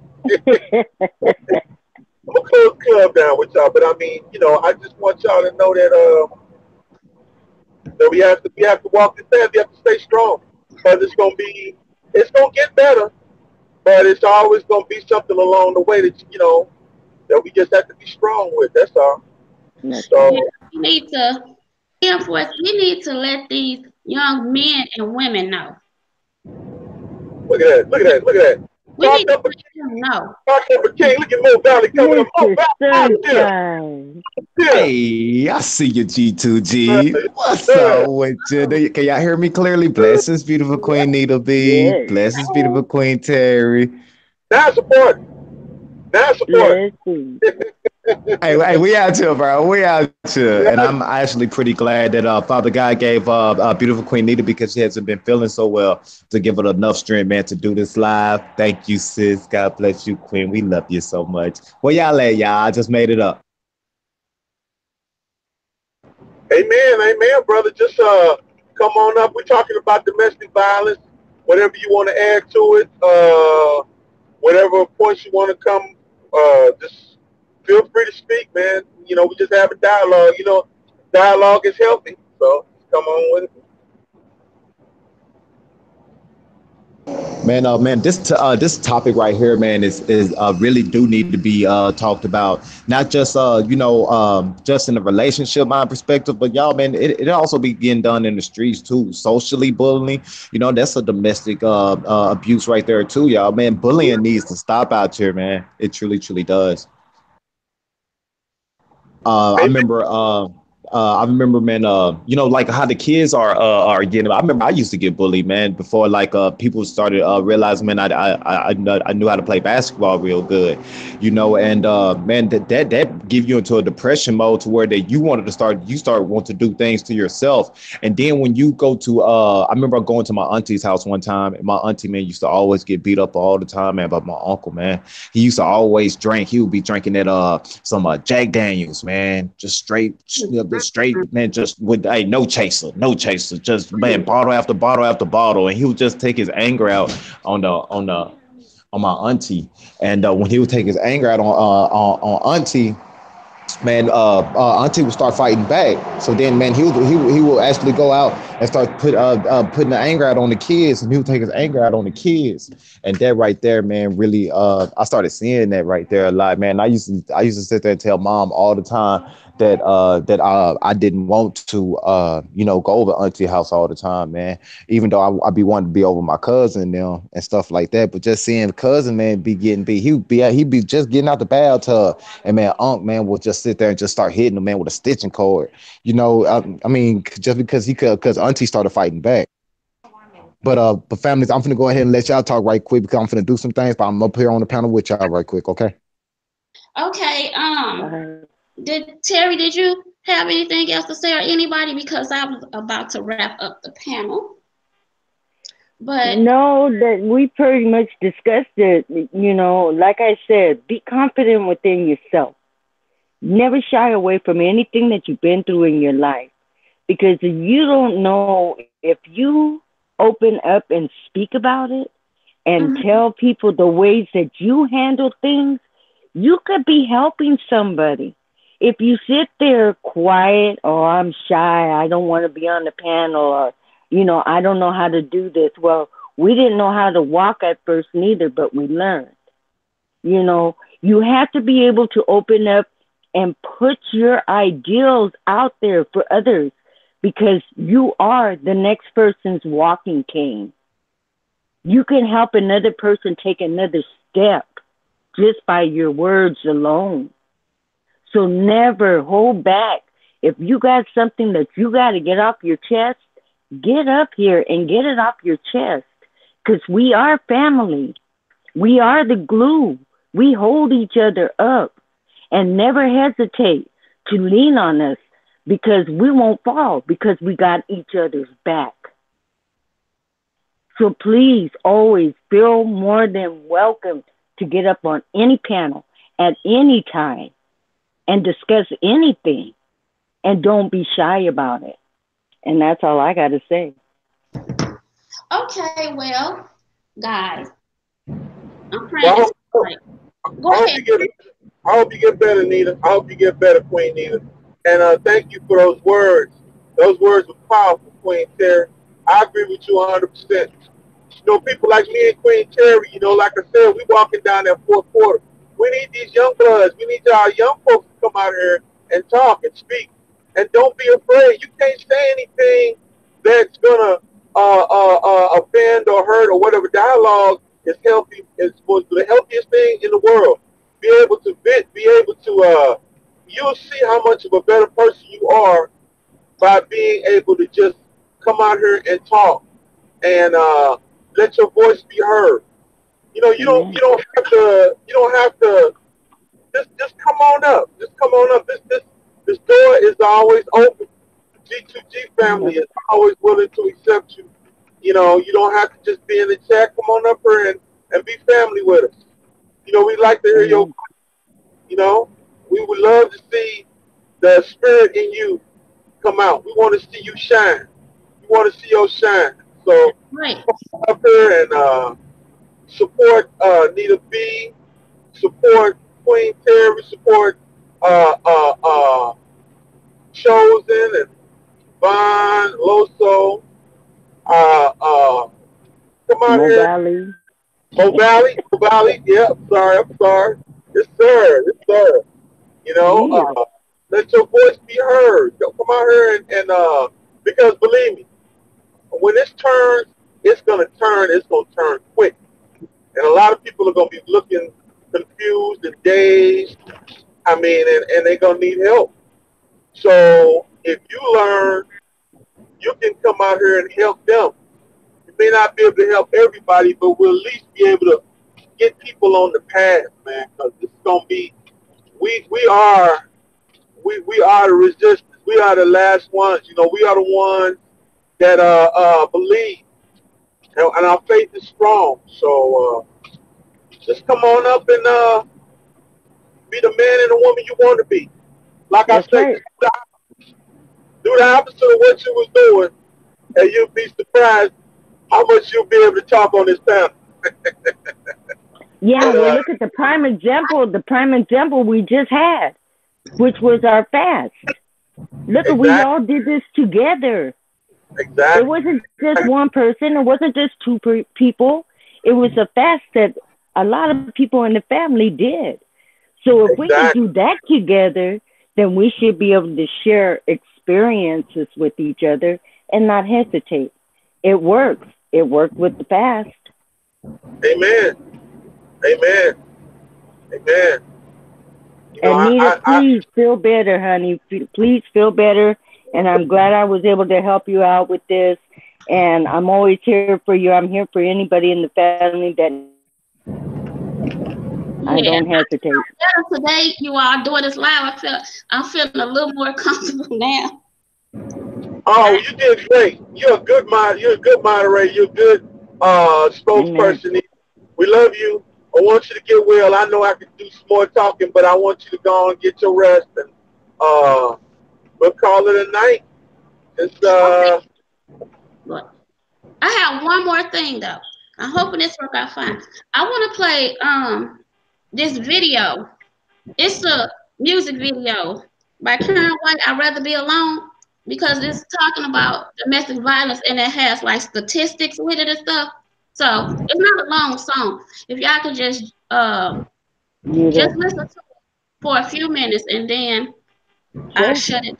I'm gonna close the club down with y'all. But I mean, I just want y'all to know that we have to walk this path. We have to stay strong, because it's gonna get better, but it's always gonna be something along the way that that we just have to be strong with. That's all. So we need to reinforce. We need to let these young men and women know. Look at that. We need to let them know. Talk up a king. Look at Mo Valley coming up. Mo Valley. Hey, I see you, G2G. What's up with you? Can y'all hear me clearly? Blessings, beautiful Queen Nita B. Yes. Blessings, beautiful Queen Terry. Now support. Hey, we out here, bro. We out here. And I'm actually pretty glad that Father God gave beautiful Queen Nita, because she hasn't been feeling so well, to give her enough strength, man, to do this live. Thank you, sis. God bless you, Queen. We love you so much. Where y'all at, y'all? I just made it up. Amen, brother. Just come on up. We're talking about domestic violence. Whatever you want to add to it, whatever points you want to come, just feel free to speak, man. We just have a dialogue. Dialogue is healthy. So come on with it. Man, this topic right here, man, is really do need to be talked about. Not just just in the relationship mind perspective, but y'all, man, it also be getting done in the streets too. Socially bullying, that's a domestic abuse right there too, y'all. Man, bullying needs to stop out here, man. It truly, truly does. I remember, man. Like how the kids are getting. I remember I used to get bullied, man, before people started realizing, man, I knew how to play basketball real good, and man, that give you into a depression mode to where that you start wanting to do things to yourself, and then when you go to, I remember going to my auntie's house one time, and my auntie, man, used to always get beat up all the time, man, by my uncle, man. He used to always drink. He would be drinking some Jack Daniels, man, just straight, man, just with no chaser, just man, bottle after bottle after bottle, and he would just take his anger out on my auntie, and when he would take his anger out on auntie, man, auntie would start fighting back. So then, man, he will actually go out and start putting the anger out on the kids, and he would take his anger out on the kids. And that right there, man, really, I started seeing that right there a lot, man. I used to sit there and tell mom all the time that I didn't want to go over auntie house all the time, man. Even though I be wanting to be over my cousin now and stuff like that, but just seeing cousin, man, be getting beat, he'd be just getting out the bathtub, and man, unc, man, would just sit there and just start hitting him, man, with a stitching cord. I mean, just because auntie started fighting back. But families, I'm gonna go ahead and let y'all talk right quick, because I'm gonna do some things, but I'm up here on the panel with y'all right quick, okay? Okay. Terry, did you have anything else to say, or anybody? Because I was about to wrap up the panel. But no, that we pretty much discussed it. Like I said, be confident within yourself. Never shy away from anything that you've been through in your life, because you don't know, if you open up and speak about it and tell people the ways that you handle things, you could be helping somebody. if you sit there quiet, oh, I'm shy, I don't want to be on the panel, or, you know, I don't know how to do this. Well, we didn't know how to walk at first neither, but we learned. You know, you have to be able to open up and put your ideals out there for others, because you are the next person's walking cane. You can help another person take another step just by your words alone. So never hold back. If you got something that you got to get off your chest, get up here and get it off your chest, because we are family. We are the glue. We hold each other up, and never hesitate to lean on us, because we won't fall, because we got each other's back. So please always feel more than welcome to get up on any panel at any time and discuss anything, and don't be shy about it. And that's all I got to say. Okay, well, guys, I'm praying. Well, Go ahead. I hope you get better, Nita. I hope you get better, Queen Nita. And thank you for those words. Those words were powerful, Queen Terry. I agree with you 100%. You know, people like me and Queen Terry, you know, like I said, we walking down that fourth quarter. We need these young bloods. We need our young folks to come out here and talk and speak. And don't be afraid. You can't say anything that's going to offend or hurt or whatever. Dialogue is healthy. It's the healthiest thing in the world. Be able to you'll see how much of a better person you are by being able to just come out here and talk and let your voice be heard. You know, you don't have to just come on up. Just come on up. This door is always open. G2G family is always willing to accept you. You know, you don't have to just be in the chat. Come on up here and be family with us. You know, we like to hear your, you know, we would love to see the spirit in you come out. We want to see you shine. We want to see your shine. So come up here and support Nita B, support Queen Terry, support Chosen and Von Loso. Come out here. Mo Valley. Yeah, I'm sorry. Yes, sir. You know, let your voice be heard. Come out here and because believe me, when this turns, it's gonna turn quick. And a lot of people are gonna be looking confused and dazed. I mean, and they're gonna need help. So if you learn, you can come out here and help them. You may not be able to help everybody, but we'll at least be able to get people on the path, man. Because it's gonna be, we are the resistance. We are the last ones. You know, we are the ones that believe, and our faith is strong. So just come on up and be the man and the woman you want to be. Like I said, do the opposite of what you was doing, and you'll be surprised how much you'll be able to talk on this panel. Yeah, well, look at the prime example we just had, which was our fast. Look, we all did this together. Exactly. It wasn't just one person. It wasn't just two people. It was a fast that a lot of people in the family did. So if we can do that together, then we should be able to share experiences with each other and not hesitate. It works. It worked with the fast. Amen. Amen. Amen. You know, and Nita, please feel better, honey. Please feel better. And I'm glad I was able to help you out with this. And I'm always here for you. I'm here for anybody in the family that I don't hesitate. Today, you all doing this live. I'm feeling a little more comfortable now. Oh, you did great. You're a good moderator. You're a good spokesperson. Amen. We love you. I want you to get well. I know I can do some more talking, but I want you to go and get your rest, and we'll call it a night. It's Look, I have one more thing though. I'm hoping this works out fine. I want to play this video. It's a music video by Karen White, I'd rather be alone because it's talking about domestic violence and it has like statistics with it and stuff. So it's not a long song. If y'all could just listen to it for a few minutes and then I Sure. shut it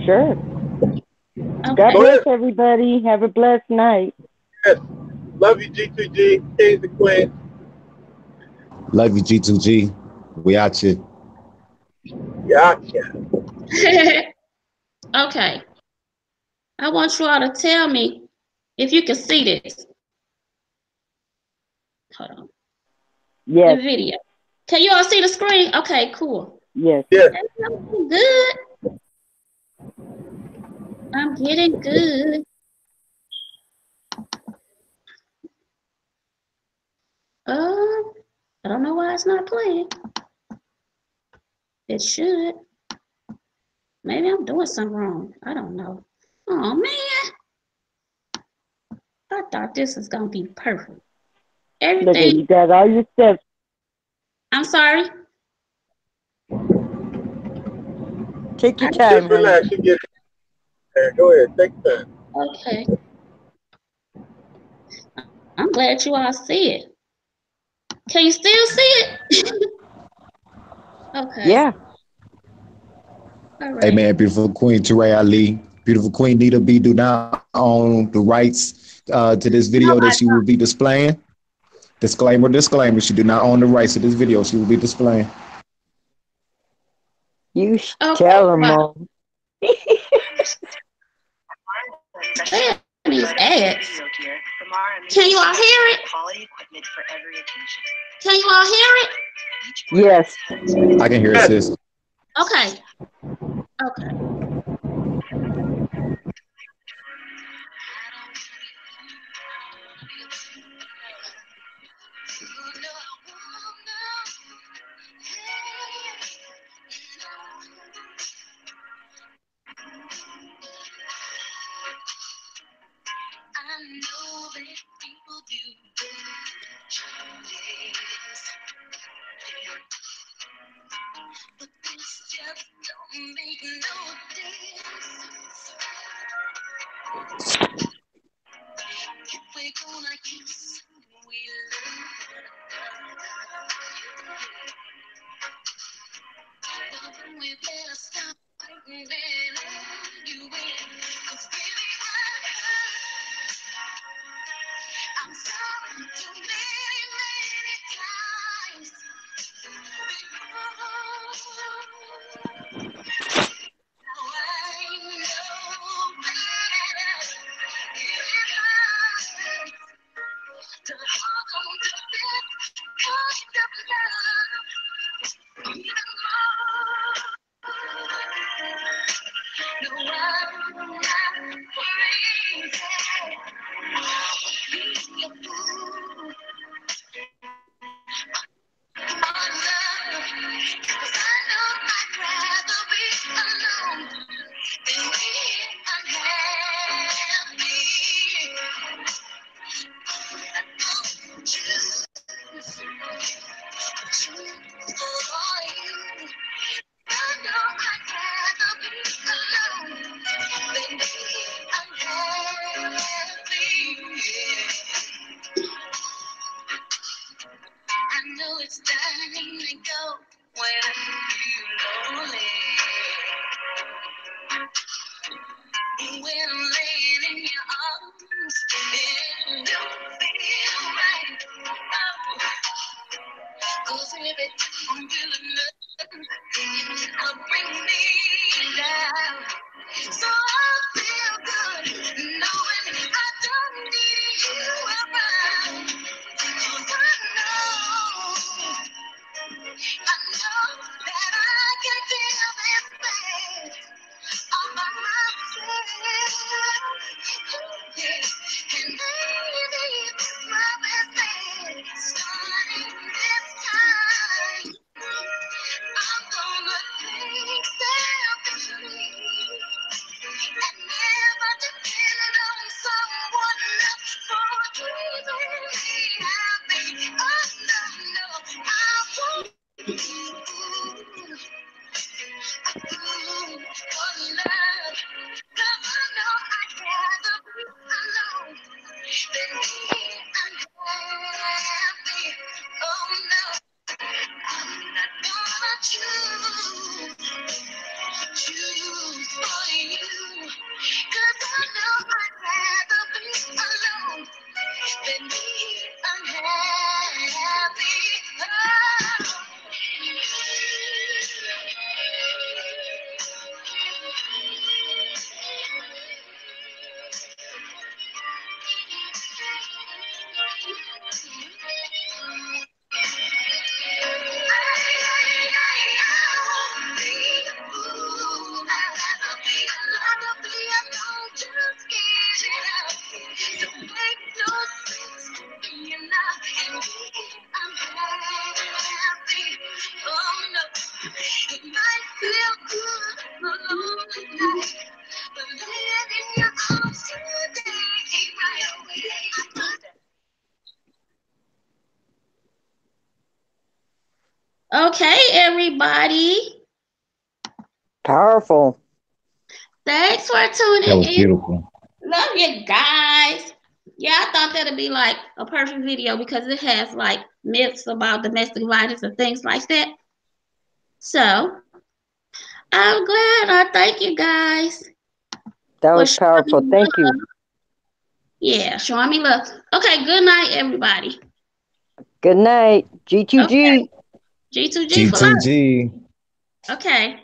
Sure. down. God Okay. bless everybody. Have a blessed night. Yes. Love you, G2G, Kings and Queens. Love you, G2G. We out here. Gotcha. Okay. I want you all to tell me if you can see this. Hold on. Yes. The video. Can you all see the screen? Okay, cool. Yes. Yes. I'm good. I'm getting good. I don't know why it's not playing. It should. Maybe I'm doing something wrong. I don't know. Oh man. I thought this was gonna be perfect. Look at Everything. you got all your steps. I'm sorry. Take your Just time, honey. relax. You get it. Hey, go ahead. Take your time. Okay. I'm glad you all see it. Can you still see it? Okay. Yeah. All Hey right. man, beautiful Queen Teray Ali, beautiful Queen Nita B do not own the rights to this No, video that I she will be displaying. Disclaimer, disclaimer, she do not own the rights to this video she will be displaying. You don't. tell Okay. them Wow. all. Damn, these ads. Can you all hear it? Can you all hear it? Yes. I can hear it, sis. Okay. Okay. Okay, everybody. Powerful. Thanks for That tuning was in. beautiful. Love you guys. Yeah, I thought that'd be like a perfect video because it has like myths about domestic violence and things like that. So I'm glad. I thank you guys That for was showing powerful. me Thank love. you. Yeah, showing me love. Okay, good night, everybody. Good night. Okay, G2G. G2G for life. G2G. Okay.